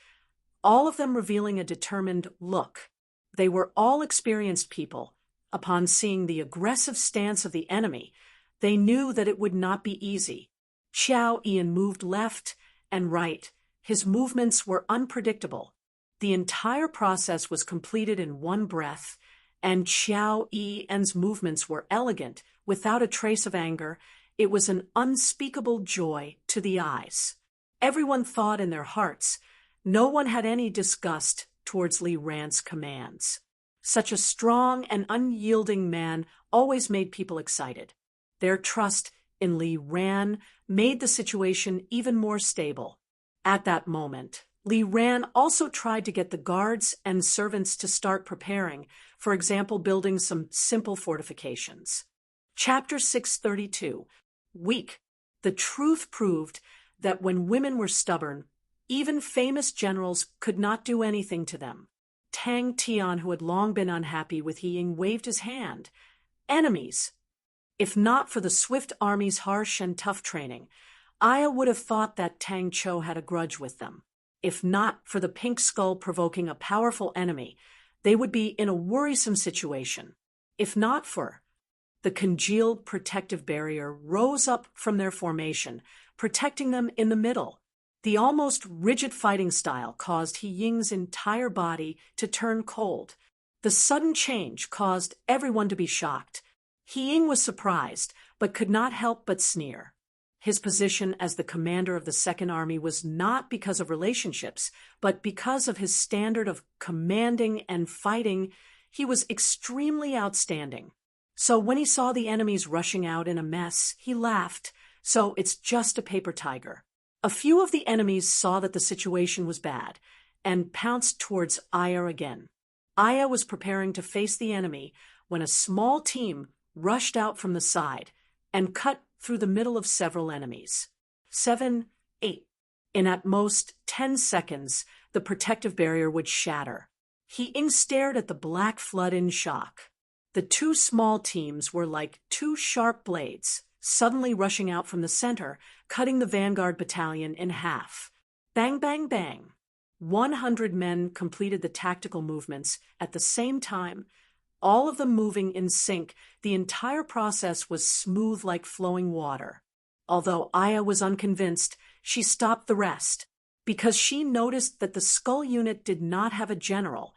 Speaker 1: all of them revealing a determined look. They were all experienced people. Upon seeing the aggressive stance of the enemy, they knew that it would not be easy. Xiao Ian moved left and right. His movements were unpredictable. The entire process was completed in one breath, and Xiao Ian's movements were elegant, without a trace of anger. It was an unspeakable joy to the eyes. Everyone thought in their hearts, no one had any disgust towards Li Ran's commands. Such a strong and unyielding man always made people excited. Their trust in Li Ran made the situation even more stable. At that moment, Li Ran also tried to get the guards and servants to start preparing, for example, building some simple fortifications. Chapter 632. Weak. The truth proved that when women were stubborn, even famous generals could not do anything to them. Tang Tian, who had long been unhappy with He Ying, waved his hand. Enemies. If not for the swift army's harsh and tough training, Aya would have thought that Tang Cho had a grudge with them. If not for the pink skull provoking a powerful enemy, they would be in a worrisome situation. If not for the congealed protective barrier rose up from their formation, protecting them in the middle. The almost rigid fighting style caused He Ying's entire body to turn cold. The sudden change caused everyone to be shocked. He Ying was surprised, but could not help but sneer. His position as the commander of the Second Army was not because of relationships, but because of his standard of commanding and fighting. He was extremely outstanding. So when he saw the enemies rushing out in a mess, he laughed. So it's just a paper tiger. A few of the enemies saw that the situation was bad and pounced towards Aya again. Aya was preparing to face the enemy when a small team rushed out from the side and cut through the middle of several enemies. 7, 8. In at most 10 seconds, the protective barrier would shatter. He Ying stared at the black flood in shock. The two small teams were like two sharp blades, suddenly rushing out from the center, cutting the vanguard battalion in half. Bang, bang, bang. 100 men completed the tactical movements at the same time, all of them moving in sync. The entire process was smooth like flowing water. Although Aya was unconvinced, she stopped the rest, because she noticed that the skull unit did not have a general,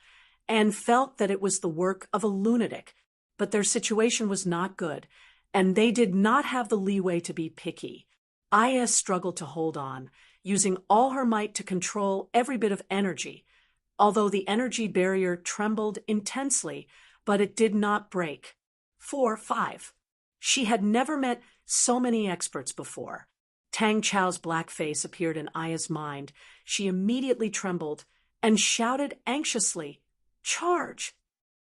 Speaker 1: and felt that it was the work of a lunatic. But their situation was not good, and they did not have the leeway to be picky. Aya struggled to hold on, using all her might to control every bit of energy. Although the energy barrier trembled intensely, but it did not break. 4, 5. She had never met so many experts before. Tang Chao's black face appeared in Aya's mind. She immediately trembled and shouted anxiously, "Charge!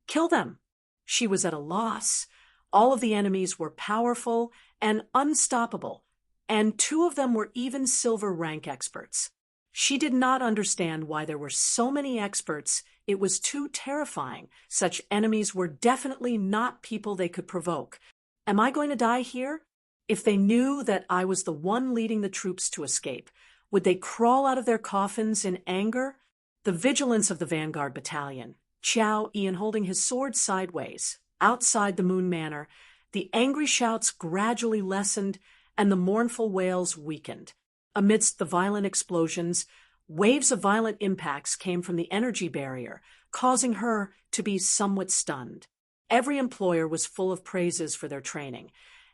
Speaker 1: Kill them!" She was at a loss. All of the enemies were powerful and unstoppable, and 2 of them were even silver rank experts. She did not understand why there were so many experts. It was too terrifying. Such enemies were definitely not people they could provoke. Am I going to die here? If they knew that I was the one leading the troops to escape, would they crawl out of their coffins in anger? The vigilance of the vanguard battalion, Qiao Ian holding his sword sideways, outside the Moon Manor, the angry shouts gradually lessened and the mournful wails weakened. Amidst the violent explosions, waves of violent impacts came from the energy barrier, causing her to be somewhat stunned. Every employer was full of praises for their training,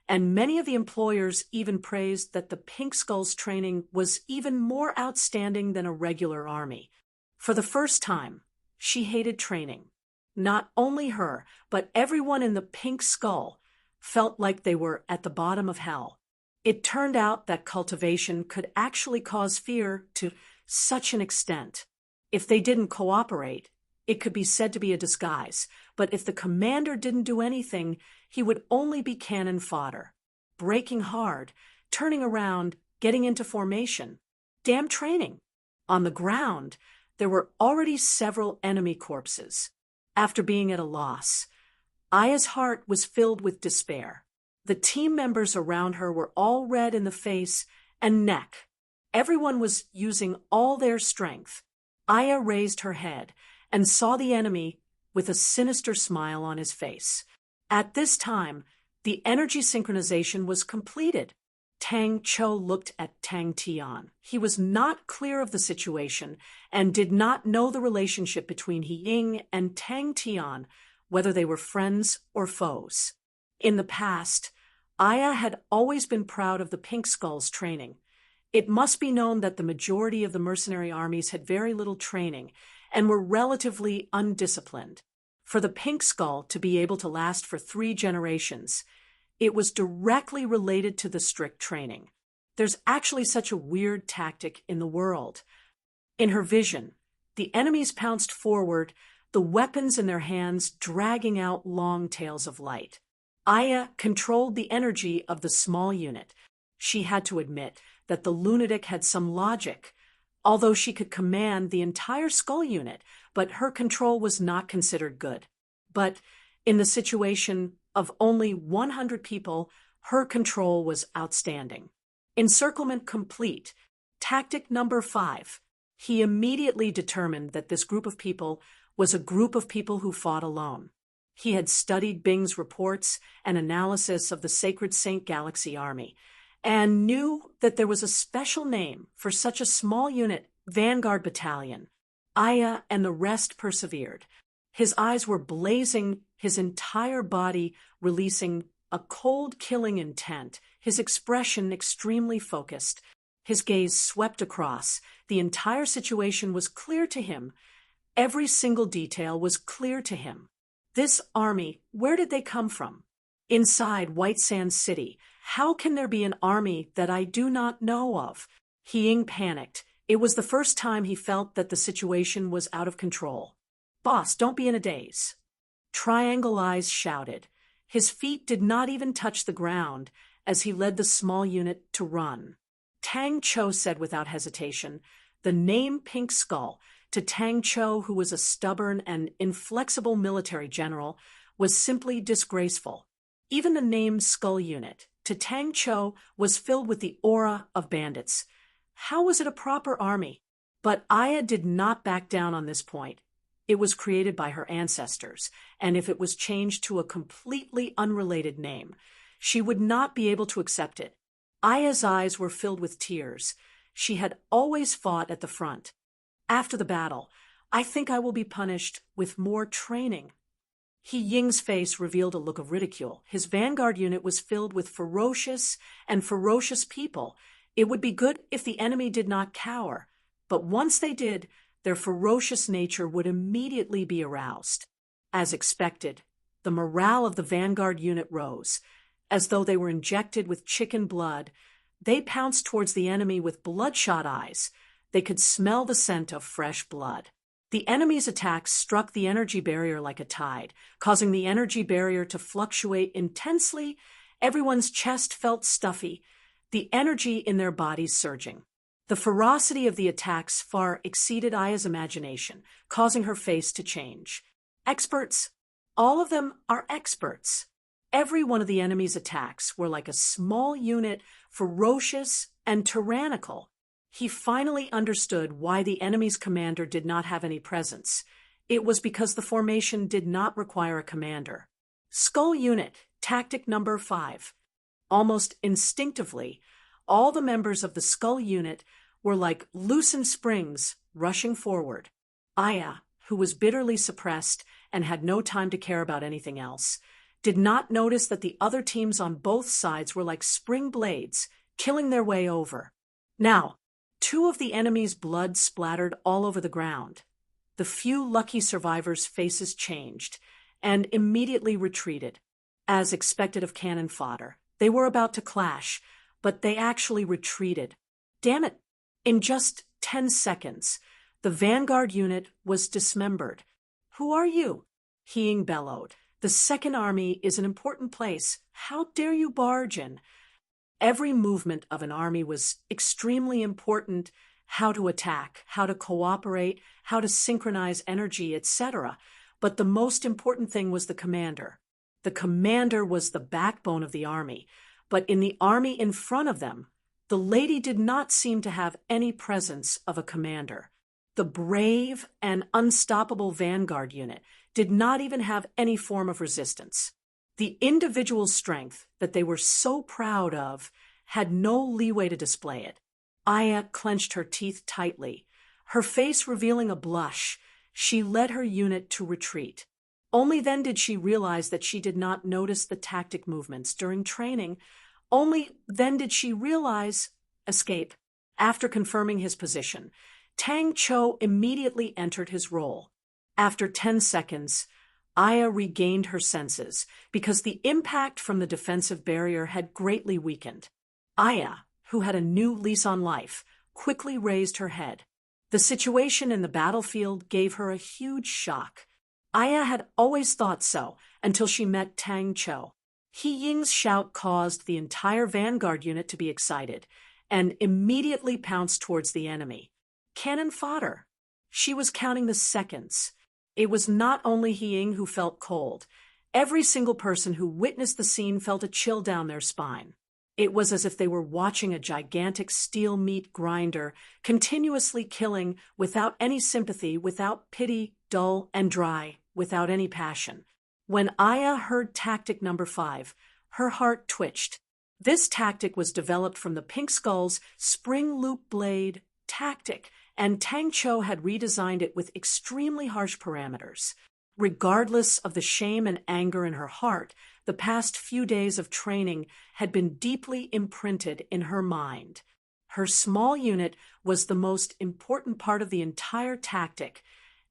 Speaker 1: and many of the employers even praised that the Pink Skull's training was even more outstanding than a regular army. For the first time, she hated training. Not only her, but everyone in the Pink Skull felt like they were at the bottom of hell. It turned out that cultivation could actually cause fear to such an extent. If they didn't cooperate, it could be said to be a disguise, but if the commander didn't do anything, he would only be cannon fodder. Breaking hard, turning around, getting into formation. Damn training. On the ground, there were already several enemy corpses. After being at a loss, Aya's heart was filled with despair. The team members around her were all red in the face and neck. Everyone was using all their strength. Aya raised her head and saw the enemy with a sinister smile on his face. At this time, the energy synchronization was completed. Tang Cho looked at Tang Tian. He was not clear of the situation and did not know the relationship between He Ying and Tang Tian, whether they were friends or foes. In the past, Aya had always been proud of the Pink Skull's training. It must be known that the majority of the mercenary armies had very little training and were relatively undisciplined. For the Pink Skull to be able to last for 3 generations, it was directly related to the strict training. There's actually such a weird tactic in the world. In her vision, the enemies pounced forward, the weapons in their hands dragging out long tails of light. Aya controlled the energy of the small unit. She had to admit that the lunatic had some logic. Although she could command the entire skull unit, but her control was not considered good. But in the situation of only 100 people, her control was outstanding. Encirclement complete. Tactic number 5. He immediately determined that this group of people was a group of people who fought alone. He had studied Bing's reports and analysis of the Sacred Saint Galaxy Army, and knew that there was a special name for such a small unit, Vanguard Battalion. Aya and the rest persevered. His eyes were blazing, his entire body releasing a cold, killing intent, his expression extremely focused. His gaze swept across. The entire situation was clear to him. Every single detail was clear to him. This army, where did they come from? Inside White Sands City. How can there be an army that I do not know of? Ying panicked. It was the first time he felt that the situation was out of control. Boss, don't be in a daze. Triangle Eyes shouted. His feet did not even touch the ground as he led the small unit to run. Tang Cho said without hesitation, the name Pink Skull, to Tang Cho, who was a stubborn and inflexible military general, was simply disgraceful. Even the name Skull Unit, to Tang Cho, was filled with the aura of bandits. How was it a proper army? But Aya did not back down on this point. It was created by her ancestors, and if it was changed to a completely unrelated name, she would not be able to accept it. Aya's eyes were filled with tears. She had always fought at the front. After the battle, I think I will be punished with more training. Ying's face revealed a look of ridicule. His vanguard unit was filled with ferocious people. It would be good if the enemy did not cower, but once they did, their ferocious nature would immediately be aroused. As expected, the morale of the vanguard unit rose. As though they were injected with chicken blood, they pounced towards the enemy with bloodshot eyes. They could smell the scent of fresh blood. The enemy's attacks struck the energy barrier like a tide, causing the energy barrier to fluctuate intensely. Everyone's chest felt stuffy, the energy in their bodies surging. The ferocity of the attacks far exceeded Aya's imagination, causing her face to change. Experts, all of them are experts. Every one of the enemy's attacks were like a small unit, ferocious and tyrannical. He finally understood why the enemy's commander did not have any presence. It was because the formation did not require a commander. Skull Unit, Tactic number 5. Almost instinctively, all the members of the Skull Unit were like loosened springs rushing forward. Aya, who was bitterly suppressed and had no time to care about anything else, did not notice that the other teams on both sides were like spring blades, killing their way over. Now, 2 of the enemy's blood splattered all over the ground. The few lucky survivors' faces changed and immediately retreated. As expected of cannon fodder, they were about to clash, but they actually retreated. Damn it! In just 10 seconds, the vanguard unit was dismembered. Who are you? Ying bellowed. The Second Army is an important place. How dare you barge in? Every movement of an army was extremely important. How to attack, how to cooperate, how to synchronize energy, etc. But the most important thing was the commander. The commander was the backbone of the army. But in the army in front of them, the lady did not seem to have any presence of a commander. The brave and unstoppable vanguard unit did not even have any form of resistance. The individual strength that they were so proud of had no leeway to display it. Aya clenched her teeth tightly. Her face revealing a blush, she led her unit to retreat. Only then did she realize that she did not notice the tactic movements during training. Only then did she realize escape. After confirming his position, Tang Cho immediately entered his role. After 10 seconds, Aya regained her senses because the impact from the defensive barrier had greatly weakened. Aya, who had a new lease on life, quickly raised her head. The situation in the battlefield gave her a huge shock. Aya had always thought so until she met Tang Cho. Ying's shout caused the entire vanguard unit to be excited and immediately pounced towards the enemy. Cannon fodder. She was counting the seconds. It was not only Ying who felt cold. Every single person who witnessed the scene felt a chill down their spine. It was as if they were watching a gigantic steel meat grinder, continuously killing without any sympathy, without pity, dull and dry, without any passion. When Aya heard tactic number 5, her heart twitched. This tactic was developed from the Pink Skull's spring loop blade tactic, and Tang Cho had redesigned it with extremely harsh parameters. Regardless of the shame and anger in her heart, the past few days of training had been deeply imprinted in her mind. Her small unit was the most important part of the entire tactic,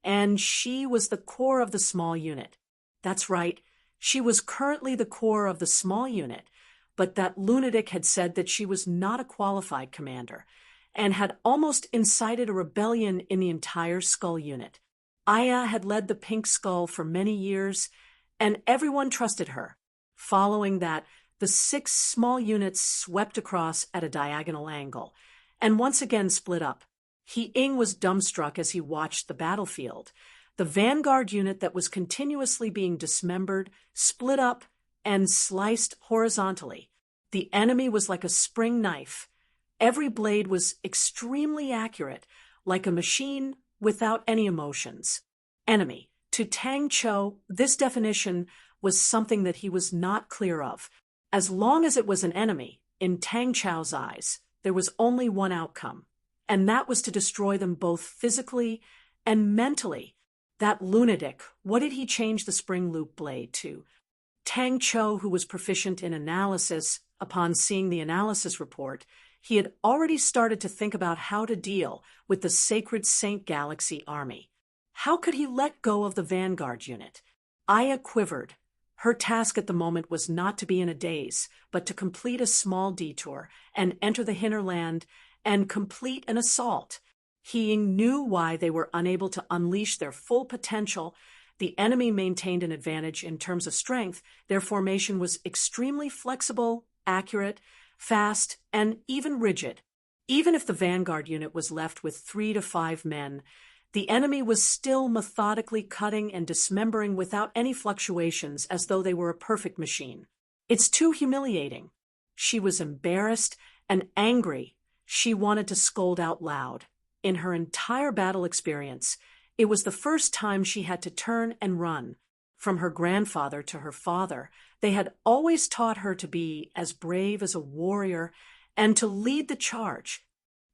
Speaker 1: and she was the core of the small unit. That's right, she was currently the core of the small unit, but that lunatic had said that she was not a qualified commander, and had almost incited a rebellion in the entire Skull unit. Aya had led the Pink Skull for many years, and everyone trusted her. Following that, the 6 small units swept across at a diagonal angle, and once again split up. He Ying was dumbstruck as he watched the battlefield. The vanguard unit that was continuously being dismembered, split up, and sliced horizontally. The enemy was like a spring knife. Every blade was extremely accurate, like a machine without any emotions. Enemy. To Tang Cho, this definition was something that he was not clear of. As long as it was an enemy, in Tang Cho's eyes, there was only one outcome, and that was to destroy them both physically and mentally. That lunatic, what did he change the spring loop blade to? Tang Cho, who was proficient in analysis, upon seeing the analysis report, he had already started to think about how to deal with the Sacred Saint Galaxy army. How could he let go of the vanguard unit? Aya quivered. Her task at the moment was not to be in a daze, but to complete a small detour and enter the hinterland and complete an assault. He knew why they were unable to unleash their full potential. The enemy maintained an advantage in terms of strength. Their formation was extremely flexible, accurate, fast, and even rigid. Even if the vanguard unit was left with 3 to 5 men, the enemy was still methodically cutting and dismembering without any fluctuations, as though they were a perfect machine. It's too humiliating. She was embarrassed and angry. She wanted to scold out loud. In her entire battle experience, it was the first time she had to turn and run. From her grandfather to her father, they had always taught her to be as brave as a warrior and to lead the charge.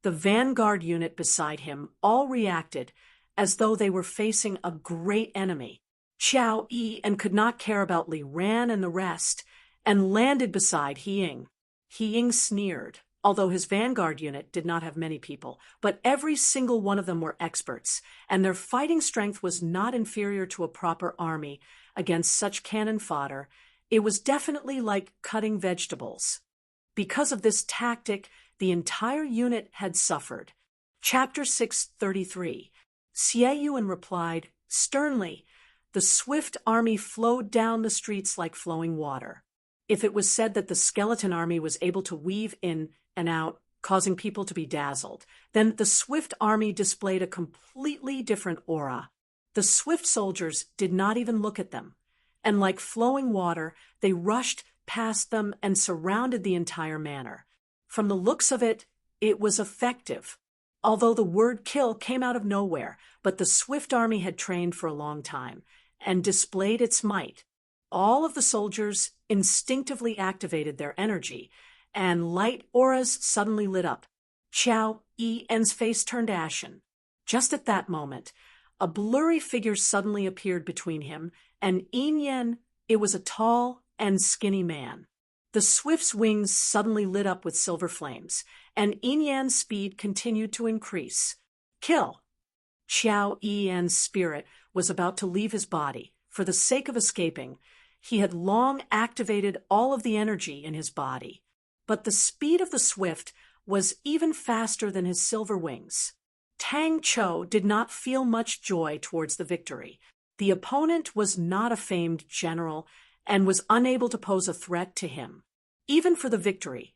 Speaker 1: The vanguard unit beside him all reacted as though they were facing a great enemy. Xiao Yi and could not care about Li Ran and the rest, and landed beside He Ying. He Ying sneered, although his vanguard unit did not have many people, but every single one of them were experts, and their fighting strength was not inferior to a proper army against such cannon fodder. It was definitely like cutting vegetables. Because of this tactic, the entire unit had suffered. Chapter 633. Xie Yuan replied, sternly, the swift army flowed down the streets like flowing water. If it was said that the skeleton army was able to weave in and out, causing people to be dazzled, then the swift army displayed a completely different aura. The swift soldiers did not even look at them, and like flowing water, they rushed past them and surrounded the entire manor. From the looks of it, it was effective. Although the word kill came out of nowhere, but the swift army had trained for a long time and displayed its might. All of the soldiers instinctively activated their energy, and light auras suddenly lit up. Xiao Yi's face turned ashen. Just at that moment, a blurry figure suddenly appeared between him and Yin Yan. It was a tall and skinny man. The Swift's wings suddenly lit up with silver flames, and Yin Yan's speed continued to increase. Kill! Xiao Yi's spirit was about to leave his body. For the sake of escaping, he had long activated all of the energy in his body. But the speed of the Swift was even faster than his silver wings. Tang Cho did not feel much joy towards the victory. The opponent was not a famed general and was unable to pose a threat to him. Even for the victory,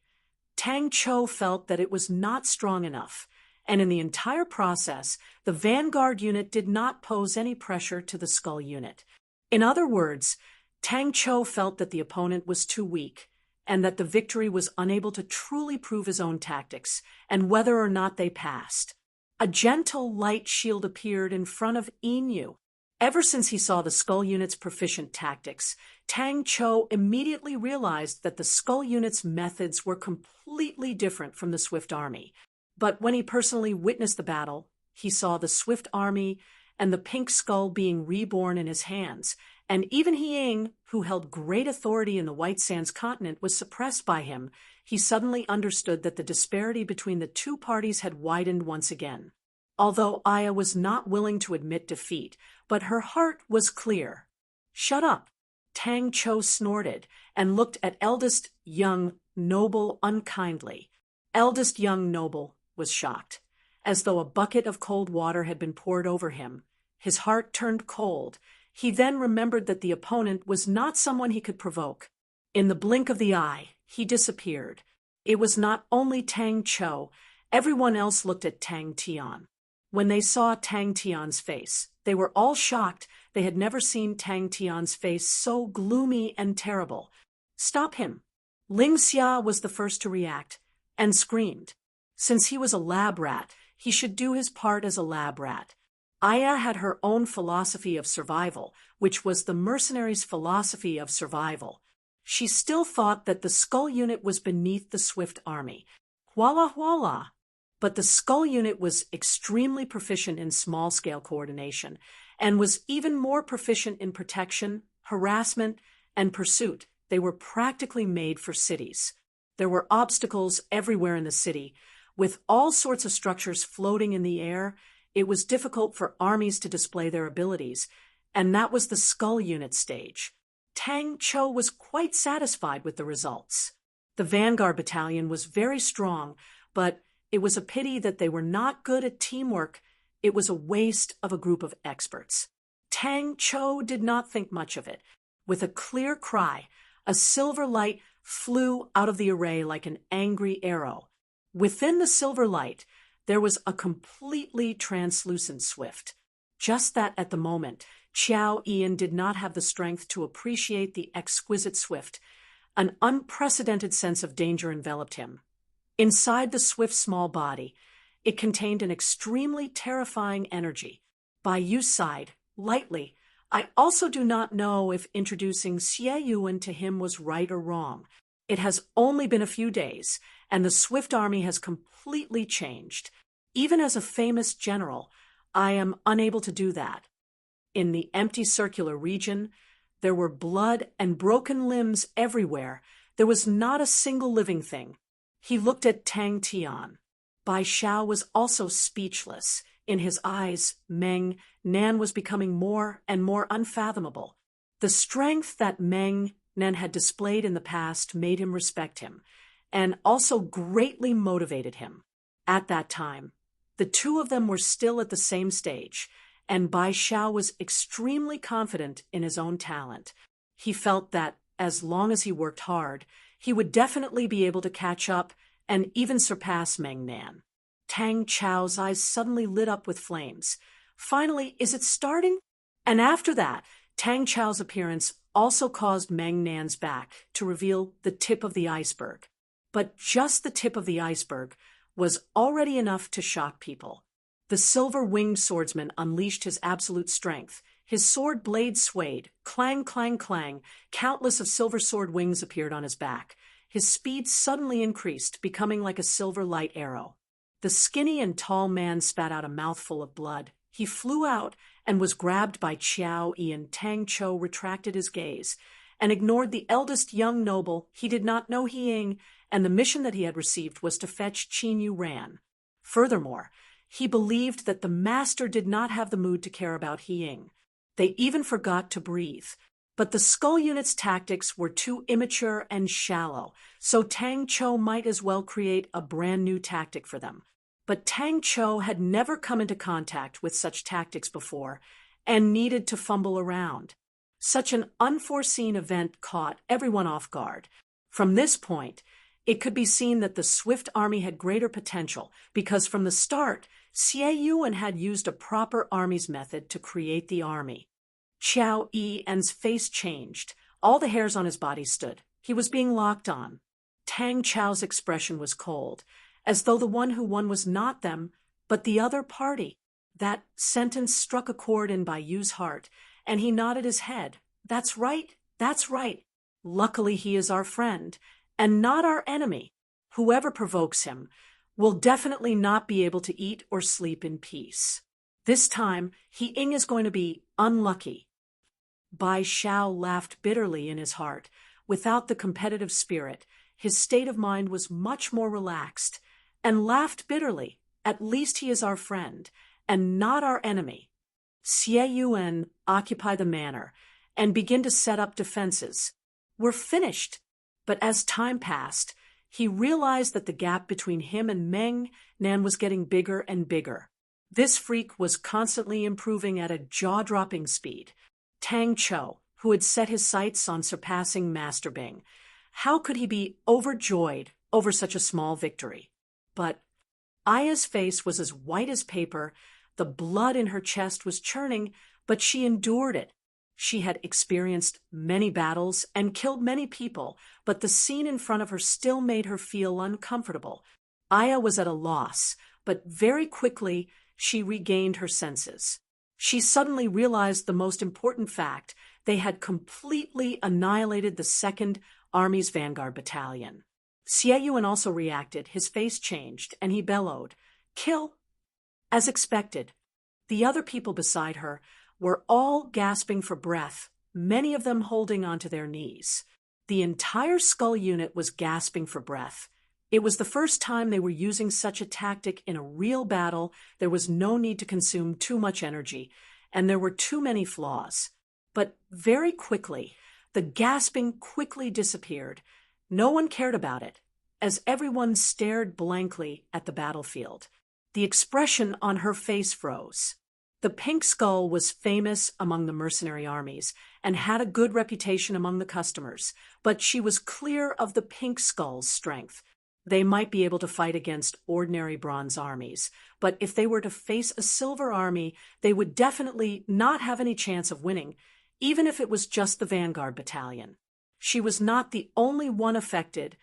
Speaker 1: Tang Cho felt that it was not strong enough, and in the entire process, the vanguard unit did not pose any pressure to the Skull unit. In other words, Tang Cho felt that the opponent was too weak, and that the victory was unable to truly prove his own tactics, and whether or not they passed. A gentle light shield appeared in front of Inu. Ever since he saw the Skull Unit's proficient tactics, Tang Cho immediately realized that the Skull Unit's methods were completely different from the Swift Army. But when he personally witnessed the battle, he saw the Swift Army and the Pink Skull being reborn in his hands, and even He Ying, who held great authority in the White Sands continent, was suppressed by him. He suddenly understood that the disparity between the two parties had widened once again. Although Aya was not willing to admit defeat, but her heart was clear. "Shut up," Tang Cho snorted, and looked at eldest young noble unkindly. Eldest young noble was shocked. As though a bucket of cold water had been poured over him, his heart turned cold. He then remembered that the opponent was not someone he could provoke. In the blink of the eye, he disappeared. It was not only Tang Cho. Everyone else looked at Tang Tian. When they saw Tang Tian's face, they were all shocked. They had never seen Tang Tian's face so gloomy and terrible. "Stop him!" Ling Xia was the first to react, and screamed. Since he was a lab rat, he should do his part as a lab rat. Aya had her own philosophy of survival, which was the mercenaries' philosophy of survival. She still thought that the Skull Unit was beneath the Swift Army. Voila, voila! But the Skull Unit was extremely proficient in small-scale coordination, and was even more proficient in protection, harassment, and pursuit. They were practically made for cities. There were obstacles everywhere in the city. With all sorts of structures floating in the air, it was difficult for armies to display their abilities, and that was the Skull Unit stage. Tang Cho was quite satisfied with the results. The Vanguard Battalion was very strong, but it was a pity that they were not good at teamwork. It was a waste of a group of experts. Tang Cho did not think much of it. With a clear cry, a silver light flew out of the array like an angry arrow. Within the silver light, there was a completely translucent Swift. Just that at the moment, Xiao Ian did not have the strength to appreciate the exquisite Swift. An unprecedented sense of danger enveloped him. Inside the Swift's small body, it contained an extremely terrifying energy. By Yu's side, lightly, I also do not know if introducing Xie Yuan to him was right or wrong. It has only been a few days, and the Swift Army has completely changed. Even as a famous general, I am unable to do that. In the empty circular region, there were blood and broken limbs everywhere. There was not a single living thing. He looked at Tang Tian. Bai Xiao was also speechless. In his eyes, Meng Nan was becoming more and more unfathomable. The strength that Meng Nan had displayed in the past made him respect him, and also greatly motivated him. At that time, the two of them were still at the same stage, and Bai Xiao was extremely confident in his own talent. He felt that, as long as he worked hard, he would definitely be able to catch up and even surpass Meng Nan. Tang Chao's eyes suddenly lit up with flames. Finally, is it starting? And after that, Tang Chao's appearance also caused Meng Nan's back to reveal the tip of the iceberg. But just the tip of the iceberg was already enough to shock people. The silver-winged swordsman unleashed his absolute strength. His sword blade swayed. Clang, clang, clang. Countless of silver sword wings appeared on his back. His speed suddenly increased, becoming like a silver light arrow. The skinny and tall man spat out a mouthful of blood. He flew out and was grabbed by Xiao Ian. Tang Cho retracted his gaze and ignored the eldest young noble. He did not know He Ying, and the mission that he had received was to fetch Qin Yu Ran. Furthermore, he believed that the master did not have the mood to care about He Ying. They even forgot to breathe. But the Skull Unit's tactics were too immature and shallow, so Tang Cho might as well create a brand new tactic for them. But Tang Cho had never come into contact with such tactics before and needed to fumble around. Such an unforeseen event caught everyone off guard. From this point, it could be seen that the Swift Army had greater potential because from the start, Xie Yuan had used a proper army's method to create the army. Xiao Yi's face changed. All the hairs on his body stood. He was being locked on. Tang Chao's expression was cold, as though the one who won was not them, but the other party. That sentence struck a chord in Bai Yu's heart, and he nodded his head. That's right, that's right. Luckily he is our friend, and not our enemy. Whoever provokes him will definitely not be able to eat or sleep in peace. This time, He Ying is going to be unlucky. Bai Xiao laughed bitterly in his heart. Without the competitive spirit, his state of mind was much more relaxed, and laughed bitterly. At least he is our friend, and not our enemy. Xie Yuan occupy the manor, and begin to set up defenses. We're finished. But as time passed, he realized that the gap between him and Meng Nan was getting bigger and bigger. This freak was constantly improving at a jaw-dropping speed. Tang Chou, who had set his sights on surpassing Master Bing, how could he be overjoyed over such a small victory? But Aya's face was as white as paper, the blood in her chest was churning, but she endured it. She had experienced many battles and killed many people, but the scene in front of her still made her feel uncomfortable. Aya was at a loss, but very quickly she regained her senses. She suddenly realized the most important fact: they had completely annihilated the 2nd Army's Vanguard Battalion. Xie Yuan also reacted. His face changed, and he bellowed, "Kill!" As expected, the other people beside her were all gasping for breath, many of them holding onto their knees. The entire Skull unit was gasping for breath. It was the first time they were using such a tactic in a real battle. There was no need to consume too much energy, and there were too many flaws. But very quickly, the gasping quickly disappeared. No one cared about it, as everyone stared blankly at the battlefield. The expression on her face froze. The Pink Skull was famous among the mercenary armies and had a good reputation among the customers, but she was clear of the Pink Skull's strength. They might be able to fight against ordinary bronze armies, but if they were to face a silver army, they would definitely not have any chance of winning, even if it was just the Vanguard Battalion. She was not the only one affected.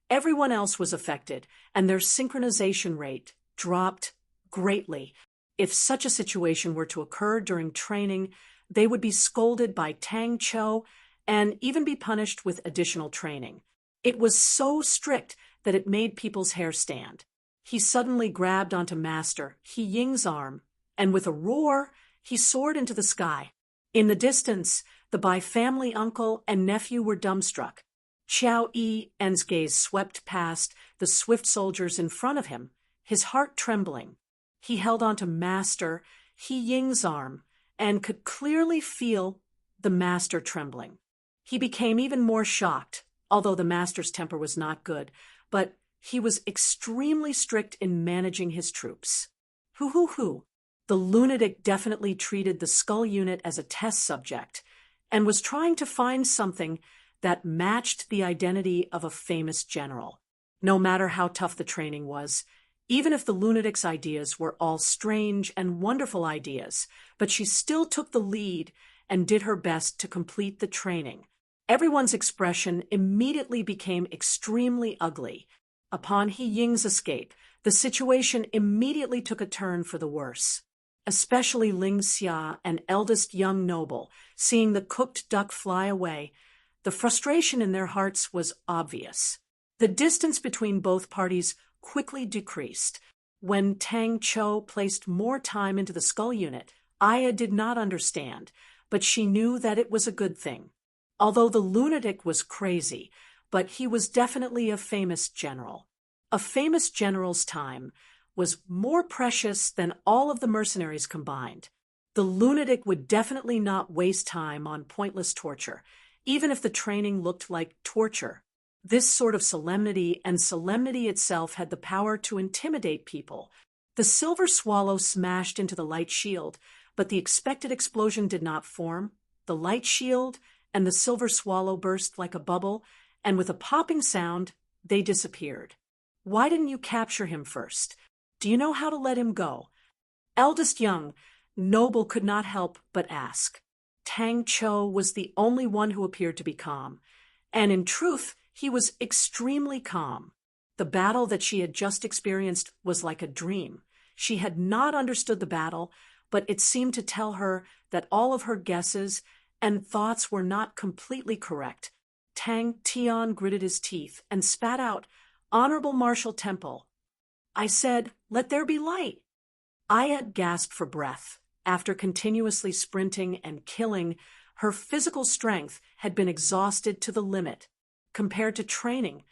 Speaker 1: Everyone else was affected, and their synchronization rate dropped greatly. If such a situation were to occur during training, they would be scolded by Tang Chou and even be punished with additional training. It was so strict that it made people's hair stand. He suddenly grabbed onto Master He Ying's arm, and with a roar, he soared into the sky. In the distance, the Bai family uncle and nephew were dumbstruck. Xiao Yi's gaze swept past the swift soldiers in front of him, his heart trembling. He held onto Master He Ying's arm and could clearly feel the Master trembling. He became even more shocked, although the Master's temper was not good, but he was extremely strict in managing his troops. Hoo. The lunatic definitely treated the Skull unit as a test subject and was trying to find something that matched the identity of a famous general. No matter how tough the training was, even if the lunatic's ideas were all strange and wonderful ideas, but she still took the lead and did her best to complete the training. Everyone's expression immediately became extremely ugly. Upon He Ying's escape, the situation immediately took a turn for the worse. Especially Ling Xia, an eldest young noble, seeing the cooked duck fly away, the frustration in their hearts was obvious. The distance between both parties quickly decreased. When Tang Chou placed more time into the Skull unit, Aya did not understand, but she knew that it was a good thing. Although the lunatic was crazy, but he was definitely a famous general. A famous general's time was more precious than all of the mercenaries combined. The lunatic would definitely not waste time on pointless torture, even if the training looked like torture. This sort of solemnity, and solemnity itself, had the power to intimidate people. The silver swallow smashed into the light shield, but the expected explosion did not form. The light shield and the silver swallow burst like a bubble, and with a popping sound, they disappeared. Why didn't you capture him first? Do you know how to let him go? Eldest young noble could not help but ask. Tang Chou was the only one who appeared to be calm. And in truth, he was extremely calm. The battle that she had just experienced was like a dream. She had not understood the battle, but it seemed to tell her that all of her guesses and thoughts were not completely correct. Tang Tian gritted his teeth and spat out, "Honorable Marshal Temple." I said, "Let there be light." I had gasped for breath. After continuously sprinting and killing, her physical strength had been exhausted to the limit. Compared to training,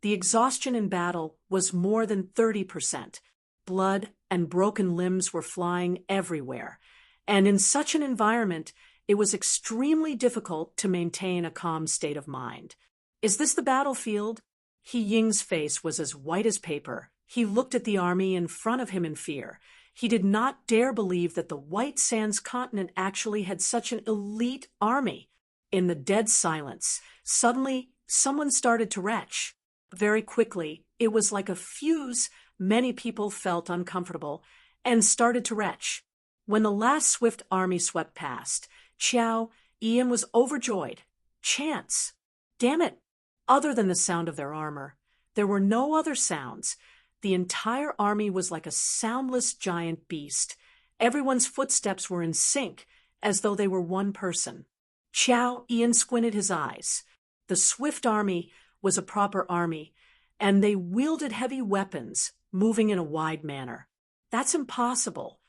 Speaker 1: the exhaustion in battle was more than 30%. Blood and broken limbs were flying everywhere, and in such an environment, it was extremely difficult to maintain a calm state of mind. "Is this the battlefield?" He Ying's face was as white as paper. He looked at the army in front of him in fear. He did not dare believe that the White Sands continent actually had such an elite army. In the dead silence, suddenly someone started to retch. Very quickly, it was like a fuse. Many people felt uncomfortable and started to retch. When the last swift army swept past, Ian was overjoyed. Chance! Damn it! Other than the sound of their armor, there were no other sounds. The entire army was like a soundless giant beast. Everyone's footsteps were in sync, as though they were one person. Ian squinted his eyes. The swift army was a proper army, and they wielded heavy weapons, moving in a wide manner. That's impossible.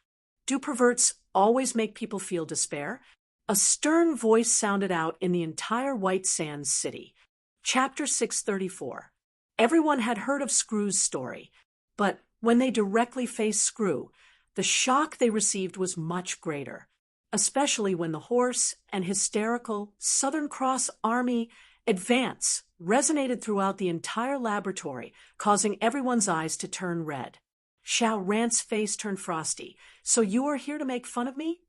Speaker 1: Do perverts always make people feel despair? A stern voice sounded out in the entire White Sands city. Chapter 634. Everyone had heard of Screw's story, but when they directly faced Screw, the shock they received was much greater, especially when the hoarse and hysterical Southern Cross Army advance resonated throughout the entire laboratory, causing everyone's eyes to turn red. Xiao Ran's face turned frosty. "So you are here to make fun of me?"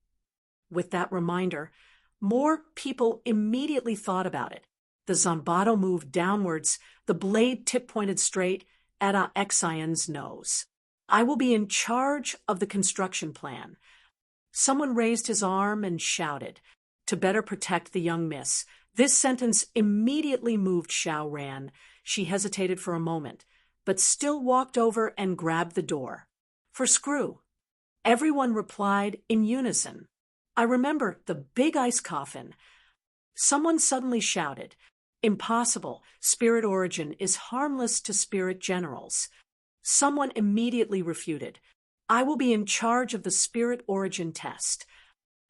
Speaker 1: With that reminder, more people immediately thought about it. The Zanbato moved downwards, the blade tip pointed straight at Xian's nose. "I will be in charge of the construction plan." Someone raised his arm and shouted, "To better protect the young miss." This sentence immediately moved Xiao Ran. She hesitated for a moment, but still walked over and grabbed the door. "For Screw." Everyone replied in unison. "I remember the big ice coffin." Someone suddenly shouted, "Impossible. Spirit origin is harmless to spirit generals." Someone immediately refuted, "I will be in charge of the spirit origin test."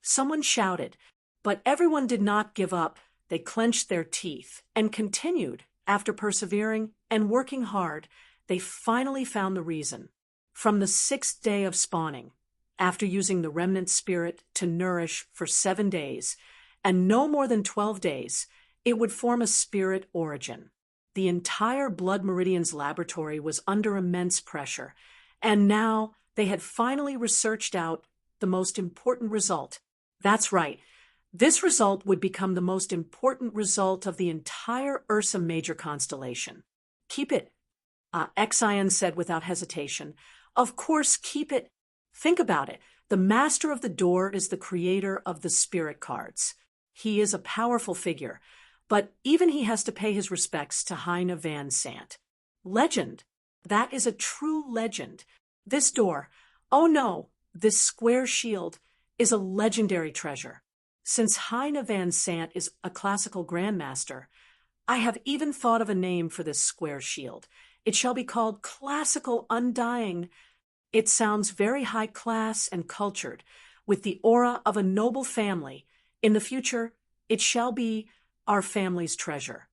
Speaker 1: Someone shouted, but everyone did not give up. They clenched their teeth and continued. After persevering and working hard, they finally found the reason. From the 6th day of spawning, after using the remnant spirit to nourish for 7 days, and no more than 12 days, it would form a spirit origin. The entire Blood Meridian's laboratory was under immense pressure, and now they had finally researched out the most important result. That's right. This result would become the most important result of the entire Ursa Major constellation. "Keep it," Xian said without hesitation. "Of course, keep it. Think about it. The Master of the Door is the creator of the spirit cards. He is a powerful figure, but even he has to pay his respects to Heine Van Sant. Legend. That is a true legend. This door, oh no, this square shield, is a legendary treasure. Since Heine Van Sant is a classical grandmaster, I have even thought of a name for this square shield. It shall be called Classical Undying. It sounds very high class and cultured, with the aura of a noble family. In the future, it shall be our family's treasure."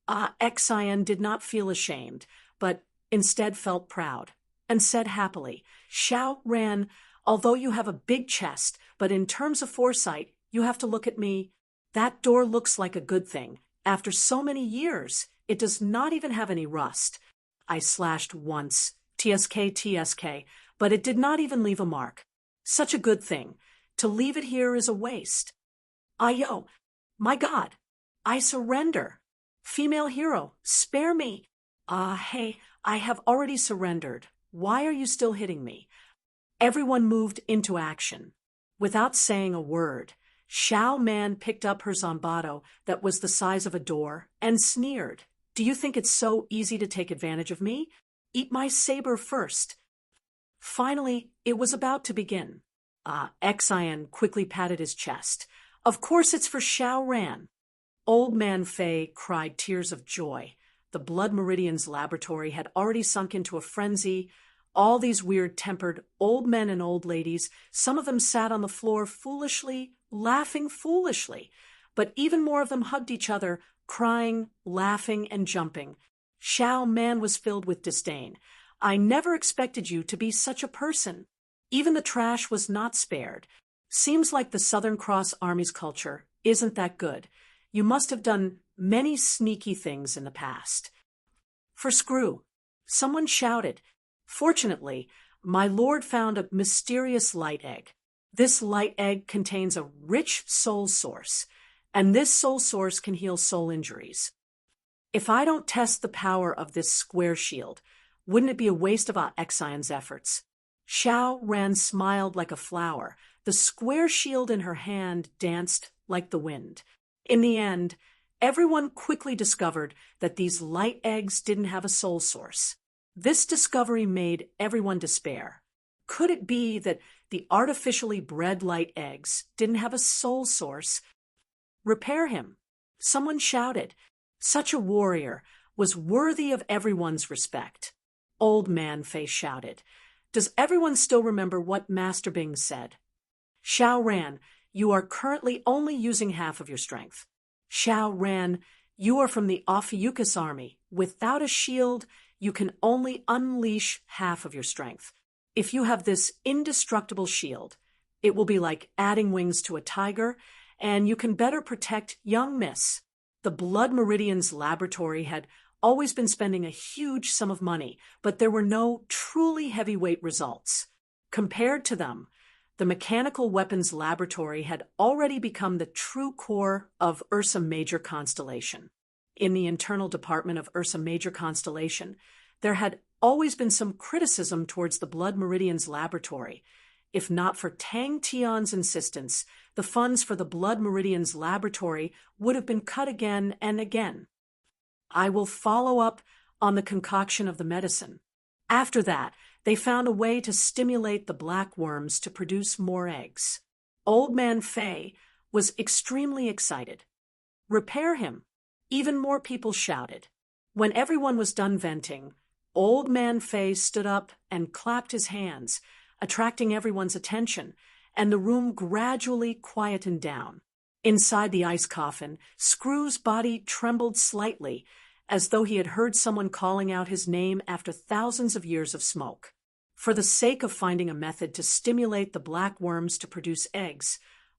Speaker 1: Xian did not feel ashamed, but instead felt proud, and said happily, "Xiao Ran, although you have a big chest, but in terms of foresight, you have to look at me. That door looks like a good thing. After so many years, it does not even have any rust. I slashed once, TSK, but it did not even leave a mark. Such a good thing. To leave it here is a waste. Ayo, my God, I surrender. Female hero, spare me." Hey, I have already surrendered. Why are you still hitting me?" Everyone moved into action. Without saying a word, Xiao Man picked up her Zanbato that was the size of a door and sneered. Do you think it's so easy to take advantage of me? Eat my saber first. Finally, it was about to begin. Xian quickly patted his chest. Of course it's for Xiao Ran. Old Man Fei cried tears of joy. The Blood Meridian's laboratory had already sunk into a frenzy. All these weird-tempered old men and old ladies, some of them sat on the floor foolishly, laughing foolishly, but even more of them hugged each other, crying, laughing, and jumping. Xiao Man was filled with disdain. I never expected you to be such a person. Even the trash was not spared. Seems like the Southern Cross Army's culture isn't that good. You must have done many sneaky things in the past. For screw, someone shouted. Fortunately, my lord found a mysterious light egg. This light egg contains a rich soul source, and this soul source can heal soul injuries. If I don't test the power of this square shield, wouldn't it be a waste of Xian's efforts? Xiao Ran smiled like a flower. The square shield in her hand danced like the wind. In the end, everyone quickly discovered that these light eggs didn't have a soul source. This discovery made everyone despair. Could it be that the artificially bred light eggs didn't have a soul source? Repair him, someone shouted. Such a warrior was worthy of everyone's respect. Old Man Fei shouted. Does everyone still remember what Master Bing said? Xiao Ran, you are currently only using half of your strength. Xiao Ran, you are from the Ophiuchus army. Without a shield, you can only unleash half of your strength. If you have this indestructible shield, it will be like adding wings to a tiger, and you can better protect young Miss. The Blood Meridian's laboratory had always been spending a huge sum of money, but there were no truly heavyweight results. Compared to them, the Mechanical Weapons Laboratory had already become the true core of Ursa Major Constellation. In the internal department of Ursa Major Constellation, there had always been some criticism towards the Blood Meridian's laboratory. If not for Tang Tian's insistence, the funds for the Blood Meridian's laboratory would have been cut again and again. I will follow up on the concoction of the medicine. After that, they found a way to stimulate the black worms to produce more eggs. Old Man Fei was extremely excited. Repair him. Even more people shouted. When everyone was done venting, Old Man Fei stood up and clapped his hands, attracting everyone's attention, and the room gradually quietened down. Inside the ice coffin, Screw's body trembled slightly, as though he had heard someone calling out his name after thousands of years of smoke. For the sake of finding a method to stimulate the black worms to produce eggs,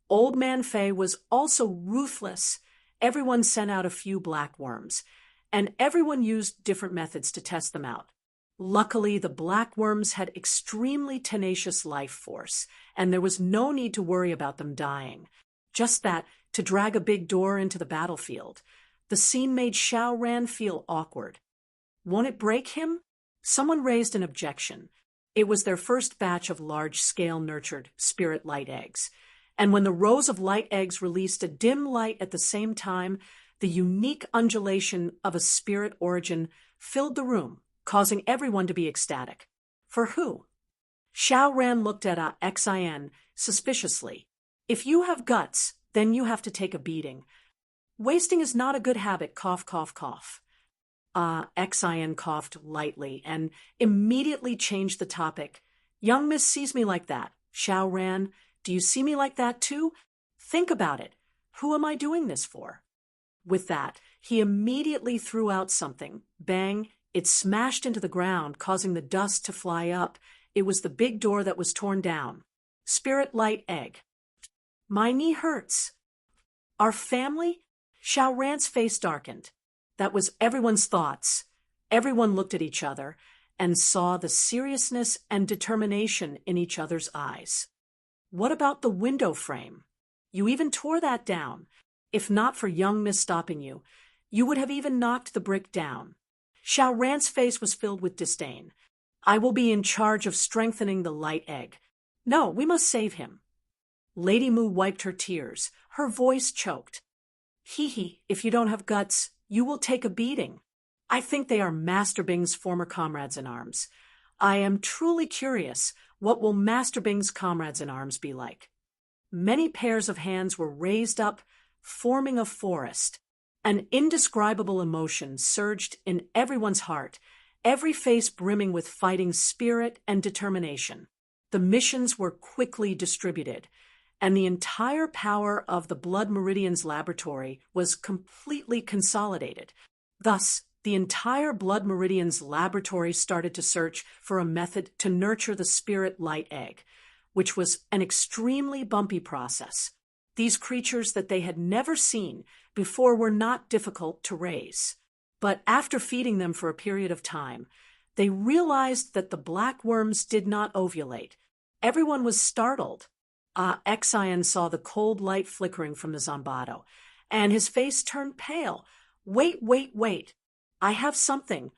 Speaker 1: Old Man Fei was also ruthless. Everyone sent out a few black worms, and everyone used different methods to test them out. Luckily, the black worms had extremely tenacious life force, and there was no need to worry about them dying. Just that, to drag a big door into the battlefield. The scene made Xiao Ran feel awkward. Won't it break him? Someone raised an objection. It was their first batch of large-scale nurtured spirit light eggs, and when the rows of light eggs released a dim light at the same time, the unique undulation of a spirit origin filled the room, causing everyone to be ecstatic. For who? Xiao Ran looked at Xian suspiciously. If you have guts, then you have to take a beating. Wasting is not a good habit, cough, cough, cough. Xian coughed lightly and immediately changed the topic. Young Miss sees me like that. Xiao Ran, do you see me like that too? Think about it. Who am I doing this for? With that, he immediately threw out something. Bang! It smashed into the ground, causing the dust to fly up. It was the big door that was torn down. Spirit light egg. My knee hurts. Our family? Xiao Ran's face darkened. That was everyone's thoughts. Everyone looked at each other and saw the seriousness and determination in each other's eyes. What about the window frame? You even tore that down. If not for young Miss stopping you, you would have even knocked the brick down. Xiao Ran's face was filled with disdain. I will be in charge of strengthening the light egg. No, we must save him. Lady Mu wiped her tears. Her voice choked. Hee hee, if you don't have guts, you will take a beating. I think they are Master Bing's former comrades in arms. I am truly curious, what will Master Bing's comrades in arms be like? Many pairs of hands were raised up, forming a forest. An indescribable emotion surged in everyone's heart, every face brimming with fighting spirit and determination. The missions were quickly distributed, and the entire power of the Blood Meridian's laboratory was completely consolidated. Thus, the entire Blood Meridian's laboratory started to search for a method to nurture the spirit light egg, which was an extremely bumpy process. These creatures that they had never seen before were not difficult to raise. But after feeding them for a period of time, they realized that the black worms did not ovulate. Everyone was startled. Exion saw the cold light flickering from the Zombato, and his face turned pale. Wait. I have something.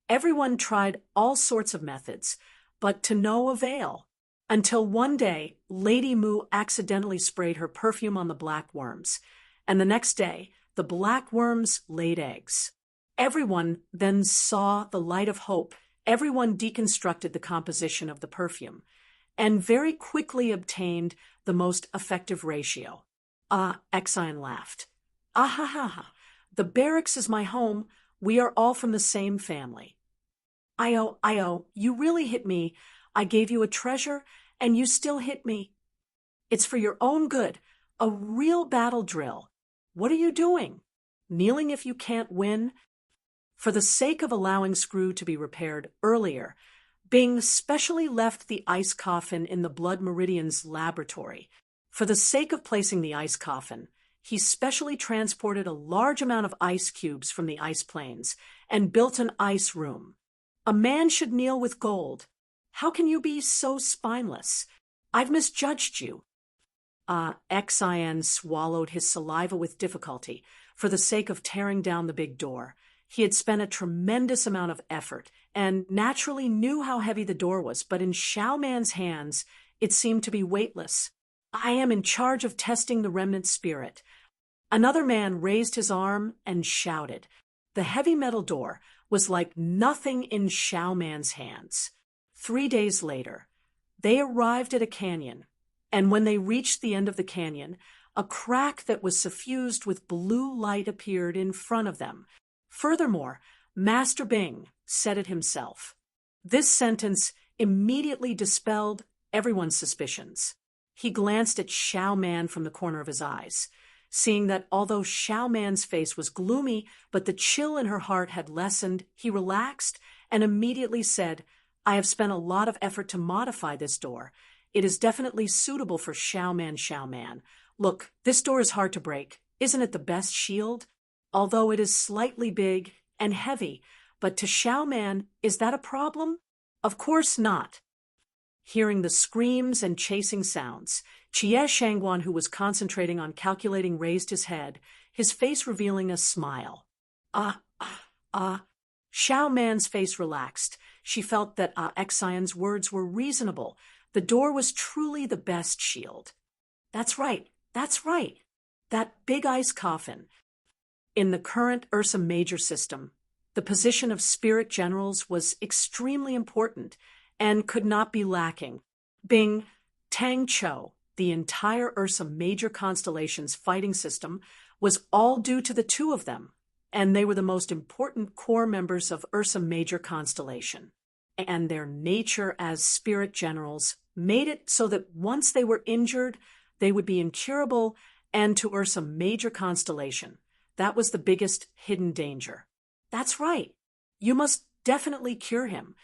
Speaker 1: Everyone tried all sorts of methods, but to no avail. Until one day, Lady Moo accidentally sprayed her perfume on the black worms, and the next day, the black worms laid eggs. Everyone then saw the light of hope. Everyone deconstructed the composition of the perfume, and very quickly obtained the most effective ratio. Exion laughed. Ah ha ha ha. The barracks is my home. We are all from the same family. Io, you really hit me. I gave you a treasure, and you still hit me. It's for your own good. A real battle drill. What are you doing? Kneeling if you can't win? For the sake of allowing Screw to be repaired earlier, Bing specially left the ice coffin in the Blood Meridian's laboratory. For the sake of placing the ice coffin, he specially transported a large amount of ice cubes from the ice plains and built an ice room. A man should kneel with gold. How can you be so spineless? I've misjudged you. Exion swallowed his saliva with difficulty for the sake of tearing down the big door. He had spent a tremendous amount of effort and naturally knew how heavy the door was, but in Xiao Man's hands, it seemed to be weightless. I am in charge of testing the remnant spirit. Another man raised his arm and shouted. The heavy metal door was like nothing in Xiao Man's hands. 3 days later, they arrived at a canyon, and when they reached the end of the canyon, a crack that was suffused with blue light appeared in front of them. Furthermore, Master Bing said it himself. This sentence immediately dispelled everyone's suspicions. He glanced at Xiao Man from the corner of his eyes, seeing that although Xiao Man's face was gloomy, but the chill in her heart had lessened, he relaxed and immediately said, I have spent a lot of effort to modify this door. It is definitely suitable for Xiao Man. Look, this door is hard to break. Isn't it the best shield? Although it is slightly big and heavy, but to Xiao Man, is that a problem? Of course not. Hearing the screams and chasing sounds, Chie Shangguan, who was concentrating on calculating, raised his head, his face revealing a smile. Xiao Man's face relaxed. She felt that Exion's words were reasonable. The door was truly the best shield. That's right. That big ice coffin. In the current Ursa Major system, the position of spirit generals was extremely important and could not be lacking. Bing, Tang Cho, the entire Ursa Major constellation's fighting system was all due to the two of them, and they were the most important core members of Ursa Major constellation. And their nature as spirit generals made it so that once they were injured, they would be incurable, and to Ursa Major constellation, that was the biggest hidden danger. That's right. You must definitely cure him.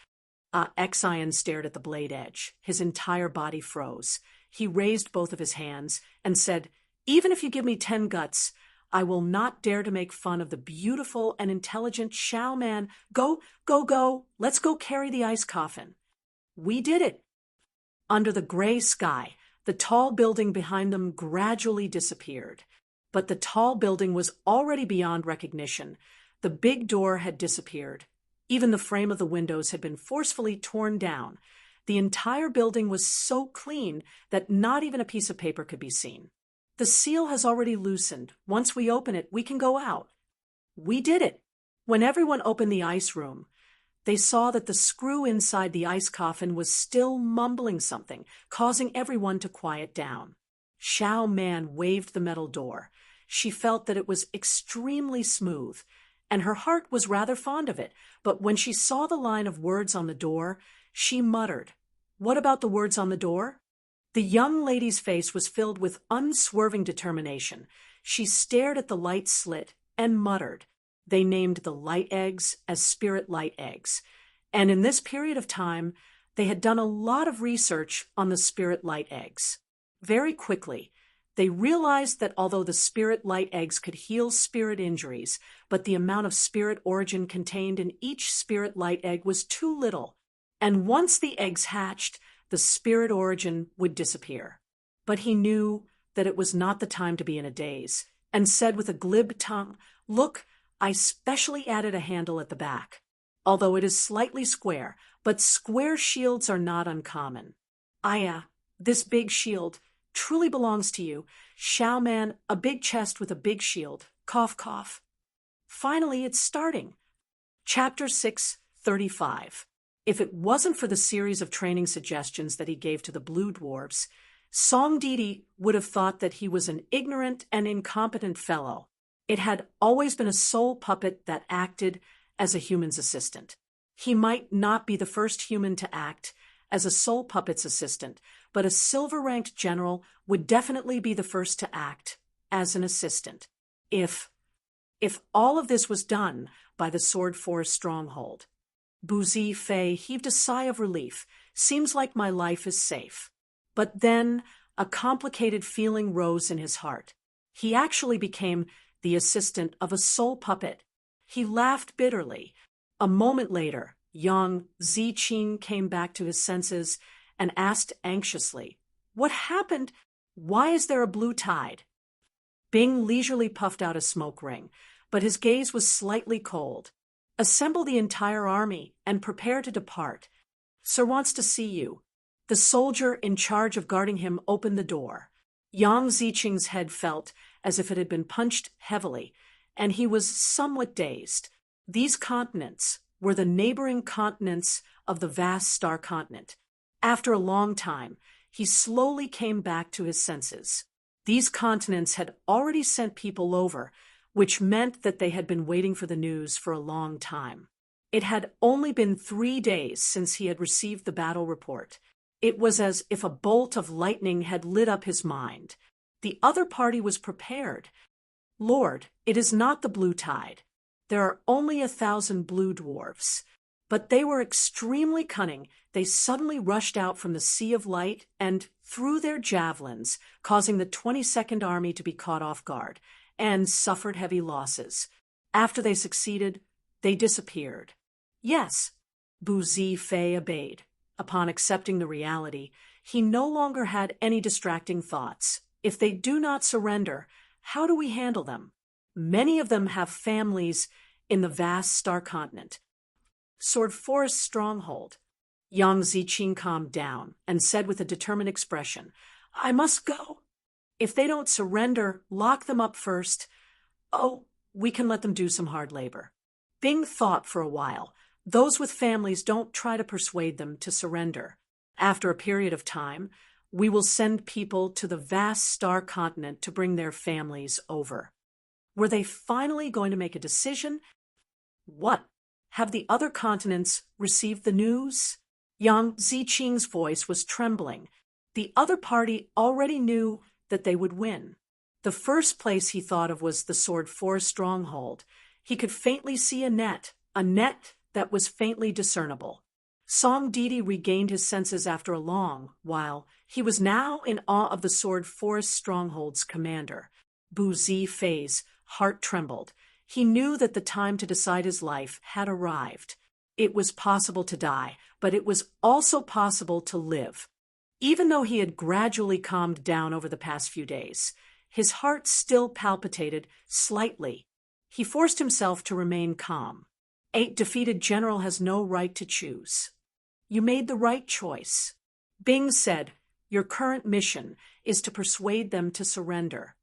Speaker 1: Exion stared at the blade edge. His entire body froze. He raised both of his hands and said, Even if you give me 10 guts, I will not dare to make fun of the beautiful and intelligent Xiao Man. Go. Let's go carry the ice coffin. We did it. Under the gray sky, the tall building behind them gradually disappeared. But the tall building was already beyond recognition. The big door had disappeared. Even the frame of the windows had been forcefully torn down. The entire building was so clean that not even a piece of paper could be seen. The seal has already loosened. Once we open it, we can go out. We did it. When everyone opened the ice room, they saw that the screw inside the ice coffin was still mumbling something, causing everyone to quiet down. Xiao Man waved the metal door. She felt that it was extremely smooth, and her heart was rather fond of it, but when she saw the line of words on the door, she muttered, "What about the words on the door?" The young lady's face was filled with unswerving determination. She stared at the light slit and muttered. They named the light eggs as spirit light eggs, and in this period of time, they had done a lot of research on the spirit light eggs. Very quickly, they realized that although the spirit light eggs could heal spirit injuries, but the amount of spirit origin contained in each spirit light egg was too little, and once the eggs hatched, the spirit origin would disappear. But he knew that it was not the time to be in a daze, and said with a glib tongue, "Look, I specially added a handle at the back. Although it is slightly square, but square shields are not uncommon. Aya, this big shield truly belongs to you. Xiao Man, a big chest with a big shield. Cough, cough." Finally, it's starting. Chapter 6:35. If it wasn't for the series of training suggestions that he gave to the blue dwarfs, Song Didi would have thought that he was an ignorant and incompetent fellow. It had always been a soul puppet that acted as a human's assistant. He might not be the first human to act as a soul puppet's assistant, but a silver-ranked general would definitely be the first to act as an assistant. If all of this was done by the Sword Forest stronghold. Buzi Fei heaved a sigh of relief. Seems like my life is safe. But then a complicated feeling rose in his heart. He actually became the assistant of a soul puppet. He laughed bitterly. A moment later, young Ziqing came back to his senses and asked anxiously, "What happened? Why is there a blue tide?" Bing leisurely puffed out a smoke ring, but his gaze was slightly cold. "Assemble the entire army and prepare to depart. Sir wants to see you." The soldier in charge of guarding him opened the door. Yang Ziqing's head felt as if it had been punched heavily, and he was somewhat dazed. These continents were the neighboring continents of the vast star continent. After a long time, he slowly came back to his senses. These continents had already sent people over, which meant that they had been waiting for the news for a long time. It had only been 3 days since he had received the battle report. It was as if a bolt of lightning had lit up his mind. The other party was prepared. "Lord, it is not the blue tide. There are only 1,000 blue dwarfs." But they were extremely cunning. They suddenly rushed out from the sea of light and threw their javelins, causing the 22nd Army to be caught off guard, and suffered heavy losses. After they succeeded, they disappeared. Yes, Buzi Fei obeyed. Upon accepting the reality, he no longer had any distracting thoughts. If they do not surrender, how do we handle them? Many of them have families in the vast star continent. Sword Forest stronghold. Yang Ziqing calmed down and said with a determined expression, "I must go. If they don't surrender, lock them up first. Oh, we can let them do some hard labor." Bing thought for a while. Those with families, don't try to persuade them to surrender. After a period of time, we will send people to the vast star continent to bring their families over. Were they finally going to make a decision? What? Have the other continents received the news? Yang Ziqing's voice was trembling. The other party already knew that they would win. The first place he thought of was the Sword Forest stronghold. He could faintly see a net that was faintly discernible. Song Didi regained his senses after a long while. He was now in awe of the Sword Forest stronghold's commander. Buzi Fei's heart trembled. He knew that the time to decide his life had arrived. It was possible to die, but it was also possible to live. Even though he had gradually calmed down over the past few days, his heart still palpitated slightly. He forced himself to remain calm. A defeated general has no right to choose. You made the right choice. Bing said, Your current mission is to persuade them to surrender."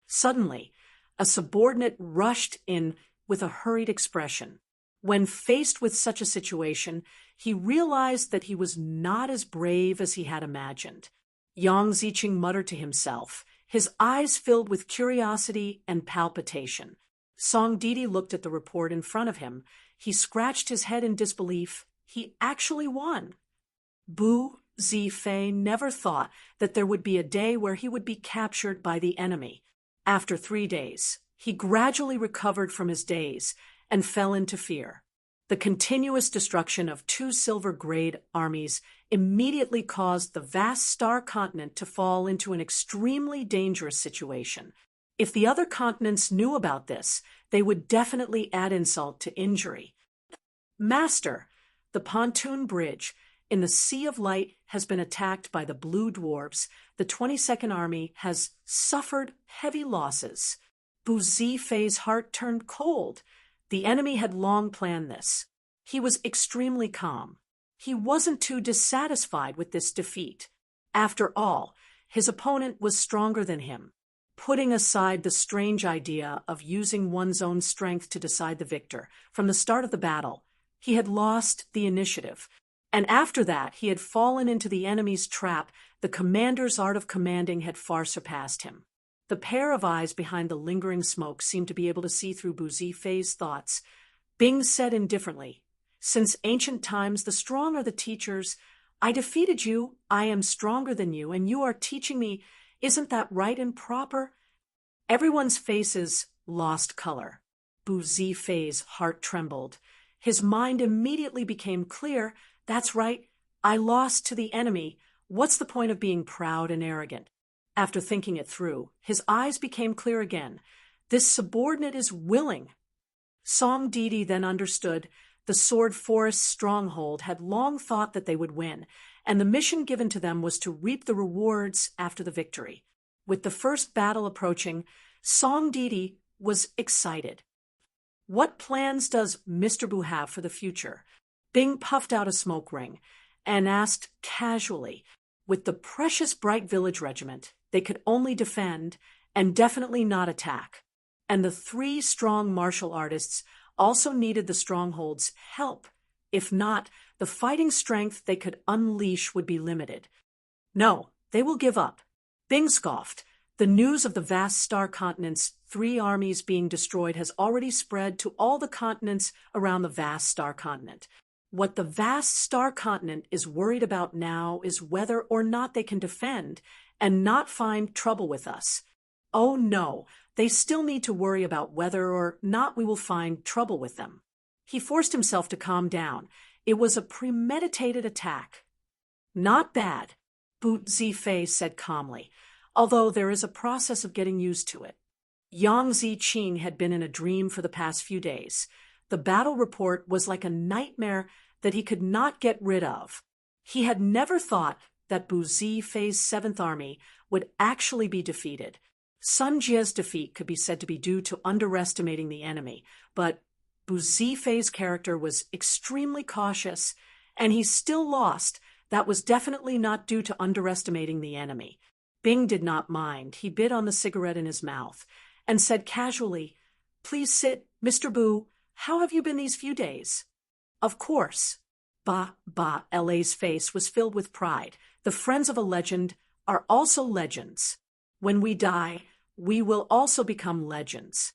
Speaker 1: Suddenly, a subordinate rushed in with a hurried expression. When faced with such a situation, he realized that he was not as brave as he had imagined. Yang Ziqing muttered to himself, his eyes filled with curiosity and palpitation. Song Didi looked at the report in front of him. He scratched his head in disbelief. He actually won. Bu Zifei never thought that there would be a day where he would be captured by the enemy. After 3 days, he gradually recovered from his daze and fell into fear. The continuous destruction of 2 silver-grade armies immediately caused the vast star continent to fall into an extremely dangerous situation. If the other continents knew about this, they would definitely add insult to injury. "Master, the pontoon bridge in the Sea of Light has been attacked by the Blue Dwarves. The 22nd Army has suffered heavy losses." Bu Zifei's heart turned cold. The enemy had long planned this. He was extremely calm. He wasn't too dissatisfied with this defeat. After all, his opponent was stronger than him. Putting aside the strange idea of using one's own strength to decide the victor, from the start of the battle, he had lost the initiative. And after that, he had fallen into the enemy's trap. The commander's art of commanding had far surpassed him. The pair of eyes behind the lingering smoke seemed to be able to see through Bu Zifei's thoughts. Bing said indifferently, "Since ancient times, the strong are the teachers. I defeated you, I am stronger than you, and you are teaching me. Isn't that right and proper?" Everyone's faces lost color. Bu Zifei's heart trembled. His mind immediately became clear. "That's right. I lost to the enemy. What's the point of being proud and arrogant?" After thinking it through, his eyes became clear again. This subordinate is willing. Song Didi then understood. The Sword Forest stronghold had long thought that they would win, and the mission given to them was to reap the rewards after the victory. With the first battle approaching, Song Didi was excited. "What plans does Mr. Bu have for the future?" Bing puffed out a smoke ring and asked casually. With the precious Bright Village Regiment, they could only defend and definitely not attack. And the 3 strong martial artists also needed the stronghold's help. If not, the fighting strength they could unleash would be limited. "No, they will give up." Bing scoffed. The news of the vast star continent's 3 armies being destroyed has already spread to all the continents around the vast star continent. What the vast star continent is worried about now is whether or not they can defend and not find trouble with us. Oh no, they still need to worry about whether or not we will find trouble with them. He forced himself to calm down. It was a premeditated attack. "Not bad," Bu Zifei said calmly, although there is a process of getting used to it. Yang Ziqing had been in a dream for the past few days. The battle report was like a nightmare that he could not get rid of. He had never thought that Bu Zifei's 7th Army would actually be defeated. Sun Jie's defeat could be said to be due to underestimating the enemy, but Bu Zifei's character was extremely cautious, and he still lost. That was definitely not due to underestimating the enemy. Bing did not mind. He bit on the cigarette in his mouth and said casually, "Please sit, Mr. Bu. How have you been these few days?" "Of course." LA's face was filled with pride. The friends of a legend are also legends. When we die, we will also become legends.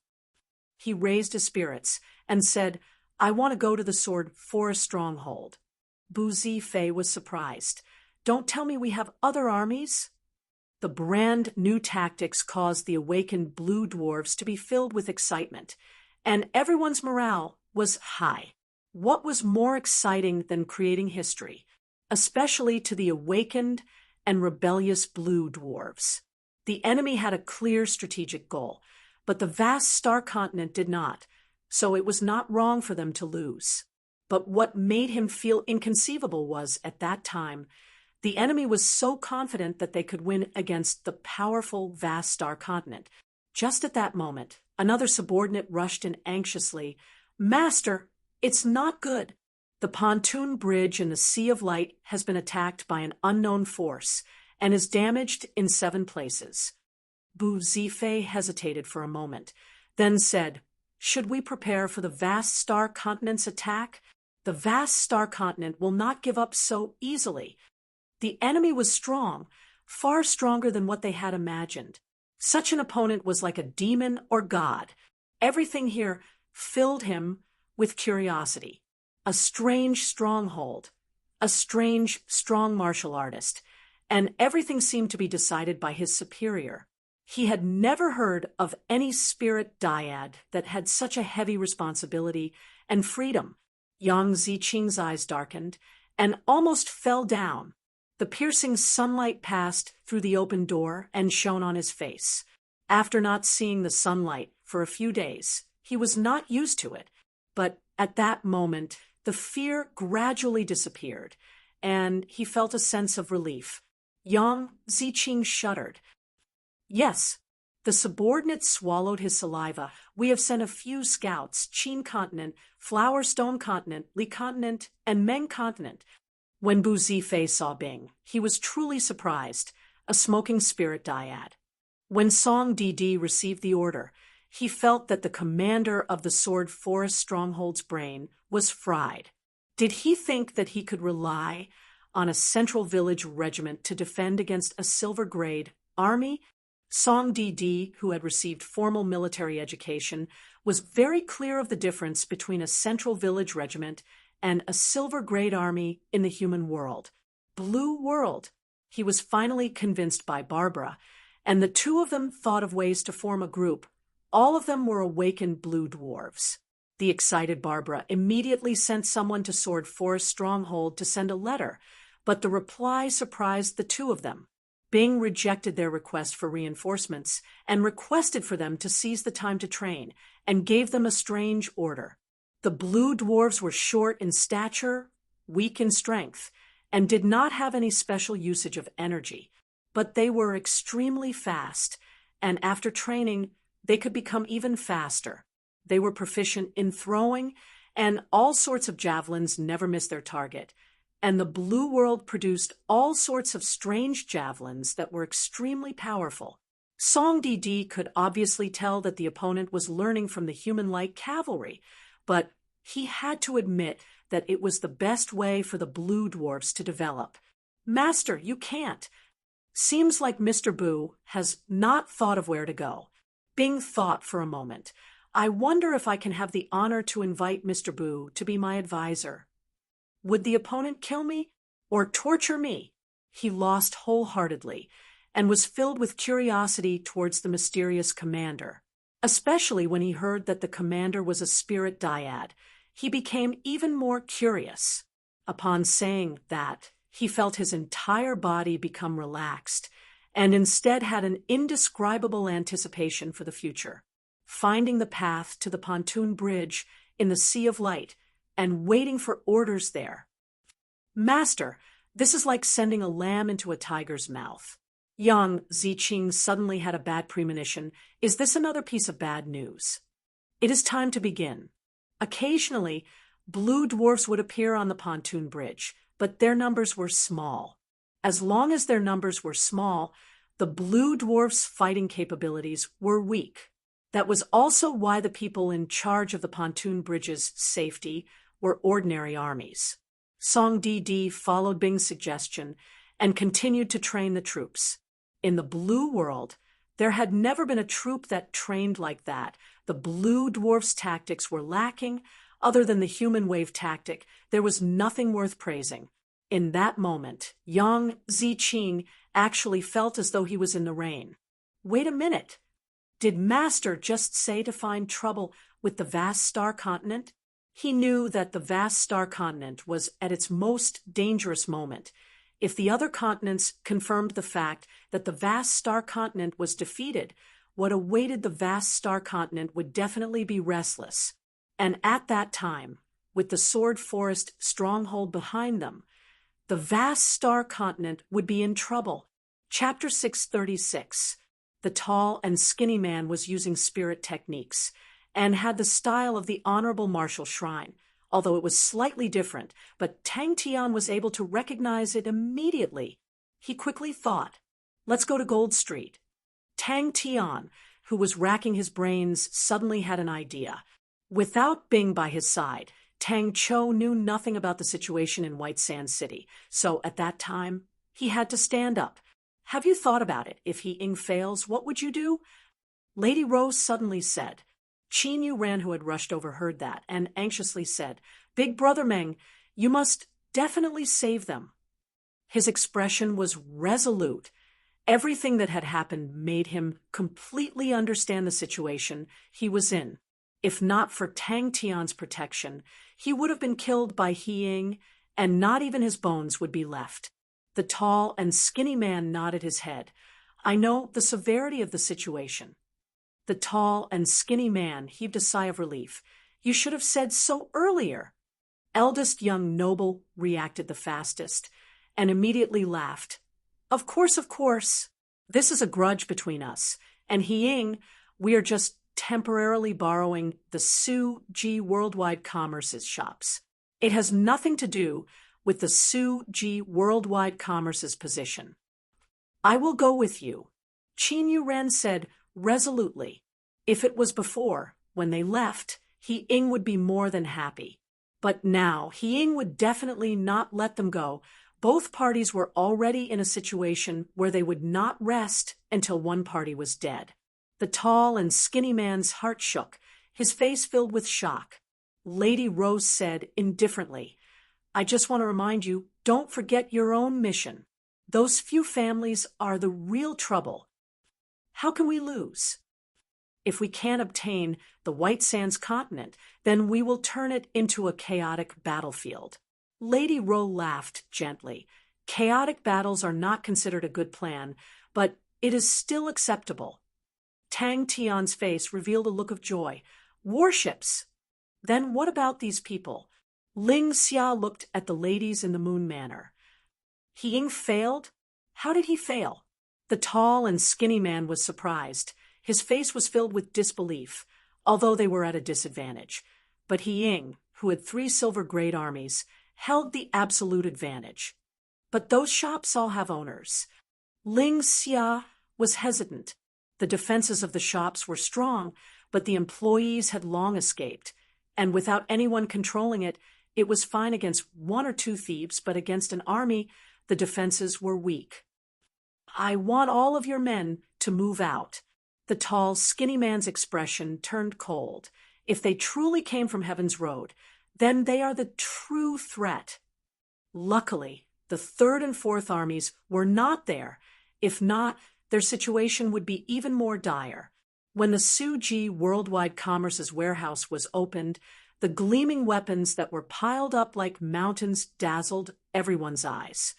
Speaker 1: He raised his spirits and said, "I want to go to the Sword Forest stronghold." Bu Zifei was surprised. "Don't tell me we have other armies?" The brand new tactics caused the awakened Blue Dwarves to be filled with excitement, and everyone's morale was high. What was more exciting than creating history, especially to the awakened and rebellious Blue Dwarves? The enemy had a clear strategic goal, but the vast star continent did not, so it was not wrong for them to lose. But what made him feel inconceivable was, at that time, the enemy was so confident that they could win against the powerful vast star continent. Just at that moment, another subordinate rushed in anxiously. "Master, it's not good. The pontoon bridge in the Sea of Light has been attacked by an unknown force, and is damaged in 7 places. Bu Zifei hesitated for a moment, then said, "Should we prepare for the vast star continent's attack? The vast star continent will not give up so easily." The enemy was strong, far stronger than what they had imagined. Such an opponent was like a demon or god. Everything here filled him with curiosity. A strange stronghold, a strange, strong martial artist, and everything seemed to be decided by his superior. He had never heard of any spirit dyad that had such a heavy responsibility and freedom. Yang Ziqing's eyes darkened and almost fell down. The piercing sunlight passed through the open door and shone on his face. After not seeing the sunlight for a few days, he was not used to it, but at that moment, the fear gradually disappeared, and he felt a sense of relief. Yang Ziqing shuddered. "Yes." The subordinate swallowed his saliva. "We have sent a few scouts, Qin continent, Flower Stone continent, Li continent, and Meng continent." When Bu Zifei saw Bing, he was truly surprised, a smoking spirit dyad. When Song Didi received the order, he felt that the commander of the Sword Forest Stronghold's brain was fried. Did he think that he could rely on a Central Village regiment to defend against a silver-grade army? Song Didi, who had received formal military education, was very clear of the difference between a Central Village regiment and a silver-grade army in the human world. Blue world. He was finally convinced by Barbara, and the two of them thought of ways to form a group. All of them were awakened blue dwarves. The excited Barbara immediately sent someone to Sword Forest Stronghold to send a letter, but the reply surprised the two of them. Bing rejected their request for reinforcements and requested for them to seize the time to train, and gave them a strange order. The blue dwarves were short in stature, weak in strength, and did not have any special usage of energy, but they were extremely fast, and after training, they could become even faster. They were proficient in throwing, and all sorts of javelins never missed their target. And the blue world produced all sorts of strange javelins that were extremely powerful. Song Didi could obviously tell that the opponent was learning from the human-like cavalry, but he had to admit that it was the best way for the blue dwarfs to develop. "Master, you can't." Seems like Mr. Bu has not thought of where to go. Bing thought for a moment. "I wonder if I can have the honor to invite Mr. Bu to be my advisor. Would the opponent kill me or torture me?" He lost wholeheartedly and was filled with curiosity towards the mysterious commander. Especially when he heard that the commander was a spirit dyad, he became even more curious. Upon saying that, he felt his entire body become relaxed and instead had an indescribable anticipation for the future, finding the path to the pontoon bridge in the Sea of Light and waiting for orders there. "Master, this is like sending a lamb into a tiger's mouth." Yang Ziqing suddenly had a bad premonition. Is this another piece of bad news? It is time to begin. Occasionally, blue dwarfs would appear on the pontoon bridge, but their numbers were small. As long as their numbers were small, the blue dwarfs' fighting capabilities were weak. That was also why the people in charge of the pontoon bridge's safety were ordinary armies. Song Didi followed Bing's suggestion and continued to train the troops. In the blue world, there had never been a troop that trained like that. The blue dwarfs' tactics were lacking. Other than the human wave tactic, there was nothing worth praising. In that moment, Yang Ziqing actually felt as though he was in the rain. Wait a minute. Did Master just say to find trouble with the vast star continent? He knew that the vast star continent was at its most dangerous moment. If the other continents confirmed the fact that the vast star continent was defeated, what awaited the vast star continent would definitely be restless. And at that time, with the Sword Forest Stronghold behind them, the vast star continent would be in trouble. Chapter 636. The tall and skinny man was using spirit techniques and had the style of the Honorable Martial Shrine, although it was slightly different, but Tang Tian was able to recognize it immediately. He quickly thought, let's go to Gold Street. Tang Tian, who was racking his brains, suddenly had an idea. Without Bing by his side, Tang Cho knew nothing about the situation in White Sands City, so at that time, he had to stand up. Have you thought about it? If He Ying fails, what would you do? Lady Rose suddenly said. Qin Yu Ran, who had rushed over, heard that and anxiously said, Big Brother Meng, you must definitely save them. His expression was resolute. Everything that had happened made him completely understand the situation he was in. If not for Tang Tian's protection, he would have been killed by He Ying, and not even his bones would be left. The tall and skinny man nodded his head. I know the severity of the situation. The tall and skinny man heaved a sigh of relief. You should have said so earlier. Eldest young noble reacted the fastest, and immediately laughed. Of course, of course. This is a grudge between us, and He Ying, we are just temporarily borrowing the Su Ji Worldwide Commerce's shops. It has nothing to do with the Su Ji Worldwide Commerce's position. I will go with you, Qin Yu Ren said resolutely. If it was before, when they left, He Ying would be more than happy. But now, He Ying would definitely not let them go. Both parties were already in a situation where they would not rest until one party was dead. The tall and skinny man's heart shook, his face filled with shock. Lady Rose said indifferently, I just want to remind you, don't forget your own mission. Those few families are the real trouble. How can we lose? If we can't obtain the White Sands continent, then we will turn it into a chaotic battlefield. Lady Ro laughed gently. Chaotic battles are not considered a good plan, but it is still acceptable. Tang Tian's face revealed a look of joy. Warships! Then what about these people? Ling Xia looked at the ladies in the Moon Manor. He Ying failed? How did he fail? The tall and skinny man was surprised. His face was filled with disbelief, although they were at a disadvantage. But He Ying, who had 3 silver grade armies, held the absolute advantage. But those shops all have owners. Ling Xia was hesitant. The defenses of the shops were strong, but the employees had long escaped, and without anyone controlling it, it was fine against 1 or 2 thieves, but against an army, the defenses were weak. I want all of your men to move out. The tall, skinny man's expression turned cold. If they truly came from Heaven's Road, then they are the true threat. Luckily, the 3rd and 4th armies were not there. If not, their situation would be even more dire. When the Su Ji Worldwide Commerce's warehouse was opened, the gleaming weapons that were piled up like mountains dazzled everyone's eyes.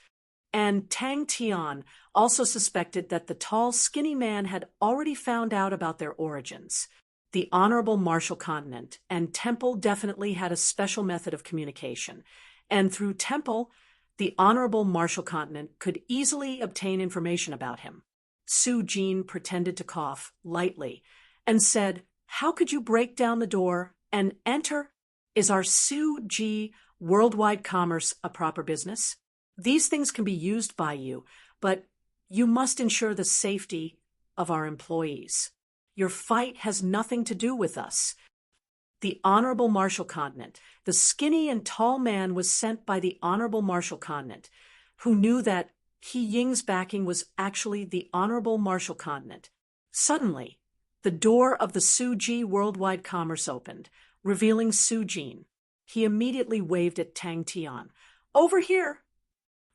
Speaker 1: And Tang Tian also suspected that the tall, skinny man had already found out about their origins. The Honorable Marshal Continent and Temple definitely had a special method of communication, and through Temple, the Honorable Marshal Continent could easily obtain information about him. Su Jin pretended to cough lightly and said, How could you break down the door and enter? Is our Su Ji Worldwide Commerce a proper business? These things can be used by you, but you must ensure the safety of our employees. Your fight has nothing to do with us. The Honorable Marshal Continent. The skinny and tall man was sent by the Honorable Marshal Continent, who knew that He Ying's backing was actually the Honorable Marshal Continent. Suddenly, the door of the Su Ji Worldwide Commerce opened, revealing Su Jin. He immediately waved at Tang Tian. Over here!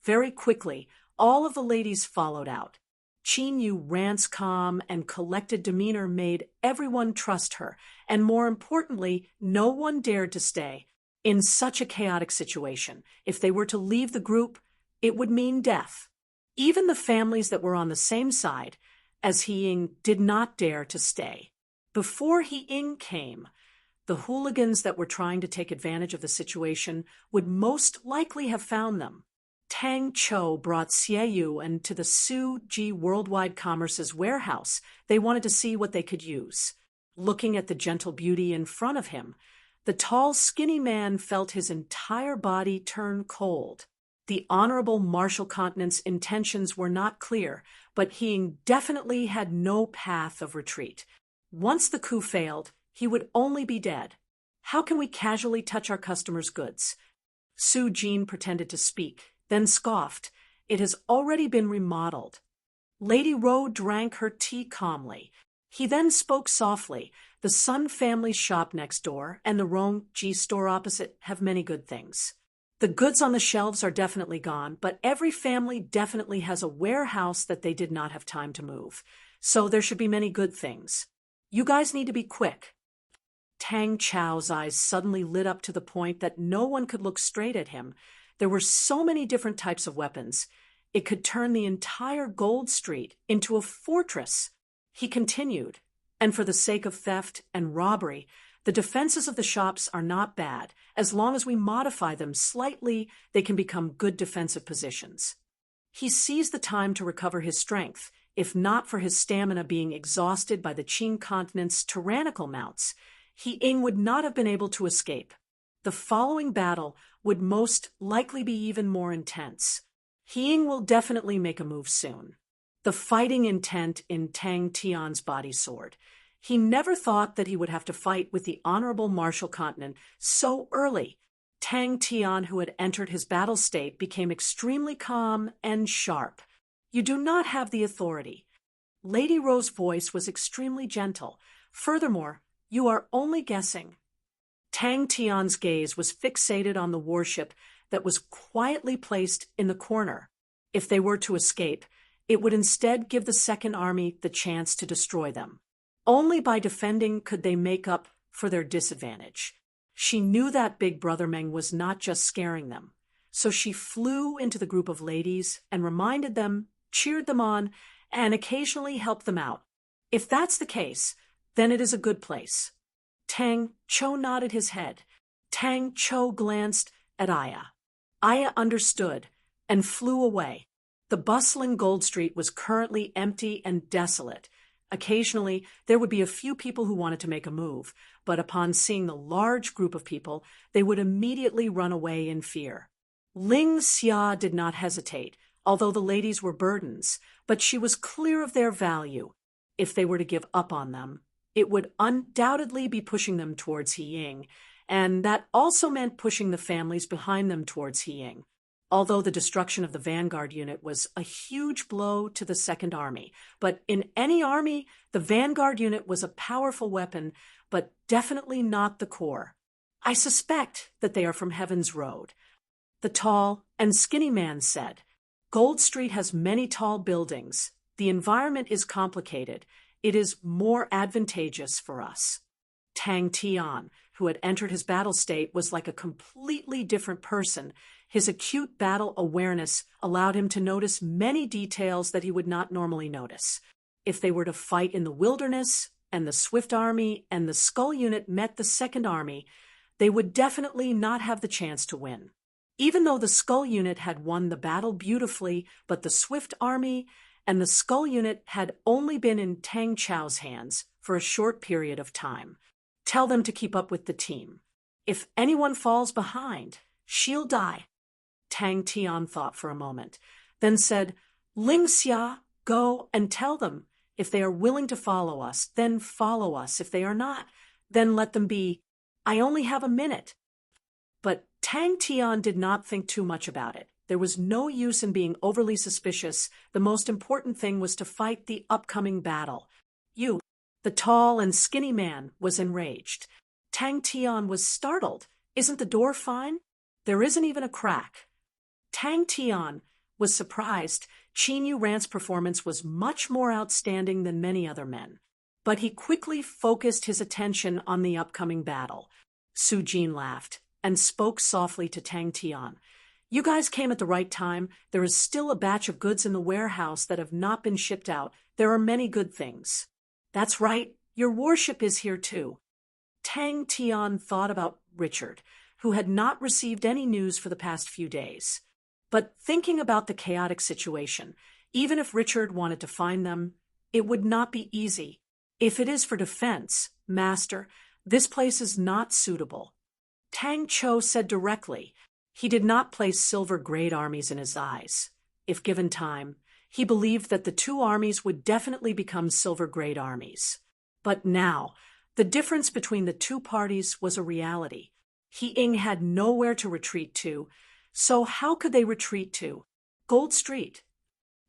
Speaker 1: Very quickly, all of the ladies followed out. Qin Yu Ran's calm and collected demeanor made everyone trust her, and more importantly, no one dared to stay. In such a chaotic situation, if they were to leave the group, it would mean death. Even the families that were on the same side as He Ying did not dare to stay. Before He Ying came, the hooligans that were trying to take advantage of the situation would most likely have found them. Tang Cho brought Xie Yu into the Su Ji Worldwide Commerce's warehouse. They wanted to see what they could use. Looking at the gentle beauty in front of him, the tall, skinny man felt his entire body turn cold. The Honorable Marshal Continent's intentions were not clear, but he definitely had no path of retreat. Once the coup failed, he would only be dead. How can we casually touch our customers' goods? Su Jin pretended to speak, then scoffed. It has already been remodeled. Lady Ro drank her tea calmly. He then spoke softly. The Sun family's shop next door and the Rong-ji store opposite have many good things. The goods on the shelves are definitely gone, but every family definitely has a warehouse that they did not have time to move. So there should be many good things. You guys need to be quick. Tang Chao's eyes suddenly lit up to the point that no one could look straight at him. There were so many different types of weapons. It could turn the entire Gold Street into a fortress. He continued, and for the sake of theft and robbery, the defenses of the shops are not bad. As long as we modify them slightly, they can become good defensive positions. He seized the time to recover his strength, if not for his stamina being exhausted by the Qing continent's tyrannical mounts. He Ying would not have been able to escape. The following battle would most likely be even more intense. He Ying will definitely make a move soon. The fighting intent in Tang Tian's body soared. He never thought that he would have to fight with the Honorable Marshal Continent so early. Tang Tian, who had entered his battle state, became extremely calm and sharp. You do not have the authority. Lady Ro's voice was extremely gentle. Furthermore, you are only guessing. Tang Tian's gaze was fixated on the warship that was quietly placed in the corner. If they were to escape, it would instead give the Second Army the chance to destroy them. Only by defending could they make up for their disadvantage. She knew that Big Brother Meng was not just scaring them. So she flew into the group of ladies and reminded them, cheered them on, and occasionally helped them out. If that's the case, then it is a good place. Tang Cho nodded his head. Tang Cho glanced at Aya. Aya understood and flew away. The bustling Gold Street was currently empty and desolate. Occasionally, there would be a few people who wanted to make a move, but upon seeing the large group of people, they would immediately run away in fear. Ling Xia did not hesitate, although the ladies were burdens, but she was clear of their value. If they were to give up on them, it would undoubtedly be pushing them towards He Ying, and that also meant pushing the families behind them towards He Ying. Although the destruction of the Vanguard unit was a huge blow to the Second Army, but in any army, the Vanguard unit was a powerful weapon, but definitely not the core. I suspect that they are from Heaven's Road. The tall and skinny man said, Gold Street has many tall buildings. The environment is complicated. It is more advantageous for us. Tang Tian, who had entered his battle state, was like a completely different person. His acute battle awareness allowed him to notice many details that he would not normally notice. If they were to fight in the wilderness, and the Swift Army and the Skull Unit met the Second Army, they would definitely not have the chance to win. Even though the Skull Unit had won the battle beautifully, but the Swift Army and the Skull Unit had only been in Tang Chao's hands for a short period of time. Tell them to keep up with the team. If anyone falls behind, she'll die. Tang Tian thought for a moment, then said, Ling Xia, go and tell them. If they are willing to follow us, then follow us. If they are not, then let them be. I only have a minute. But Tang Tian did not think too much about it. There was no use in being overly suspicious. The most important thing was to fight the upcoming battle. You, the tall and skinny man, was enraged. Tang Tian was startled. Isn't the door fine? There isn't even a crack. Tang Tian was surprised. Qin Yu Ran's performance was much more outstanding than many other men. But he quickly focused his attention on the upcoming battle. Su Jin laughed and spoke softly to Tang Tian. You guys came at the right time. There is still a batch of goods in the warehouse that have not been shipped out. There are many good things. That's right. Your warship is here too. Tang Tian thought about Richard, who had not received any news for the past few days. But thinking about the chaotic situation, even if Richard wanted to find them, it would not be easy. If it is for defense, Master, this place is not suitable. Tang Cho said directly. He did not place silver great armies in his eyes. If given time, he believed that the two armies would definitely become silver great armies. But now, the difference between the two parties was a reality. He Ying had nowhere to retreat to, so how could they retreat to? Gold Street.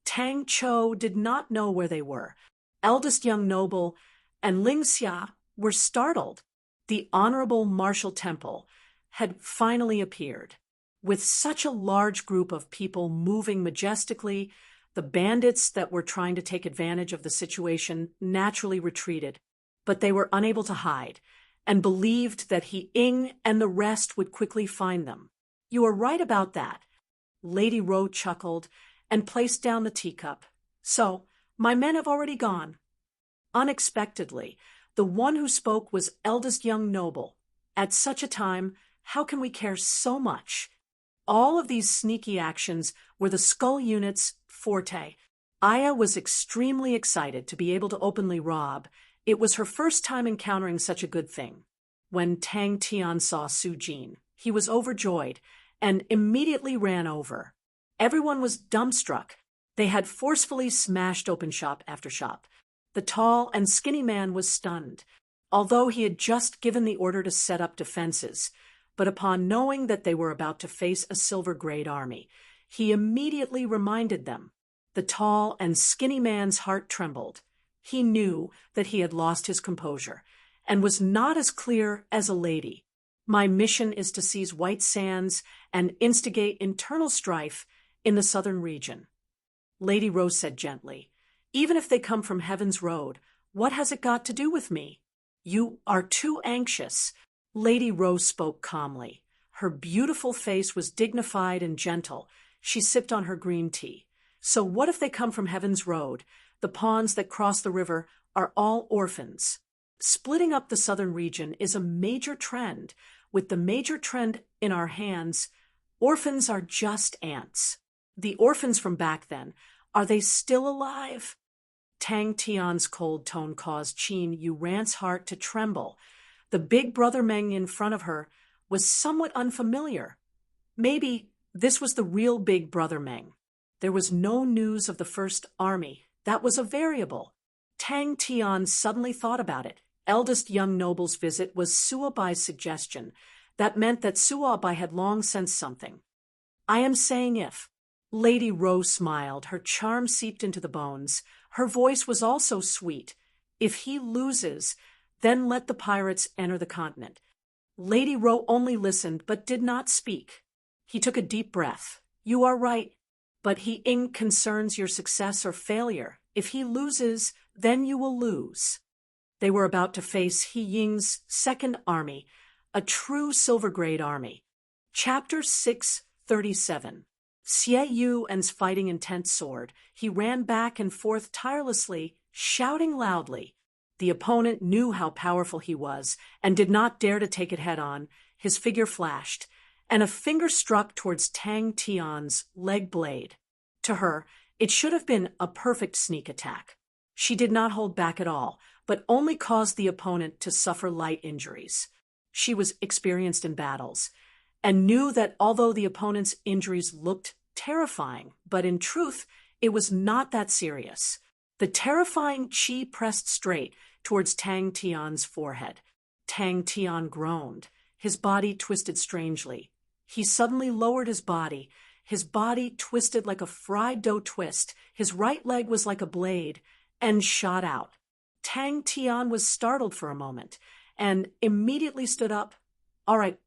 Speaker 1: Tang Chou did not know where they were. Eldest young noble and Ling Xia were startled. The Honorable Martial Temple had finally appeared. With such a large group of people moving majestically, the bandits that were trying to take advantage of the situation naturally retreated, but they were unable to hide and believed that He Ying and the rest would quickly find them. You are right about that. Lady Ro chuckled and placed down the teacup. So, my men have already gone. Unexpectedly, the one who spoke was eldest young noble. At such a time, how can we care so much? All of these sneaky actions were the Skull Unit's forte. Aya was extremely excited to be able to openly rob. It was her first time encountering such a good thing. When Tang Tian saw Su Jin, he was overjoyed and immediately ran over. Everyone was dumbstruck. They had forcefully smashed open shop after shop. The tall and skinny man was stunned, although he had just given the order to set up defenses. But upon knowing that they were about to face a silver grade army, he immediately reminded them. The tall and skinny man's heart trembled. He knew that he had lost his composure and was not as clear as a lady. My mission is to seize White Sands and instigate internal strife in the southern region. Lady Rose said gently, even if they come from Heaven's Road, what has it got to do with me? You are too anxious. Lady Rose spoke calmly. Her beautiful face was dignified and gentle. She sipped on her green tea. So what if they come from Heaven's Road? The pawns that cross the river are all orphans. Splitting up the southern region is a major trend. With the major trend in our hands, orphans are just ants. The orphans from back then, are they still alive? Tang Tian's cold tone caused Qin Yuran's heart to tremble. The big brother Meng in front of her was somewhat unfamiliar. Maybe this was the real big brother Meng. There was no news of the First Army. That was a variable. Tang Tian suddenly thought about it. Eldest young noble's visit was Suabai's suggestion. That meant that Suabai had long sensed something. I am saying if. Lady Rose smiled. Her charm seeped into the bones. Her voice was also sweet. If he loses, then let the pirates enter the continent. Lady Ro only listened but did not speak. He took a deep breath. You are right, but He Ying concerns your success or failure. If he loses, then you will lose. They were about to face He Ying's second army, a true silver grade army. Chapter 637. Xie Yu and's fighting intent soared. He ran back and forth tirelessly, shouting loudly. The opponent knew how powerful he was and did not dare to take it head-on. His figure flashed, and a finger struck towards Tang Tian's leg blade. To her, it should have been a perfect sneak attack. She did not hold back at all, but only caused the opponent to suffer light injuries. She was experienced in battles, and knew that although the opponent's injuries looked terrifying, but in truth, it was not that serious. The terrifying qi pressed straight towards Tang Tian's forehead. Tang Tian groaned. His body twisted strangely. He suddenly lowered his body. His body twisted like a fried dough twist. His right leg was like a blade, and shot out. Tang Tian was startled for a moment, and immediately stood up. All right.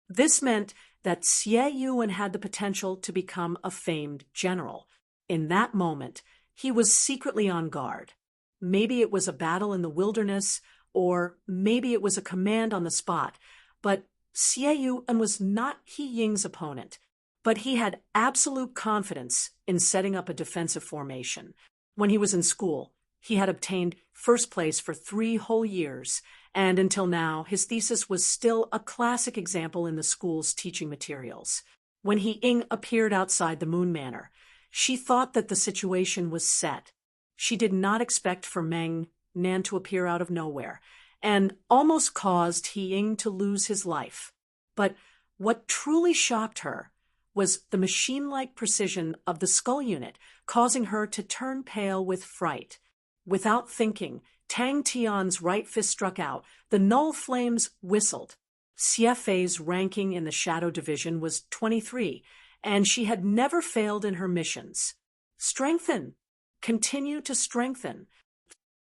Speaker 1: This meant that Xie Yuan had the potential to become a famed general. In that moment, he was secretly on guard. Maybe it was a battle in the wilderness, or maybe it was a command on the spot, but Xie Yuan was not He Ying's opponent. But he had absolute confidence in setting up a defensive formation. When he was in school, he had obtained first place for 3 whole years, and until now, his thesis was still a classic example in the school's teaching materials. When He Ying appeared outside the Moon Manor, she thought that the situation was set. She did not expect for Meng Nan to appear out of nowhere, and almost caused He Ying to lose his life. But What truly shocked her was the machine-like precision of the skull unit, causing her to turn pale with fright. Without thinking, Tang Tian's right fist struck out. The null flames whistled. Xie Fei's ranking in the Shadow Division was 23, and she had never failed in her missions. Strengthen. Continue to strengthen.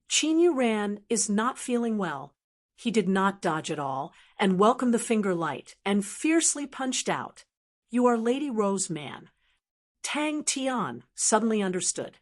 Speaker 1: Qin Yuran is not feeling well. He did not dodge at all, and welcomed the finger light, and fiercely punched out. You are Lady Rose Man. Tang Tian suddenly understood.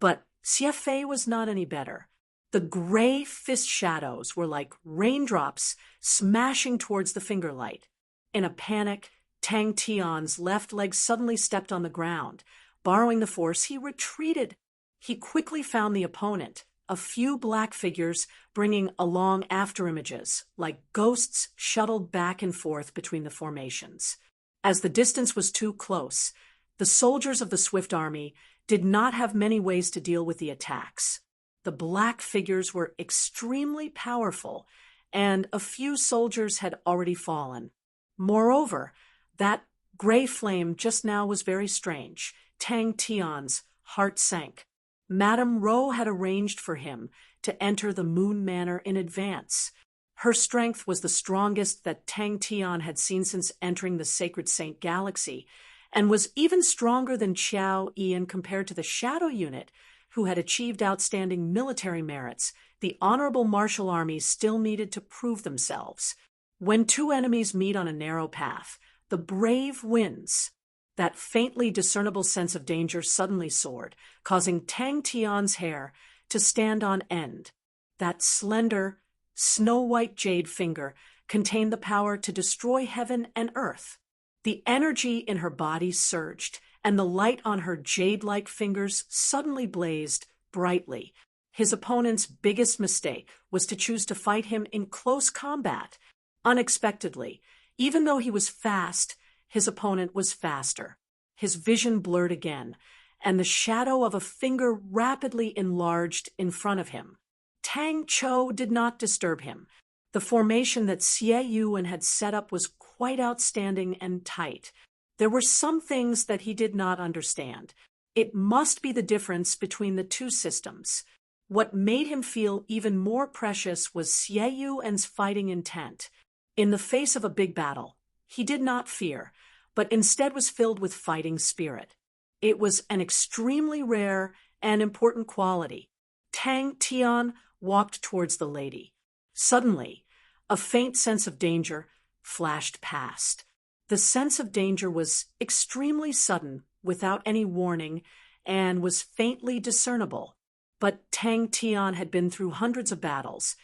Speaker 1: But Xie Fei was not any better. The gray fist shadows were like raindrops smashing towards the finger light. In a panic, Tang Tian's left leg suddenly stepped on the ground. Borrowing the force, he retreated. He quickly found the opponent, a few black figures bringing along afterimages, like ghosts shuttled back and forth between the formations. As the distance was too close, the soldiers of the Swift Army did not have many ways to deal with the attacks. The black figures were extremely powerful, and a few soldiers had already fallen. Moreover, that gray flame just now was very strange. Tang Tian's heart sank. Madame Ro had arranged for him to enter the Moon Manor in advance. Her strength was the strongest that Tang Tian had seen since entering the Sacred Saint Galaxy, and was even stronger than Qiao Ian compared to the Shadow Unit, who had achieved outstanding military merits. The honorable martial army still needed to prove themselves. When two enemies meet on a narrow path, the brave wins. That faintly discernible sense of danger suddenly soared, causing Tang Tian's hair to stand on end. That slender, snow-white jade finger contained the power to destroy heaven and earth. The energy in her body surged, and the light on her jade-like fingers suddenly blazed brightly. His opponent's biggest mistake was to choose to fight him in close combat. Unexpectedly, even though he was fast, his opponent was faster. His vision blurred again, and the shadow of a finger rapidly enlarged in front of him. Tang Chou did not disturb him. The formation that Xie Yuan had set up was quite outstanding and tight. There were some things that he did not understand. It must be the difference between the two systems. What made him feel even more precious was Xie Yuan's fighting intent. In the face of a big battle, he did not fear, but instead was filled with fighting spirit. It was an extremely rare and important quality. Tang Tian walked towards the lady. Suddenly, a faint sense of danger flashed past. The sense of danger was extremely sudden, without any warning, and was faintly discernible. But Tang Tian had been through hundreds of battles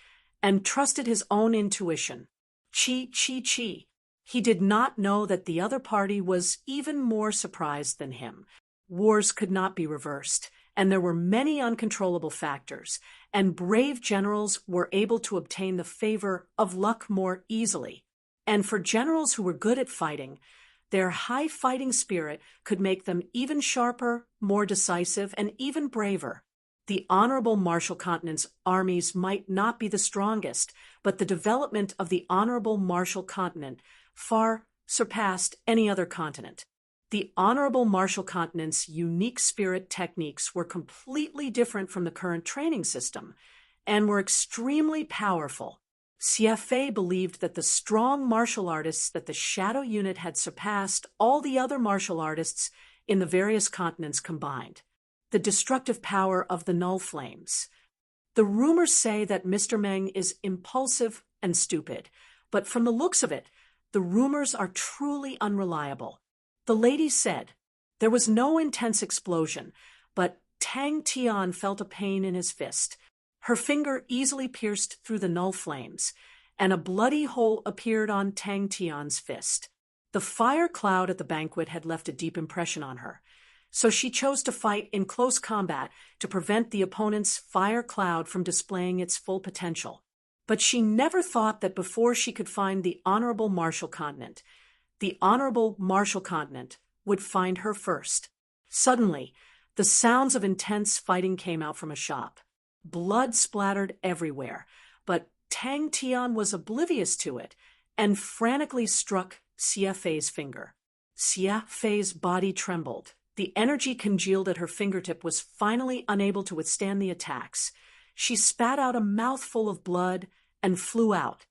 Speaker 1: and trusted his own intuition. Chi. He did not know that the other party was even more surprised than him. Wars could not be reversed, and there were many uncontrollable factors, and brave generals were able to obtain the favor of luck more easily. And for generals who were good at fighting, their high fighting spirit could make them even sharper, more decisive, and even braver. The honorable Martial Continent's armies might not be the strongest, but the development of the honorable Martial Continent far surpassed any other continent. The honorable Martial Continent's unique spirit techniques were completely different from the current training system, and were extremely powerful. Xie Fei believed that the strong martial artists that the Shadow Unit had surpassed all the other martial artists in the various continents combined. The destructive power of the null flames. The rumors say that Mr. Meng is impulsive and stupid, but from the looks of it, the rumors are truly unreliable. The lady said, there was no intense explosion, but Tang Tian felt a pain in his fist. Her finger easily pierced through the null flames, and a bloody hole appeared on Tang Tian's fist. The fire cloud at the banquet had left a deep impression on her, so she chose to fight in close combat to prevent the opponent's fire cloud from displaying its full potential. But she never thought that before she could find the honorable Martial Continent, the honorable Martial Continent would find her first. Suddenly, the sounds of intense fighting came out from a shop. Blood splattered everywhere, but Tang Tian was oblivious to it and frantically struck Xie Fei's finger. Xie Fei's body trembled. The energy congealed at her fingertip was finally unable to withstand the attacks. She spat out a mouthful of blood and flew out.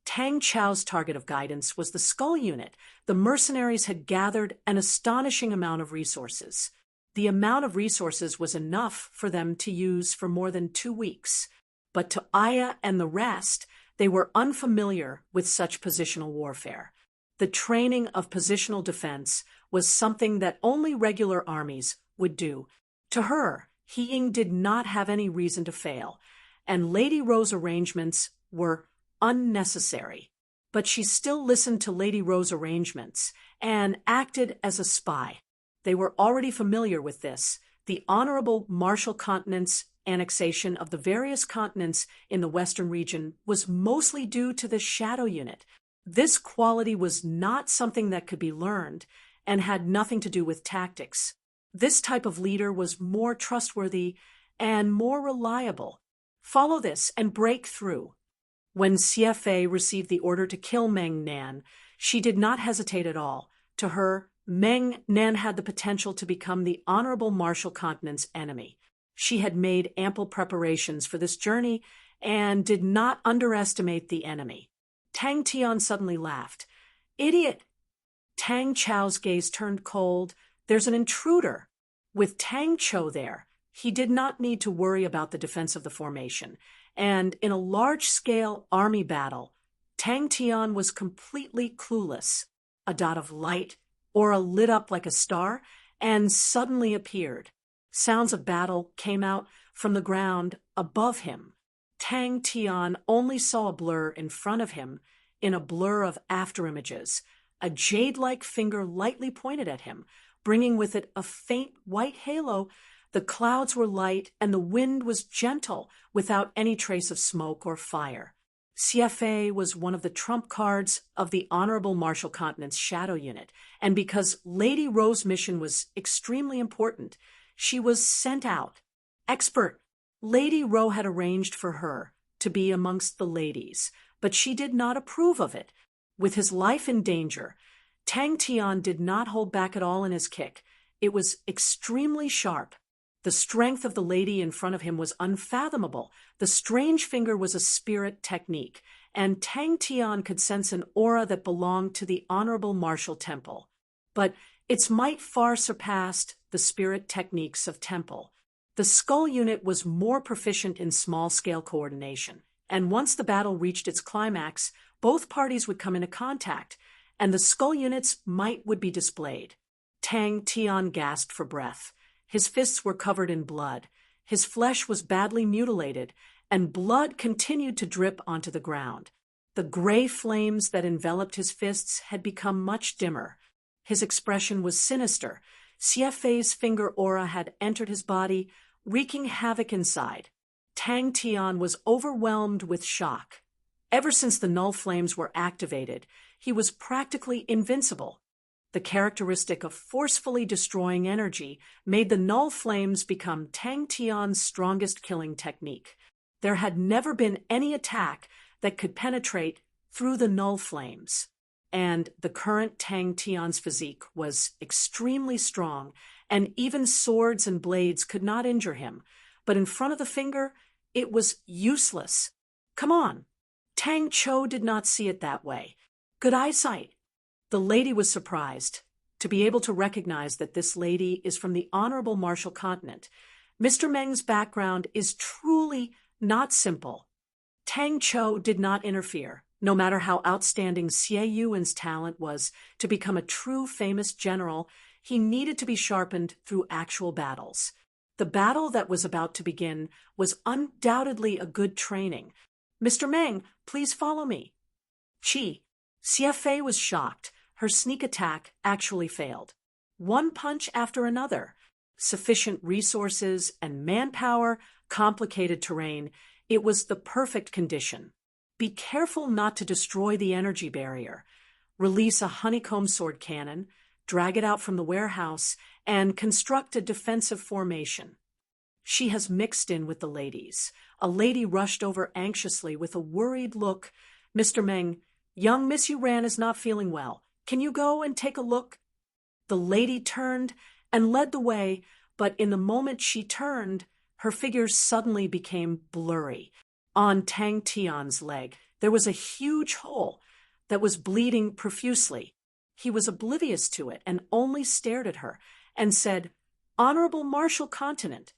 Speaker 1: Tang Chao's target of guidance was the Skull Unit. The mercenaries had gathered an astonishing amount of resources. The amount of resources was enough for them to use for more than 2 weeks. But to Aya and the rest, they were unfamiliar with such positional warfare. The training of positional defense was something that only regular armies would do. To her, He Ying did not have any reason to fail, and Lady Ro's arrangements were unnecessary. But she still listened to Lady Ro's arrangements and acted as a spy. They were already familiar with this. The honorable Marshall Continent's annexation of the various continents in the Western region was mostly due to the Shadow Unit. This quality was not something that could be learned and had nothing to do with tactics. This type of leader was more trustworthy and more reliable. Follow this and break through. When Xie Fei received the order to kill Meng Nan, she did not hesitate at all. To her, Meng Nan had the potential to become the honorable Marshall Continent's enemy. She had made ample preparations for this journey and did not underestimate the enemy. Tang Tian suddenly laughed. "Idiot!" Tang Chao's gaze turned cold. "There's an intruder." With Tang Chou there, he did not need to worry about the defense of the formation, and in a large-scale army battle, Tang Tian was completely clueless. A dot of light, aura lit up like a star, and suddenly appeared. Sounds of battle came out from the ground above him. Tang Tian only saw a blur in front of him, in a blur of afterimages. A jade-like finger lightly pointed at him, bringing with it a faint white halo. The clouds were light and the wind was gentle, without any trace of smoke or fire. Xie Fei was one of the trump cards of the Honorable Marshall Continent's Shadow Unit, and because Lady Ro's mission was extremely important, she was sent out. Expert. Lady Ro had arranged for her to be amongst the ladies, but she did not approve of it. With his life in danger, Tang Tian did not hold back at all in his kick. It was extremely sharp. The strength of the lady in front of him was unfathomable. The strange finger was a spirit technique, and Tang Tian could sense an aura that belonged to the Honorable Marshall Temple. But its might far surpassed the spirit techniques of Temple. The Skull Unit was more proficient in small-scale coordination, and once the battle reached its climax, both parties would come into contact, and the Skull Unit's might would be displayed. Tang Tian gasped for breath. His fists were covered in blood. His flesh was badly mutilated, and blood continued to drip onto the ground. The gray flames that enveloped his fists had become much dimmer. His expression was sinister. Xie Fei's finger aura had entered his body, wreaking havoc inside. Tang Tian was overwhelmed with shock. Ever since the null flames were activated, he was practically invincible. The characteristic of forcefully destroying energy made the null flames become Tang Tian's strongest killing technique. There had never been any attack that could penetrate through the null flames, and the current Tang Tian's physique was extremely strong, and even swords and blades could not injure him. But in front of the finger, it was useless. Come on. Tang Chou did not see it that way. Good eyesight. The lady was surprised to be able to recognize that this lady is from the Honorable Marshall Continent. Mr. Meng's background is truly not simple. Tang Chou did not interfere, no matter how outstanding Xie Yuan's talent was to become a true famous general. He needed to be sharpened through actual battles. The battle that was about to begin was undoubtedly a good training. Mr. Meng, please follow me. Xie Fei was shocked. Her sneak attack actually failed. One punch after another. Sufficient resources and manpower, complicated terrain. It was the perfect condition. Be careful not to destroy the energy barrier. Release a honeycomb sword cannon, drag it out from the warehouse, and construct a defensive formation. She has mixed in with the ladies. A lady rushed over anxiously with a worried look. Mr. Meng, young Miss Yuran is not feeling well. Can you go and take a look? The lady turned and led the way, but in the moment she turned, her figure suddenly became blurry. On Tang Tian's leg, there was a huge hole that was bleeding profusely. He was oblivious to it and only stared at her and said, "Honorable Martial Continent."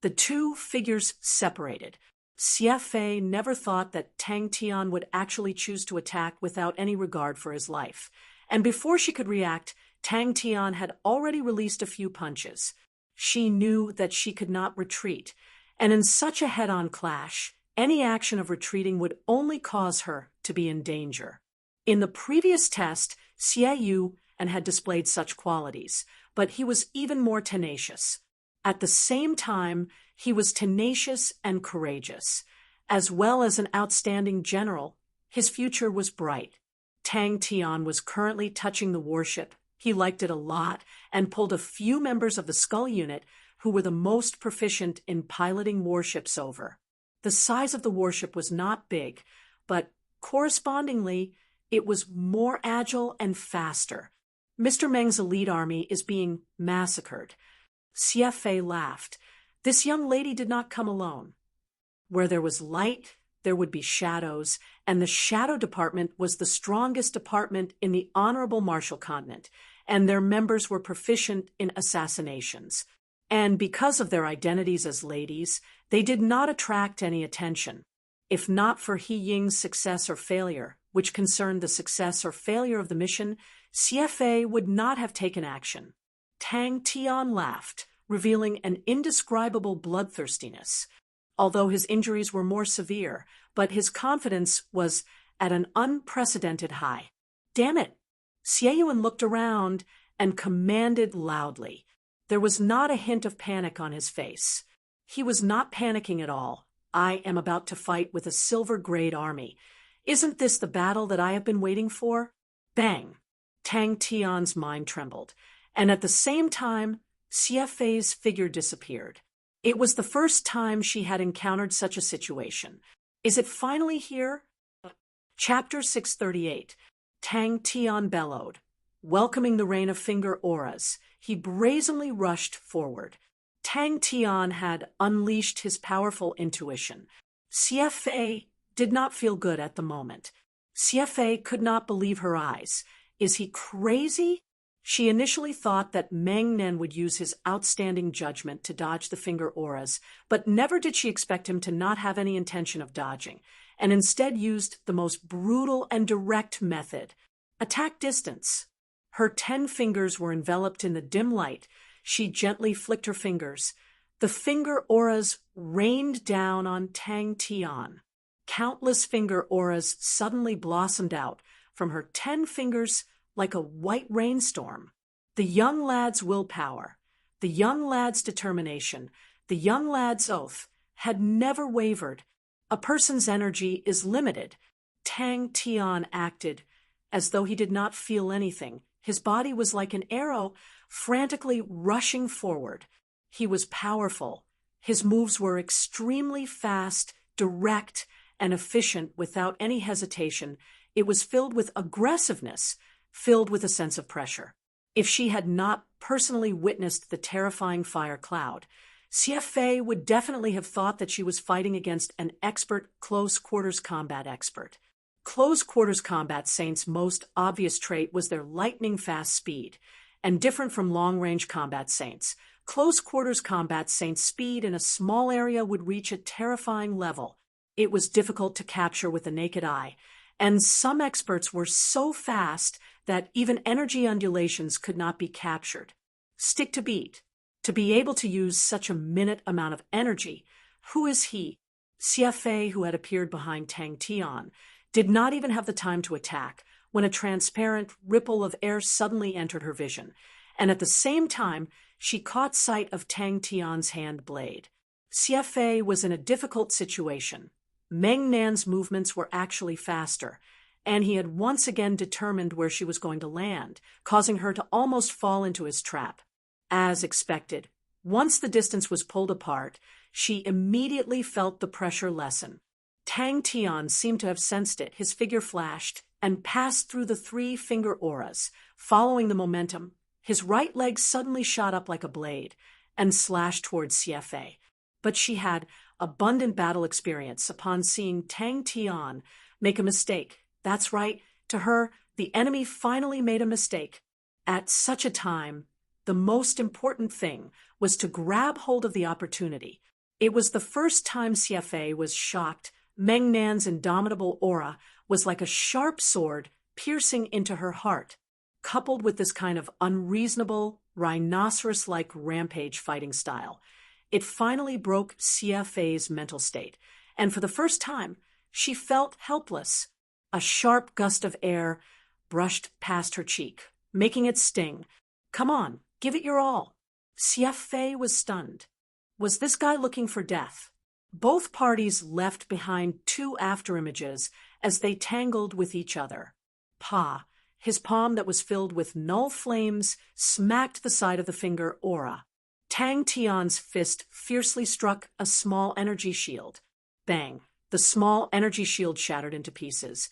Speaker 1: The two figures separated. Xie Fei never thought that Tang Tian would actually choose to attack without any regard for his life. And before she could react, Tang Tian had already released a few punches. She knew that she could not retreat, and in such a head-on clash, any action of retreating would only cause her to be in danger. In the previous test, Xie Yu had displayed such qualities, but he was even more tenacious. At the same time, he was tenacious and courageous. As well as an outstanding general, his future was bright. Tang Tian was currently touching the warship. He liked it a lot and pulled a few members of the Skull Unit who were the most proficient in piloting warships over. The size of the warship was not big, but correspondingly, it was more agile and faster. Mr. Meng's elite army is being massacred. Xie Fei laughed. This young lady did not come alone. Where there was light, there would be shadows, and the Shadow Department was the strongest department in the Honorable Martial Continent, and their members were proficient in assassinations. And because of their identities as ladies, they did not attract any attention. If not for He Ying's success or failure, which concerned the success or failure of the mission, Xie Fei would not have taken action. Tang Tian laughed, revealing an indescribable bloodthirstiness. Although his injuries were more severe, but his confidence was at an unprecedented high. "Damn it!" Xie Yuan looked around and commanded loudly. There was not a hint of panic on his face. He was not panicking at all. "I am about to fight with a silver-grade army. Isn't this the battle that I have been waiting for?" Bang! Tang Tian's mind trembled, and at the same time, Xie Fei's figure disappeared. It was the first time she had encountered such a situation. Is it finally here? Chapter 638. Tang Tian bellowed. Welcoming the rain of finger auras, he brazenly rushed forward. Tang Tian had unleashed his powerful intuition. Xie Fei did not feel good at the moment. Xie Fei could not believe her eyes. Is he crazy? She initially thought that Meng Nen would use his outstanding judgment to dodge the finger auras, but never did she expect him to not have any intention of dodging, and instead used the most brutal and direct method: attack distance. Her 10 fingers were enveloped in the dim light. She gently flicked her fingers. The finger auras rained down on Tang Tian. Countless finger auras suddenly blossomed out from her 10 fingers like a white rainstorm. The young lad's willpower, the young lad's determination, the young lad's oath had never wavered. A person's energy is limited. Tang Tian acted as though he did not feel anything. His body was like an arrow frantically rushing forward. He was powerful. His moves were extremely fast, direct, and efficient without any hesitation. It was filled with aggressiveness, filled with a sense of pressure. If she had not personally witnessed the terrifying fire cloud, Xie Fei would definitely have thought that she was fighting against an expert close-quarters combat expert. Close-quarters combat saints' most obvious trait was their lightning-fast speed, and different from long-range combat saints, close-quarters combat saints' speed in a small area would reach a terrifying level. It was difficult to capture with the naked eye, and some experts were so fast that even energy undulations could not be captured. Stick to beat. To be able to use such a minute amount of energy, who is he? Xie Fei, who had appeared behind Tang Tian, did not even have the time to attack when a transparent ripple of air suddenly entered her vision, and at the same time she caught sight of Tang Tian's hand blade. Xie Fei was in a difficult situation. Meng Nan's movements were actually faster, and he had once again determined where she was going to land, causing her to almost fall into his trap. As expected, once the distance was pulled apart, she immediately felt the pressure lessen. Tang Tian seemed to have sensed it. His figure flashed, and passed through the three-finger auras. Following the momentum, his right leg suddenly shot up like a blade and slashed towards CFA. But she had abundant battle experience upon seeing Tang Tian make a mistake. That's right, to her, the enemy finally made a mistake. At such a time, the most important thing was to grab hold of the opportunity. It was the first time CFA was shocked. Meng Nan's indomitable aura was like a sharp sword piercing into her heart. Coupled with this kind of unreasonable, rhinoceros-like rampage fighting style, it finally broke CFA's mental state, and for the first time, she felt helpless. A sharp gust of air brushed past her cheek, making it sting. Come on, give it your all. CFA was stunned. Was this guy looking for death? Both parties left behind two afterimages as they tangled with each other. Pa, his palm that was filled with null flames, smacked the side of the finger aura. Tang Tian's fist fiercely struck a small energy shield. Bang! The small energy shield shattered into pieces,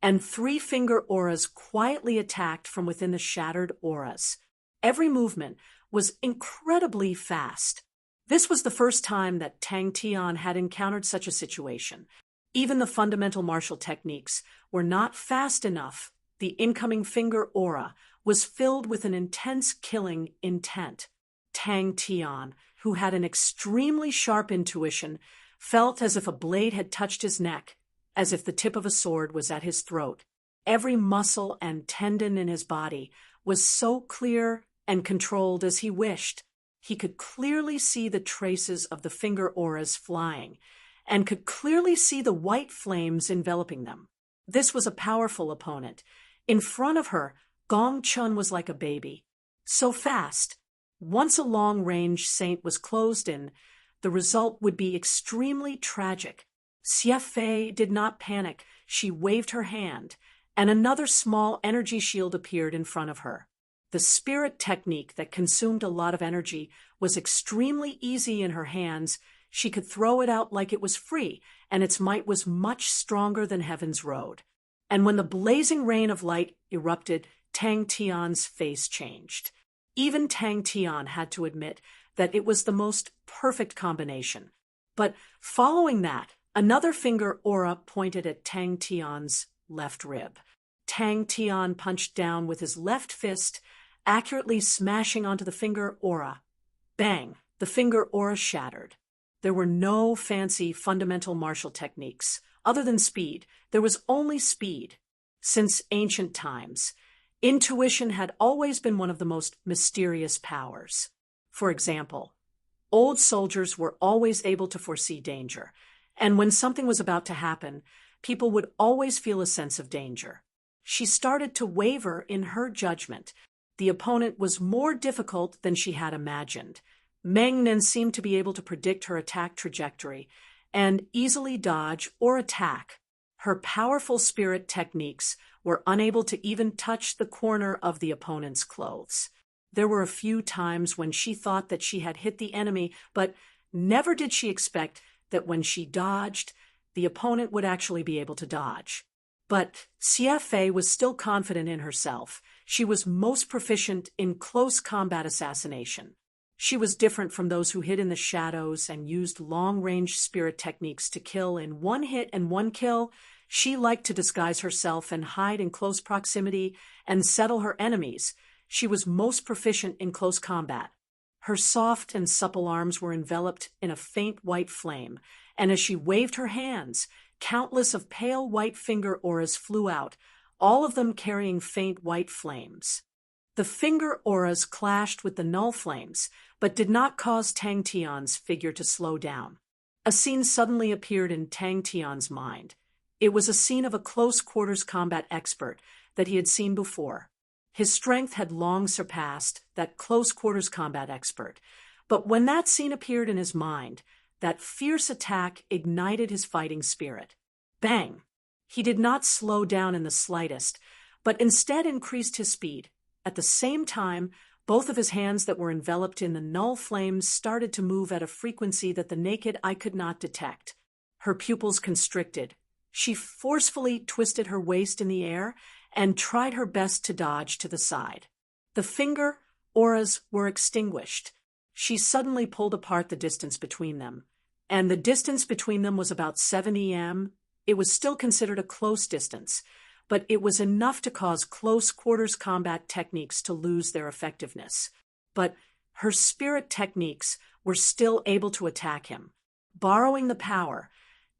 Speaker 1: and three-finger auras quietly attacked from within the shattered auras. Every movement was incredibly fast. This was the first time that Tang Tian had encountered such a situation. Even the fundamental martial techniques were not fast enough. The incoming finger aura was filled with an intense killing intent. Tang Tian, who had an extremely sharp intuition, felt as if a blade had touched his neck, as if the tip of a sword was at his throat. Every muscle and tendon in his body was so clear and controlled as he wished. He could clearly see the traces of the finger auras flying, and could clearly see the white flames enveloping them. This was a powerful opponent. In front of her, Gong Chun was like a baby. So fast. Once a long-range saint was closed in, the result would be extremely tragic. Xie Fei did not panic. She waved her hand, and another small energy shield appeared in front of her. The spirit technique that consumed a lot of energy was extremely easy in her hands. She could throw it out like it was free, and its might was much stronger than Heaven's Road. And when the blazing rain of light erupted, Tang Tian's face changed. Even Tang Tian had to admit that it was the most perfect combination. But following that, another finger aura pointed at Tang Tian's left rib. Tang Tian punched down with his left fist, accurately smashing onto the finger aura. Bang! The finger aura shattered. There were no fancy fundamental martial techniques. Other than speed, there was only speed. Since ancient times, intuition had always been one of the most mysterious powers. For example, old soldiers were always able to foresee danger, and when something was about to happen, people would always feel a sense of danger. She started to waver in her judgment. The opponent was more difficult than she had imagined. Meng Nan seemed to be able to predict her attack trajectory and easily dodge or attack. Her powerful spirit techniques were unable to even touch the corner of the opponent's clothes. There were a few times when she thought that she had hit the enemy, but never did she expect that when she dodged, the opponent would actually be able to dodge. But Xie Fei was still confident in herself. She was most proficient in close combat assassination. She was different from those who hid in the shadows and used long-range spirit techniques to kill in one hit and one kill. She liked to disguise herself and hide in close proximity and settle her enemies. She was most proficient in close combat. Her soft and supple arms were enveloped in a faint white flame, and as she waved her hands, countless of pale white finger auras flew out, all of them carrying faint white flames. The finger auras clashed with the null flames, but did not cause Tang Tian's figure to slow down. A scene suddenly appeared in Tang Tian's mind. It was a scene of a close-quarters combat expert that he had seen before. His strength had long surpassed that close-quarters combat expert, but when that scene appeared in his mind, that fierce attack ignited his fighting spirit. Bang! He did not slow down in the slightest, but instead increased his speed. At the same time, both of his hands that were enveloped in the null flames started to move at a frequency that the naked eye could not detect. Her pupils constricted. She forcefully twisted her waist in the air and tried her best to dodge to the side. The finger auras were extinguished. She suddenly pulled apart the distance between them, and the distance between them was about 70 m. It was still considered a close distance, but it was enough to cause close quarters combat techniques to lose their effectiveness. But her spirit techniques were still able to attack him. Borrowing the power,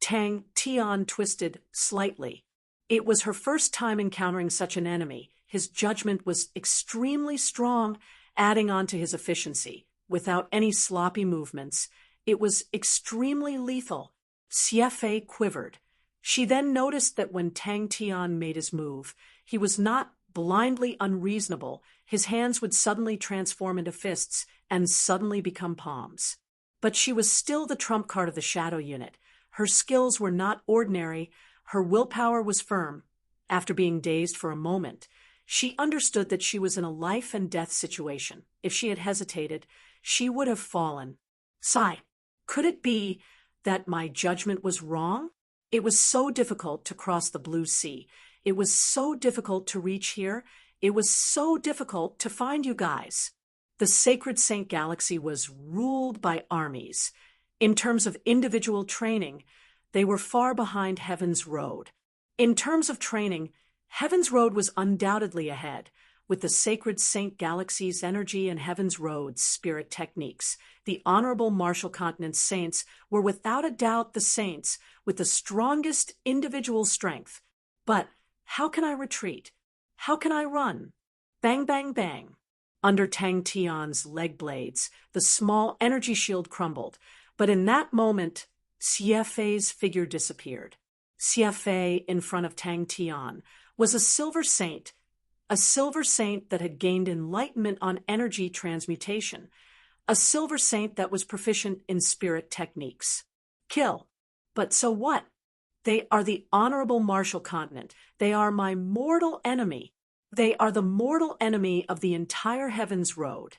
Speaker 1: Tang Tian twisted slightly. It was her first time encountering such an enemy. His judgment was extremely strong, adding on to his efficiency. Without any sloppy movements, it was extremely lethal. Xie Fei quivered. She then noticed that when Tang Tian made his move, he was not blindly unreasonable. His hands would suddenly transform into fists and suddenly become palms. But she was still the trump card of the shadow unit. Her skills were not ordinary. Her willpower was firm. After being dazed for a moment, she understood that she was in a life and death situation. If she had hesitated, she would have fallen. Sigh. Could it be that my judgment was wrong? It was so difficult to cross the blue sea. It was so difficult to reach here. It was so difficult to find you guys. The Sacred Saint Galaxy was ruled by armies. In terms of individual training, they were far behind Heaven's Road. In terms of training, Heaven's Road was undoubtedly ahead. With the Sacred Saint Galaxy's energy and Heaven's Road's spirit techniques, the Honorable Martial Continent Saints were without a doubt the saints with the strongest individual strength. But how can I retreat? How can I run? Bang, bang, bang. Under Tang Tian's leg blades, the small energy shield crumbled. But in that moment, Xie Fei's figure disappeared. Xie Fei, in front of Tang Tian, was a silver saint that had gained enlightenment on energy transmutation, a silver saint that was proficient in spirit techniques. Kill. But so what? They are the Honorable Martial Continent. They are my mortal enemy. They are the mortal enemy of the entire Heaven's Road.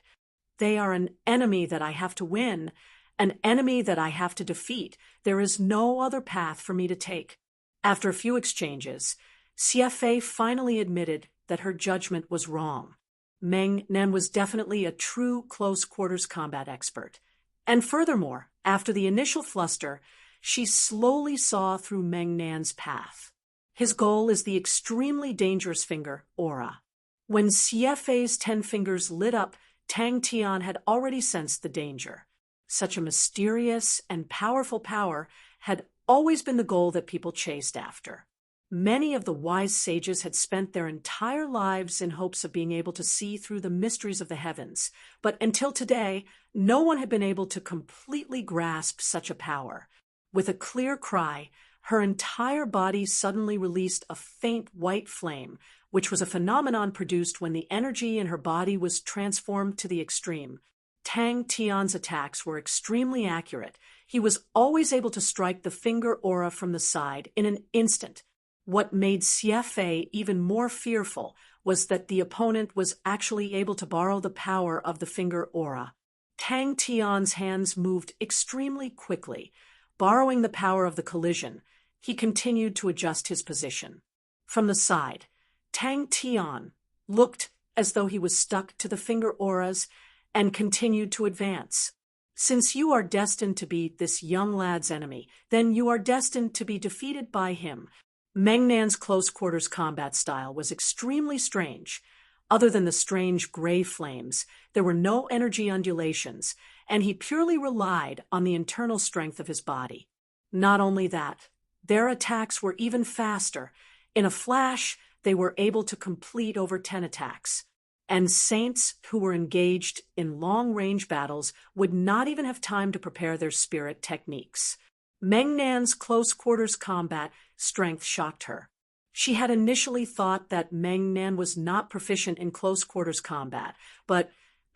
Speaker 1: They are an enemy that I have to win, an enemy that I have to defeat. There is no other path for me to take. After a few exchanges, Xie Fei finally admitted that her judgment was wrong. Meng Nan was definitely a true close-quarters combat expert. And furthermore, after the initial fluster, she slowly saw through Meng Nan's path. His goal is the extremely dangerous finger, aura. When Xie Fei's 10 fingers lit up, Tang Tian had already sensed the danger. Such a mysterious and powerful power had always been the goal that people chased after. Many of the wise sages had spent their entire lives in hopes of being able to see through the mysteries of the heavens, but until today, no one had been able to completely grasp such a power. With a clear cry, her entire body suddenly released a faint white flame, which was a phenomenon produced when the energy in her body was transformed to the extreme. Tang Tian's attacks were extremely accurate. He was always able to strike the finger aura from the side in an instant. What made Xie Fei even more fearful was that the opponent was actually able to borrow the power of the finger aura. Tang Tian's hands moved extremely quickly. Borrowing the power of the collision, he continued to adjust his position. From the side, Tang Tian looked as though he was stuck to the finger auras and continued to advance. Since you are destined to be this young lad's enemy, then you are destined to be defeated by him. Meng Nan's close-quarters combat style was extremely strange. Other than the strange gray flames, there were no energy undulations, and he purely relied on the internal strength of his body. Not only that, their attacks were even faster. In a flash, they were able to complete over 10 attacks. And saints who were engaged in long-range battles would not even have time to prepare their spirit techniques. Meng Nan's close-quarters combat strength shocked her. She had initially thought that Meng Nan was not proficient in close-quarters combat, but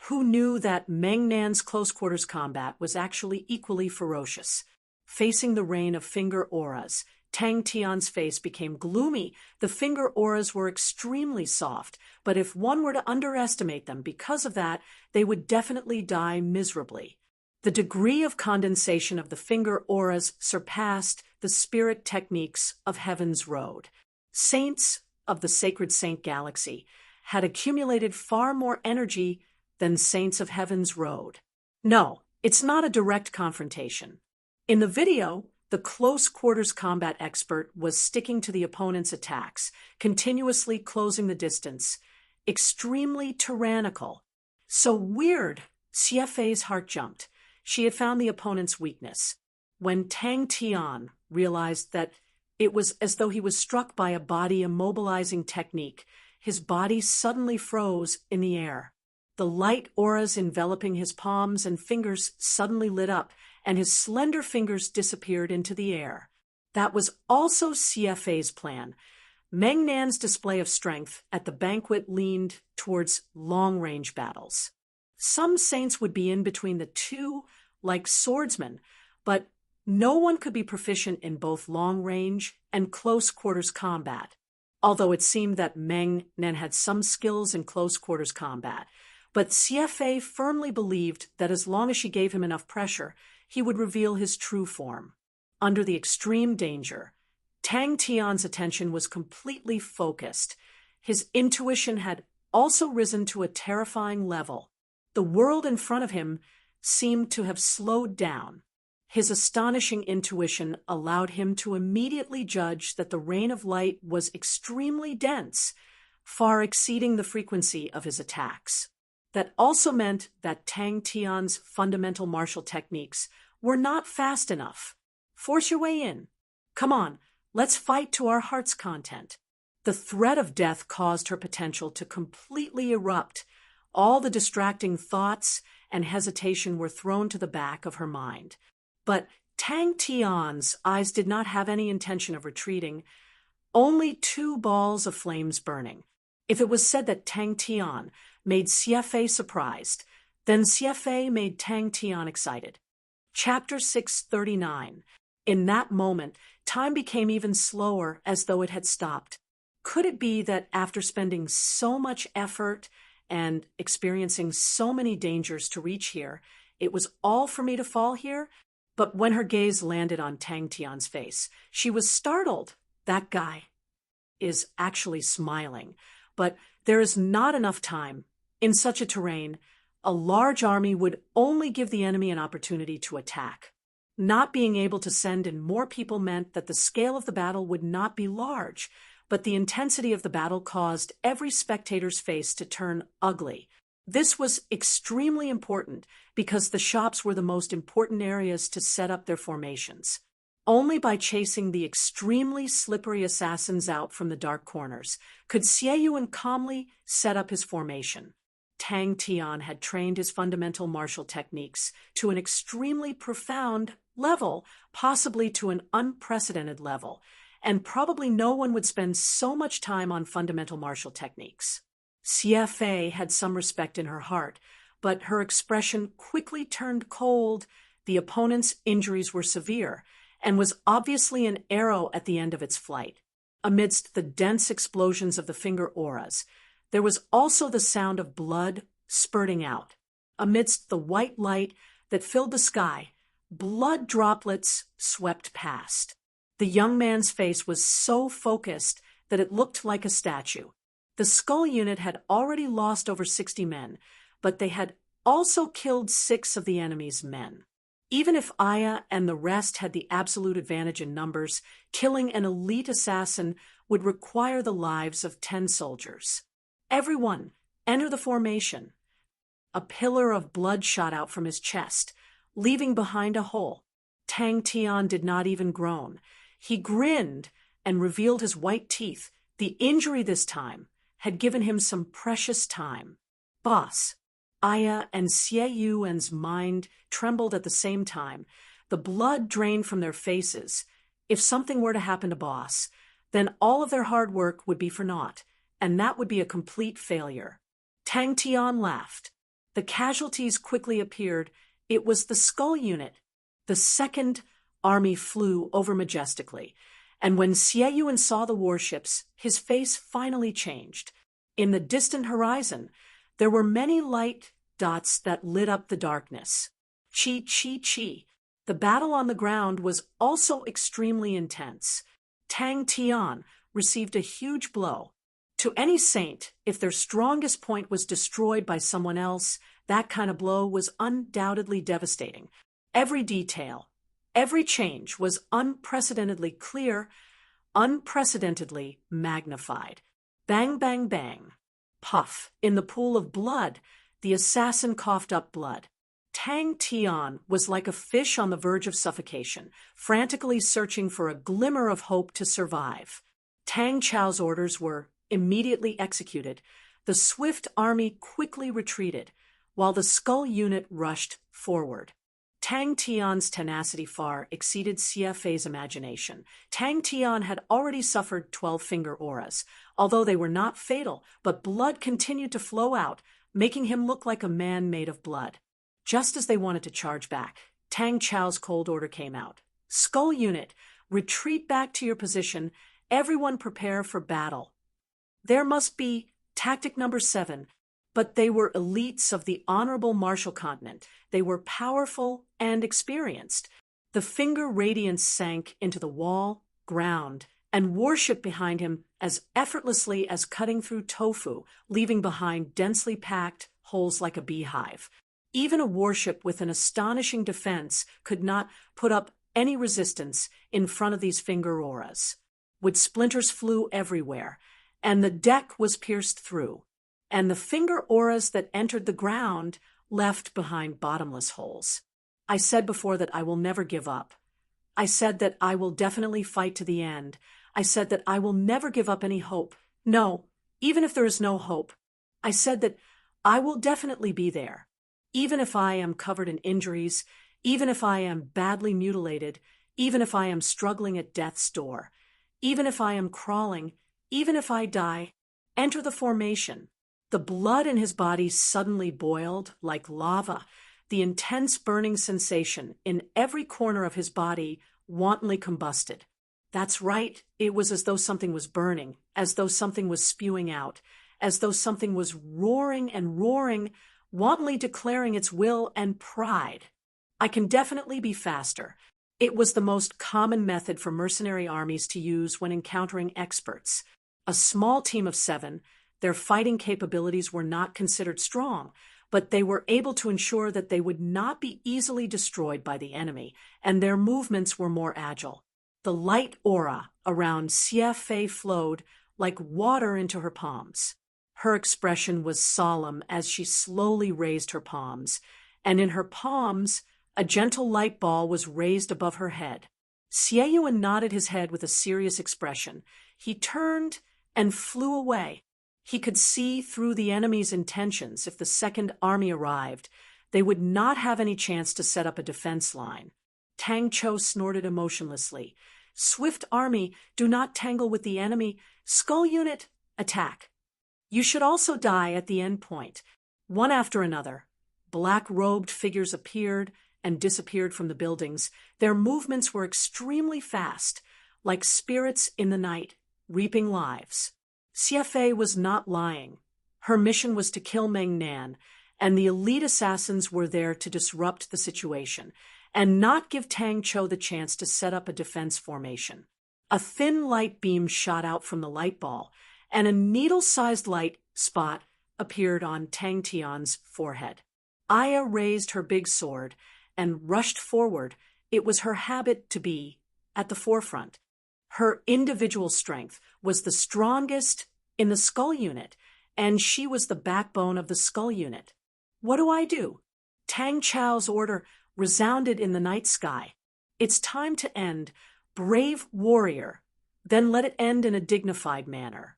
Speaker 1: who knew that Meng Nan's close-quarters combat was actually equally ferocious? Facing the rain of finger auras, Tang Tian's face became gloomy. The finger auras were extremely soft, but if one were to underestimate them because of that, they would definitely die miserably. The degree of condensation of the finger auras surpassed the spirit techniques of Heaven's Road. Saints of the Sacred Saint Galaxy had accumulated far more energy than Saints of Heaven's Road. No, it's not a direct confrontation. In the video, the close quarters combat expert was sticking to the opponent's attacks, continuously closing the distance, extremely tyrannical. So weird, Xie heart jumped. She had found the opponent's weakness. When Tang Tian realized that it was as though he was struck by a body immobilizing technique, his body suddenly froze in the air. The light auras enveloping his palms and fingers suddenly lit up, and his slender fingers disappeared into the air. That was also Xie plan. Meng Nan's display of strength at the banquet leaned towards long-range battles. Some saints would be in between the two, like swordsmen, but no one could be proficient in both long-range and close-quarters combat, although it seemed that Meng Nan had some skills in close-quarters combat. But Xie firmly believed that as long as she gave him enough pressure, he would reveal his true form. Under the extreme danger, Tang Tian's attention was completely focused. His intuition had also risen to a terrifying level. The world in front of him seemed to have slowed down. His astonishing intuition allowed him to immediately judge that the rain of light was extremely dense, far exceeding the frequency of his attacks. That also meant that Tang Tian's fundamental martial techniques were not fast enough. Force your way in. Come on, let's fight to our heart's content. The threat of death caused her potential to completely erupt. All the distracting thoughts and hesitation were thrown to the back of her mind. But Tang Tian's eyes did not have any intention of retreating, only two balls of flames burning. If it was said that Tang Tian made Xie surprised, then Xie made Tang Tian excited. Chapter 639. In that moment, time became even slower, as though it had stopped. Could it be that after spending so much effort and experiencing so many dangers to reach here, it was all for me to fall here? But when her gaze landed on Tang Tian's face, she was startled. That guy is actually smiling. But there is not enough time. In such a terrain, a large army would only give the enemy an opportunity to attack. Not being able to send in more people meant that the scale of the battle would not be large, but the intensity of the battle caused every spectator's face to turn ugly. This was extremely important because the shops were the most important areas to set up their formations. Only by chasing the extremely slippery assassins out from the dark corners could Xie calmly set up his formation. Tang Tian had trained his fundamental martial techniques to an extremely profound level, possibly to an unprecedented level, and probably no one would spend so much time on fundamental martial techniques. Xie had some respect in her heart, but her expression quickly turned cold. The opponent's injuries were severe, and was obviously an arrow at the end of its flight. Amidst the dense explosions of the finger auras, there was also the sound of blood spurting out. Amidst the white light that filled the sky, blood droplets swept past. The young man's face was so focused that it looked like a statue. The Skull unit had already lost over 60 men, but they had also killed 6 of the enemy's men. Even if Aya and the rest had the absolute advantage in numbers, killing an elite assassin would require the lives of 10 soldiers. Everyone, enter the formation. A pillar of blood shot out from his chest, leaving behind a hole. Tang Tian did not even groan. He grinned and revealed his white teeth. The injury this time had given him some precious time. Boss. Aya and Xie Yuan's mind trembled at the same time. The blood drained from their faces. If something were to happen to Boss, then all of their hard work would be for naught, and that would be a complete failure. Tang Tian laughed. The casualties quickly appeared. It was the Skull unit. The second army flew over majestically, and when Xie Yuan saw the warships, his face finally changed. In the distant horizon, there were many light dots that lit up the darkness. Chi, chi, chi. The battle on the ground was also extremely intense. Tang Tian received a huge blow. To any saint, if their strongest point was destroyed by someone else, that kind of blow was undoubtedly devastating. Every detail, every change was unprecedentedly clear, unprecedentedly magnified. Bang, bang, bang. Puff. In the pool of blood, the assassin coughed up blood. Tang Tian was like a fish on the verge of suffocation, frantically searching for a glimmer of hope to survive. Tang Chao's orders were immediately executed. The swift army quickly retreated, while the skull unit rushed forward. Tang Tian's tenacity far exceeded Xie Fei's imagination. Tang Tian had already suffered 12-finger auras, although they were not fatal, but blood continued to flow out, making him look like a man made of blood. Just as they wanted to charge back, Tang Chao's cold order came out. Skull unit, retreat back to your position. Everyone prepare for battle. There must be tactic number 7, but they were elites of the honorable martial continent. They were powerful and experienced. The finger radiance sank into the wall, ground, and worship behind him as effortlessly as cutting through tofu, leaving behind densely packed holes like a beehive. Even a warship with an astonishing defense could not put up any resistance in front of these finger auras. Wood splinters flew everywhere, and the deck was pierced through, and the finger auras that entered the ground left behind bottomless holes. I said before that I will never give up. I said that I will definitely fight to the end. I said that I will never give up any hope. No, even if there is no hope. I said that I will definitely be there. Even if I am covered in injuries, even if I am badly mutilated, even if I am struggling at death's door, even if I am crawling, even if I die, enter the formation. The blood in his body suddenly boiled like lava. The intense burning sensation in every corner of his body wantonly combusted. That's right, it was as though something was burning, as though something was spewing out, as though something was roaring and roaring, wantonly declaring its will and pride. I can definitely be faster. It was the most common method for mercenary armies to use when encountering experts. A small team of 7, their fighting capabilities were not considered strong, but they were able to ensure that they would not be easily destroyed by the enemy, and their movements were more agile. The light aura around Xie Fei flowed like water into her palms. Her expression was solemn as she slowly raised her palms, and in her palms, a gentle light ball was raised above her head. Xie Yuan nodded his head with a serious expression. He turned and flew away. He could see through the enemy's intentions. If the second army arrived, they would not have any chance to set up a defense line. Tang Cho snorted emotionlessly. Swift army, do not tangle with the enemy. Skull unit, attack. You should also die at the end point. One after another, black-robed figures appeared and disappeared from the buildings. Their movements were extremely fast, like spirits in the night, reaping lives. Xie Fei was not lying. Her mission was to kill Meng Nan, and the elite assassins were there to disrupt the situation and not give Tang Cho the chance to set up a defense formation. A thin light beam shot out from the light ball, and a needle-sized light spot appeared on Tang Tian's forehead. Aya raised her big sword and rushed forward. It was her habit to be at the forefront. Her individual strength was the strongest in the skull unit, and she was the backbone of the skull unit. What do? Tang Chao's order resounded in the night sky. It's time to end. Brave warrior. Then let it end in a dignified manner.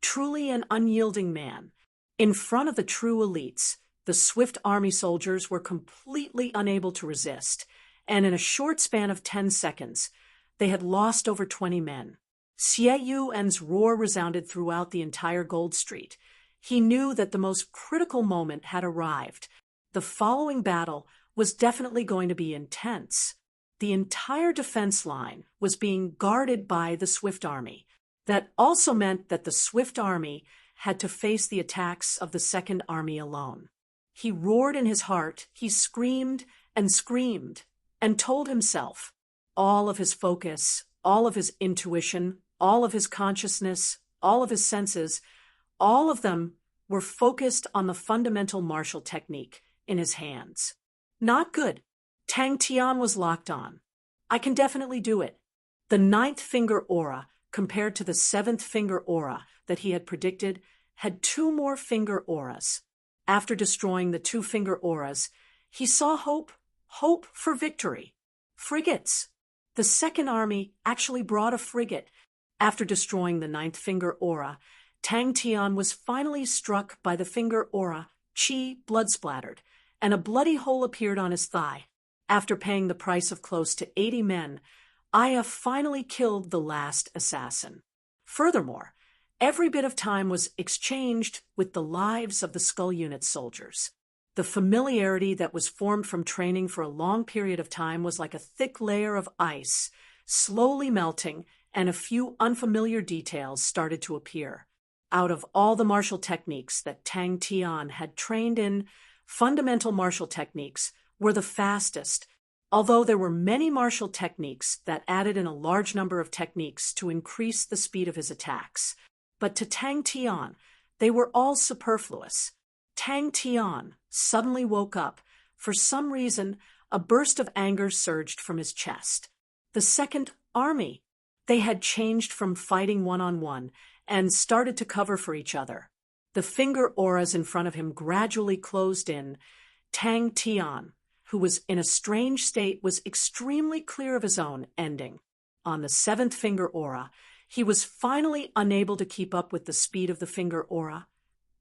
Speaker 1: Truly an unyielding man. In front of the true elites, the swift army soldiers were completely unable to resist, and in a short span of 10 seconds, they had lost over 20 men. Xie Yuan's roar resounded throughout the entire Gold Street. He knew that the most critical moment had arrived. The following battle was definitely going to be intense. The entire defense line was being guarded by the Swift Army. That also meant that the Swift Army had to face the attacks of the Second Army alone. He roared in his heart. He screamed and screamed. and told himself all of his focus, all of his intuition, all of his consciousness, all of his senses, all of them were focused on the fundamental martial technique in his hands. Not good. Tang Tian was locked on. I can definitely do it. The ninth finger aura, compared to the seventh finger aura that he had predicted, had two more finger auras. After destroying the two finger auras, he saw hope for victory. Frigates. The second army actually brought a frigate. After destroying the ninth finger aura, Tang Tian was finally struck by the finger aura, Qi blood-splattered, and a bloody hole appeared on his thigh. After paying the price of close to 80 men, Aya finally killed the last assassin. Furthermore, every bit of time was exchanged with the lives of the Skull Unit soldiers. The familiarity that was formed from training for a long period of time was like a thick layer of ice, slowly melting, and a few unfamiliar details started to appear. Out of all the martial techniques that Tang Tian had trained in, fundamental martial techniques were the fastest, although there were many martial techniques that added in a large number of techniques to increase the speed of his attacks. But to Tang Tian, they were all superfluous. Tang Tian suddenly woke up. For some reason, a burst of anger surged from his chest. The second army. They had changed from fighting one-on-one and started to cover for each other. The finger auras in front of him gradually closed in. Tang Tian, who was in a strange state, was extremely clear of his own ending. On the seventh finger aura, he was finally unable to keep up with the speed of the finger aura,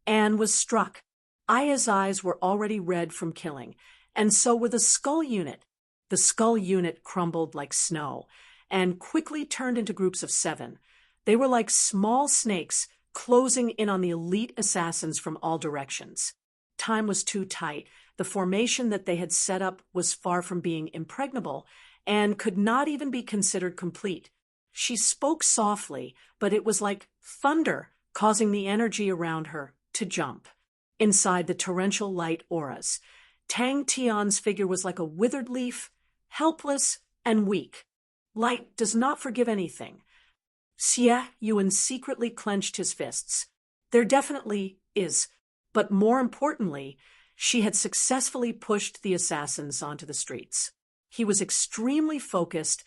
Speaker 1: and was struck. Aya's eyes were already red from killing, and so were the Skull Unit. The Skull Unit crumbled like snow, and quickly turned into groups of 7. They were like small snakes, closing in on the elite assassins from all directions. Time was too tight. The formation that they had set up was far from being impregnable, and could not even be considered complete. She spoke softly, but it was like thunder, causing the energy around her to jump. Inside the torrential light auras, Tang Tian's figure was like a withered leaf, helpless and weak. Light does not forgive anything. Xie Yuan secretly clenched his fists. There definitely is, but more importantly, she had successfully pushed the assassins onto the streets. He was extremely focused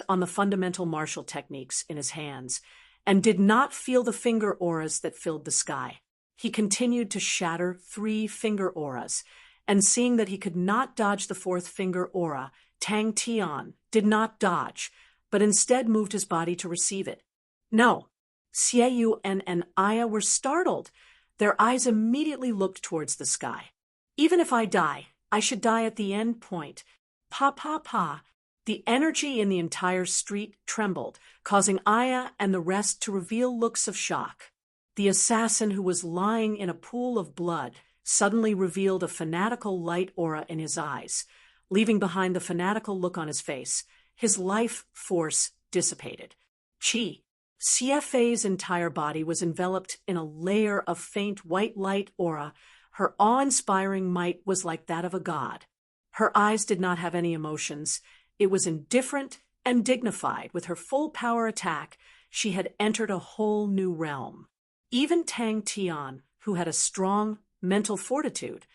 Speaker 1: on the fundamental martial techniques in his hands, and did not feel the finger auras that filled the sky. He continued to shatter 3 finger auras, and seeing that he could not dodge the 4th finger aura, Tang Tian did not dodge, but instead moved his body to receive it. No, Xie Yuan and Aya were startled. Their eyes immediately looked towards the sky. Even if I die, I should die at the end point. Pa. The energy in the entire street trembled, causing Aya and the rest to reveal looks of shock. The assassin, who was lying in a pool of blood, suddenly revealed a fanatical light aura in his eyes. Leaving behind the fanatical look on his face, his life force dissipated. Xie Fei's entire body was enveloped in a layer of faint white light aura. Her awe-inspiring might was like that of a god. Her eyes did not have any emotions. It was indifferent and dignified. With her full power attack, she had entered a whole new realm. Even Tang Tian, who had a strong mental fortitude,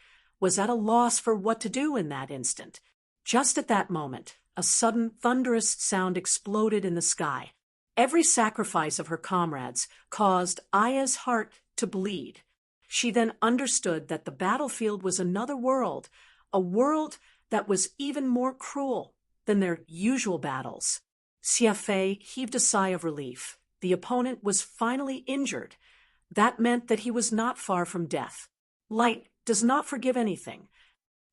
Speaker 1: was at a loss for what to do in that instant. Just at that moment, a sudden thunderous sound exploded in the sky. Every sacrifice of her comrades caused Aya's heart to bleed. She then understood that the battlefield was another world, a world that was even more cruel than their usual battles. Xie Fei heaved a sigh of relief. The opponent was finally injured. That meant that he was not far from death. Light does not forgive anything.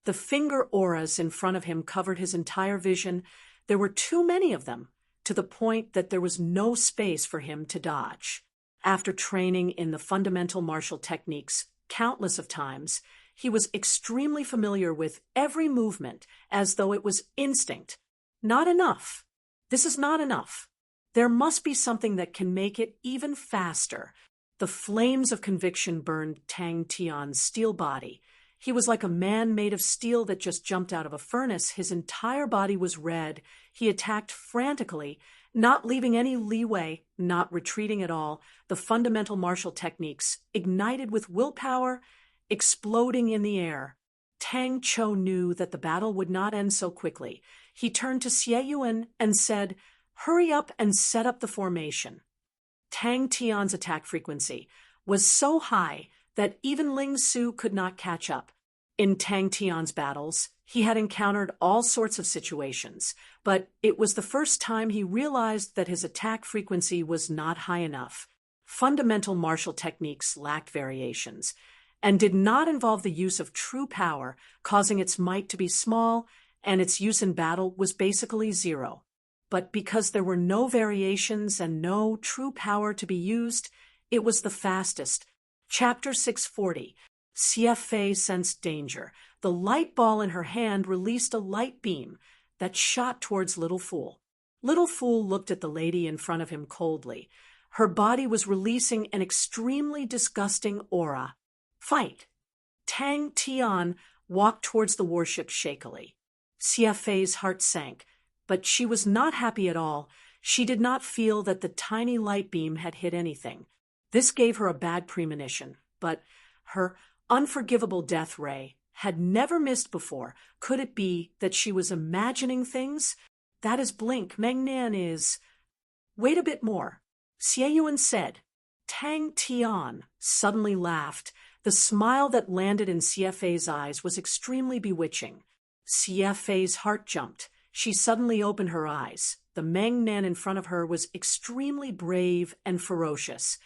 Speaker 1: The finger auras in front of him covered his entire vision. There were too many of them, to the point that there was no space for him to dodge. After training in the fundamental martial techniques countless of times, he was extremely familiar with every movement as though it was instinct. Not enough. This is not enough. There must be something that can make it even faster. The flames of conviction burned Tang Tian's steel body. He was like a man made of steel that just jumped out of a furnace. His entire body was red. He attacked frantically, not leaving any leeway, not retreating at all. The fundamental martial techniques, ignited with willpower, exploding in the air. Tang Cho knew that the battle would not end so quickly. He turned to Xie Yuan and said, "Hurry up and set up the formation." Tang Tian's attack frequency was so high that even Ling Su could not catch up. In Tang Tian's battles, he had encountered all sorts of situations, but it was the first time he realized that his attack frequency was not high enough. Fundamental martial techniques lacked variations, and did not involve the use of true power, causing its might to be small, and its use in battle was basically zero. But because there were no variations and no true power to be used, it was the fastest. Chapter 640. Xie Fei sensed danger. The light ball in her hand released a light beam that shot towards Little Fool. Little Fool looked at the lady in front of him coldly. Her body was releasing an extremely disgusting aura. Fight! Tang Tian walked towards the warship shakily. Xie Fei's heart sank, but she was not happy at all. She did not feel that the tiny light beam had hit anything. This gave her a bad premonition, but her unforgivable death ray had never missed before. Could it be that she was imagining things? That is blink. Mengnan is... Wait a bit more. Xie Yuan said. Tang Tian suddenly laughed. The smile that landed in Xie Fei's eyes was extremely bewitching. Xie Fei's heart jumped. She suddenly opened her eyes. The Mengnan in front of her was extremely brave and ferocious.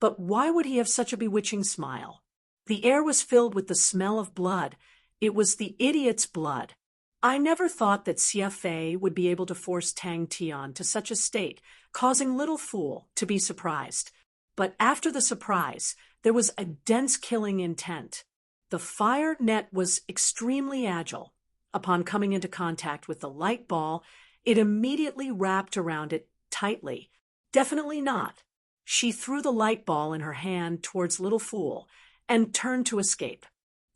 Speaker 1: But why would he have such a bewitching smile? The air was filled with the smell of blood. It was the idiot's blood. I never thought that Xie Fei would be able to force Tang Tian to such a state, causing Little Fool to be surprised. But after the surprise, there was a dense killing intent. The fire net was extremely agile. Upon coming into contact with the light ball, it immediately wrapped around it tightly. Definitely not. She threw the light ball in her hand towards Little Fool and turned to escape.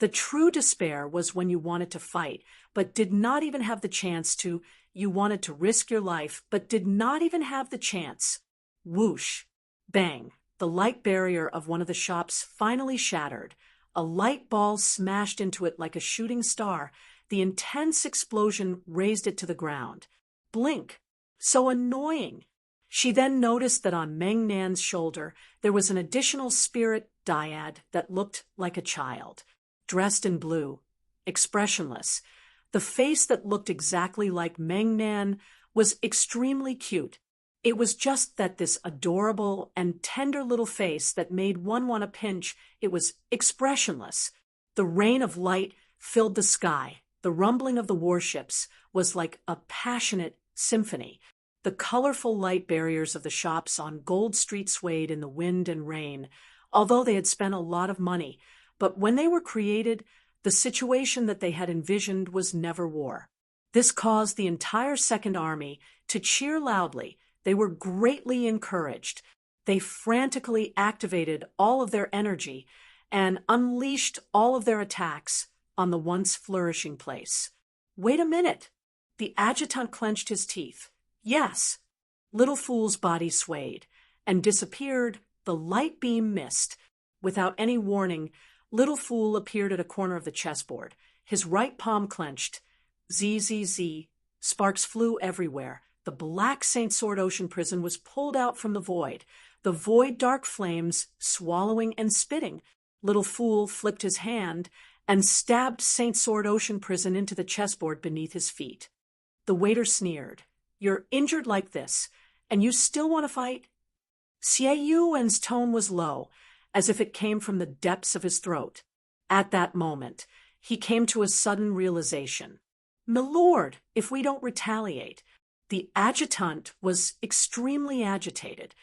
Speaker 1: The true despair was when you wanted to fight, but did not even have the chance to. You wanted to risk your life, but did not even have the chance. Whoosh! Bang! The light barrier of one of the shops finally shattered. A light ball smashed into it like a shooting star. The intense explosion raised it to the ground. Blink! So annoying! She then noticed that on Mengnan's shoulder there was an additional spirit dyad that looked like a child, dressed in blue, expressionless. The face that looked exactly like Mengnan was extremely cute. It was just that this adorable and tender little face that made one want to pinch, it was expressionless. The rain of light filled the sky. The rumbling of the warships was like a passionate symphony. The colorful light barriers of the shops on Gold Street swayed in the wind and rain, although they had spent a lot of money. But when they were created, the situation that they had envisioned was never war. This caused the entire Second Army to cheer loudly. They were greatly encouraged. They frantically activated all of their energy and unleashed all of their attacks on the once flourishing place. Wait a minute. The adjutant clenched his teeth. Yes. Little Fool's body swayed and disappeared. The light beam missed. Without any warning, Little Fool appeared at a corner of the chessboard, his right palm clenched. ZZZ. Sparks flew everywhere. The black Saint Sword Ocean prison was pulled out from the void. The void dark flames, swallowing and spitting. Little Fool flipped his hand and stabbed Saint Sword Ocean prison into the chessboard beneath his feet. The waiter sneered. You're injured like this, and you still want to fight? Xie Yuan's tone was low, as if it came from the depths of his throat. At that moment, he came to a sudden realization. Milord, if we don't retaliate. The adjutant was extremely agitated.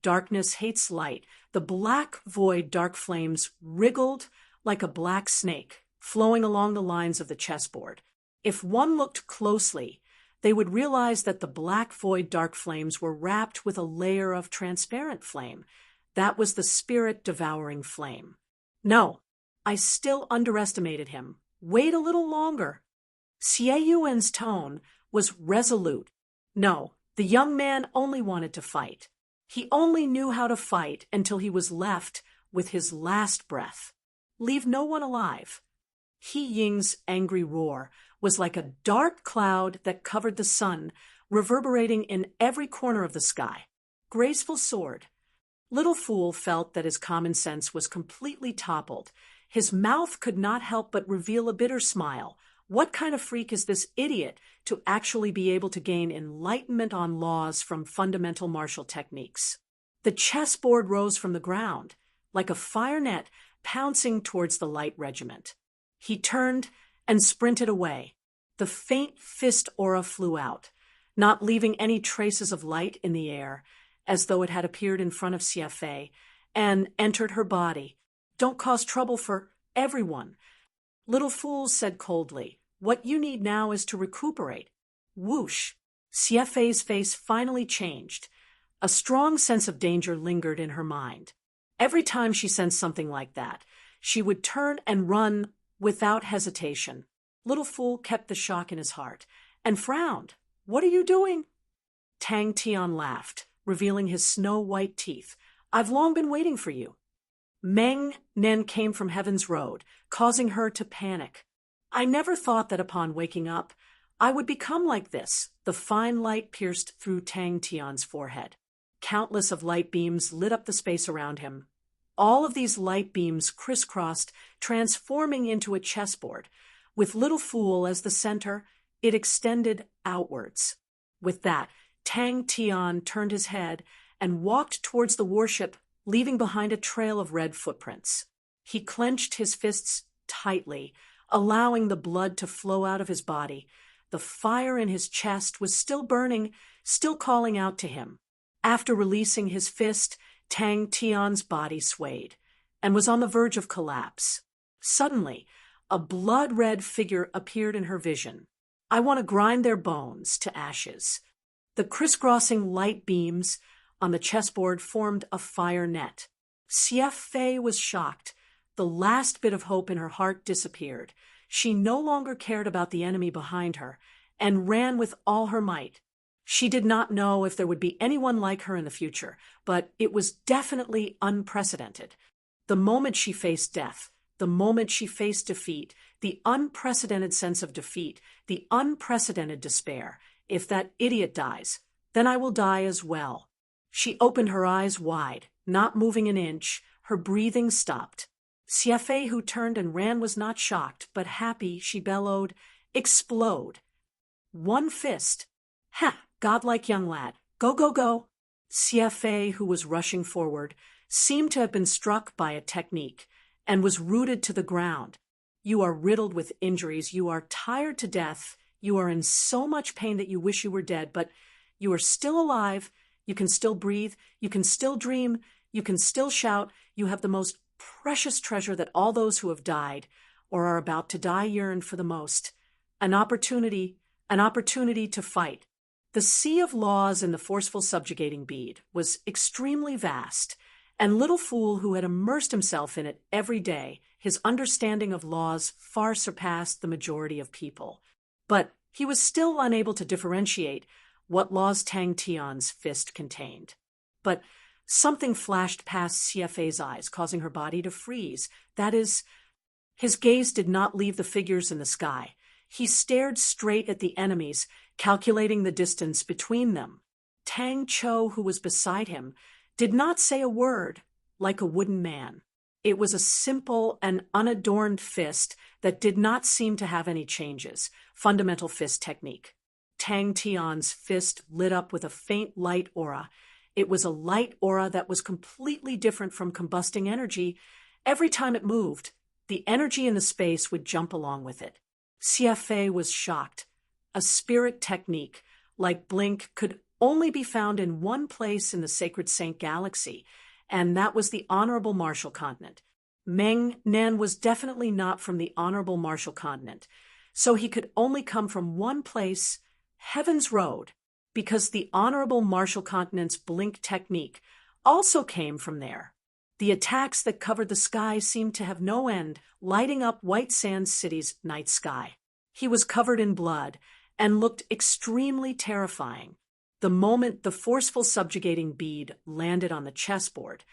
Speaker 1: Darkness hates light. The black void dark flames wriggled like a black snake, flowing along the lines of the chessboard. If one looked closely, they would realize that the black void dark flames were wrapped with a layer of transparent flame. That was the spirit-devouring flame. No, I still underestimated him. Wait a little longer. Xie Yuan's tone was resolute. No, the young man only wanted to fight. He only knew how to fight until he was left with his last breath. Leave no one alive. He Ying's angry roar was like a dark cloud that covered the sun, reverberating in every corner of the sky. Graceful sword. Little Fool felt that his common sense was completely toppled. His mouth could not help but reveal a bitter smile. What kind of freak is this idiot to actually be able to gain enlightenment on laws from fundamental martial techniques? The chessboard rose from the ground, like a fire net pouncing towards the light regiment. He turned and sprinted away. The faint fist aura flew out, not leaving any traces of light in the air, as though it had appeared in front of Xie Fei, and entered her body. Don't cause trouble for everyone. Little Fool said coldly, what you need now is to recuperate. Whoosh! Xie Fei's face finally changed. A strong sense of danger lingered in her mind. Every time she sensed something like that, she would turn and run without hesitation. Little Fool kept the shock in his heart and frowned. What are you doing? Tang Tian laughed, revealing his snow-white teeth. I've long been waiting for you. Meng Nen came from Heaven's Road, causing her to panic. I never thought that upon waking up, I would become like this. The fine light pierced through Tang Tian's forehead. Countless of light beams lit up the space around him. All of these light beams crisscrossed, transforming into a chessboard. With Little Fool as the center, it extended outwards. With that, Tang Tian turned his head and walked towards the warship, leaving behind a trail of red footprints. He clenched his fists tightly, allowing the blood to flow out of his body. The fire in his chest was still burning, still calling out to him. After releasing his fist, Tang Tian's body swayed and was on the verge of collapse. Suddenly, a blood-red figure appeared in her vision. I want to grind their bones to ashes. The crisscrossing light beams on the chessboard formed a fire net. Xie Fei was shocked. The last bit of hope in her heart disappeared. She no longer cared about the enemy behind her and ran with all her might. She did not know if there would be anyone like her in the future, but it was definitely unprecedented. The moment she faced death, the moment she faced defeat, the unprecedented sense of defeat, the unprecedented despair. If that idiot dies, then I will die as well. She opened her eyes wide, not moving an inch. Her breathing stopped. Xie Fei, who turned and ran, was not shocked, but happy. She bellowed, "Explode!" One fist. Ha! Godlike young lad. Go, go, go! Xie Fei, who was rushing forward, seemed to have been struck by a technique and was rooted to the ground. You are riddled with injuries. You are tired to death. You are in so much pain that you wish you were dead, but you are still alive. You can still breathe. You can still dream. You can still shout. You have the most precious treasure that all those who have died or are about to die yearn for the most. An opportunity to fight. The sea of laws in the forceful subjugating bead was extremely vast, and Little Fool, who had immersed himself in it every day, his understanding of laws far surpassed the majority of people. But he was still unable to differentiate what laws Tang Tian's fist contained. But something flashed past Xie Fei's eyes, causing her body to freeze. That is, his gaze did not leave the figures in the sky. He stared straight at the enemies, calculating the distance between them. Tang Chou, who was beside him, did not say a word, like a wooden man. It was a simple and unadorned fist that did not seem to have any changes. Fundamental fist technique. Tang Tian's fist lit up with a faint light aura. It was a light aura that was completely different from combusting energy. Every time it moved, the energy in the space would jump along with it. Xie Fei was shocked. A spirit technique, like Blink, could only be found in one place in the Sacred Saint Galaxy, and that was the Honorable Martial Continent. Meng Nen was definitely not from the Honorable Martial Continent, so he could only come from one place, Heaven's Road, because the Honorable Martial Continent's Blink technique also came from there. The attacks that covered the sky seemed to have no end, lighting up White Sands City's night sky. He was covered in blood and looked extremely terrifying. The moment the forceful subjugating bead landed on the chessboard,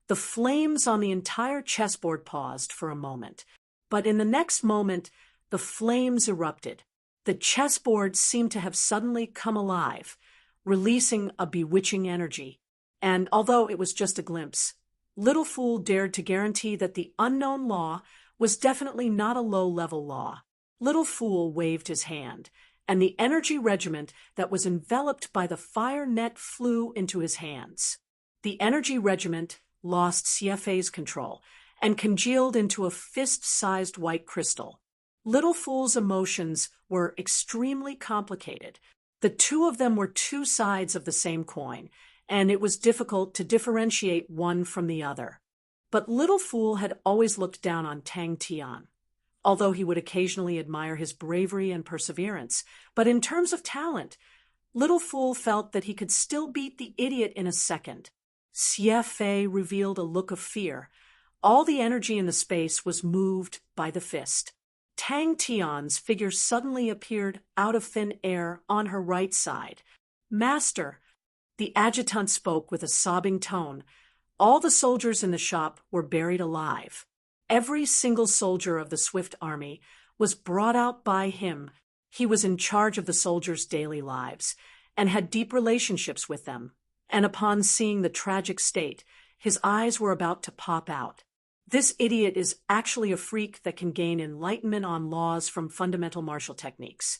Speaker 1: the flames on the entire chessboard paused for a moment. But in the next moment, the flames erupted. The chessboard seemed to have suddenly come alive, releasing a bewitching energy. And although it was just a glimpse, Little Fool dared to guarantee that the unknown law was definitely not a low-level law. Little Fool waved his hand, and the energy regiment that was enveloped by the fire net flew into his hands. The energy regiment lost CFA's control and congealed into a fist-sized white crystal. Little Fool's emotions were extremely complicated. The two of them were two sides of the same coin, and it was difficult to differentiate one from the other. But Little Fool had always looked down on Tang Tian, although he would occasionally admire his bravery and perseverance. But in terms of talent, Little Fool felt that he could still beat the idiot in a second. Xie Fei revealed a look of fear. All the energy in the space was moved by the fist. Tang Tian's figure suddenly appeared out of thin air on her right side. "Master," the adjutant spoke with a sobbing tone. All the soldiers in the shop were buried alive. Every single soldier of the Swift Army was brought out by him. He was in charge of the soldiers' daily lives and had deep relationships with them. And upon seeing the tragic state, his eyes were about to pop out. This idiot is actually a freak that can gain enlightenment on laws from fundamental martial techniques.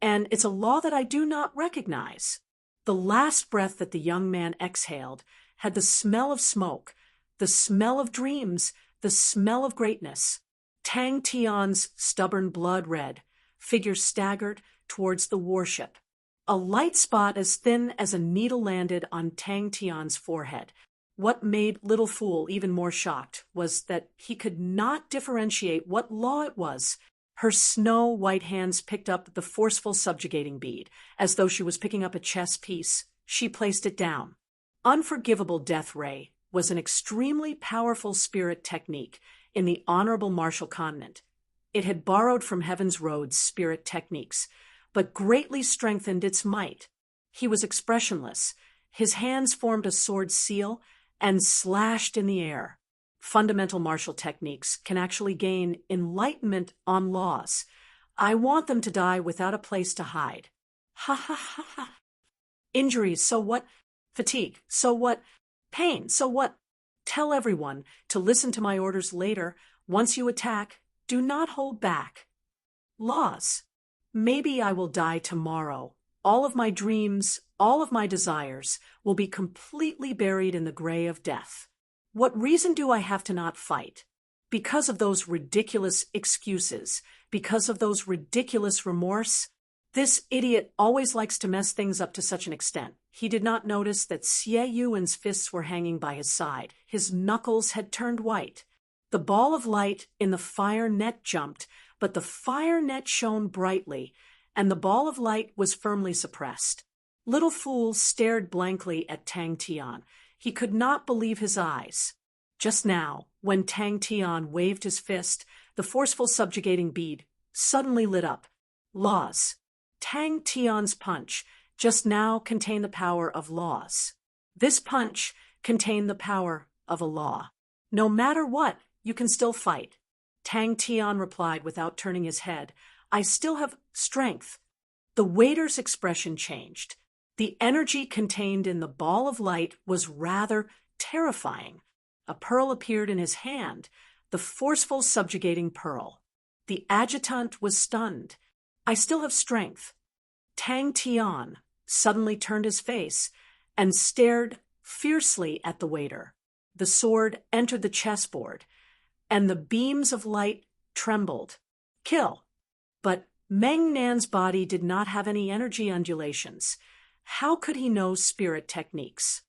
Speaker 1: And it's a law that I do not recognize. The last breath that the young man exhaled had the smell of smoke, the smell of dreams, the smell of greatness. Tang Tian's stubborn blood red figure staggered towards the warship. A light spot as thin as a needle landed on Tang Tian's forehead. What made Little Fool even more shocked was that he could not differentiate what law it was. Her snow-white hands picked up the forceful subjugating bead. As though she was picking up a chess piece, she placed it down. Unforgivable Death Ray was an extremely powerful spirit technique in the Honorable Martial Continent. It had borrowed from Heaven's Road's spirit techniques, but greatly strengthened its might. He was expressionless. His hands formed a sword seal and slashed in the air. Fundamental martial techniques can actually gain enlightenment on laws. I want them to die without a place to hide. Ha ha ha ha. Injuries, so what? Fatigue, so what? Pain, so what? Tell everyone to listen to my orders later. Once you attack, do not hold back. Laws. Maybe I will die tomorrow. All of my dreams, all of my desires will be completely buried in the gray of death. What reason do I have to not fight? Because of those ridiculous excuses, because of those ridiculous remorse? This idiot always likes to mess things up to such an extent. He did not notice that Xie Yuan's fists were hanging by his side. His knuckles had turned white. The ball of light in the fire net jumped, but the fire net shone brightly, and the ball of light was firmly suppressed. Little Fool stared blankly at Tang Tian. He could not believe his eyes. Just now, when Tang Tian waved his fist, the forceful subjugating bead suddenly lit up. Laws. Tang Tian's punch just now contained the power of laws. This punch contained the power of a law. No matter what, you can still fight. Tang Tian replied without turning his head. I still have strength. The waiter's expression changed. The energy contained in the ball of light was rather terrifying. A pearl appeared in his hand, the forceful subjugating pearl. The adjutant was stunned. I still have strength. Tang Tian suddenly turned his face and stared fiercely at the waiter. The sword entered the chessboard, and the beams of light trembled. Kill. But Meng Nan's body did not have any energy undulations. How could he know spirit techniques?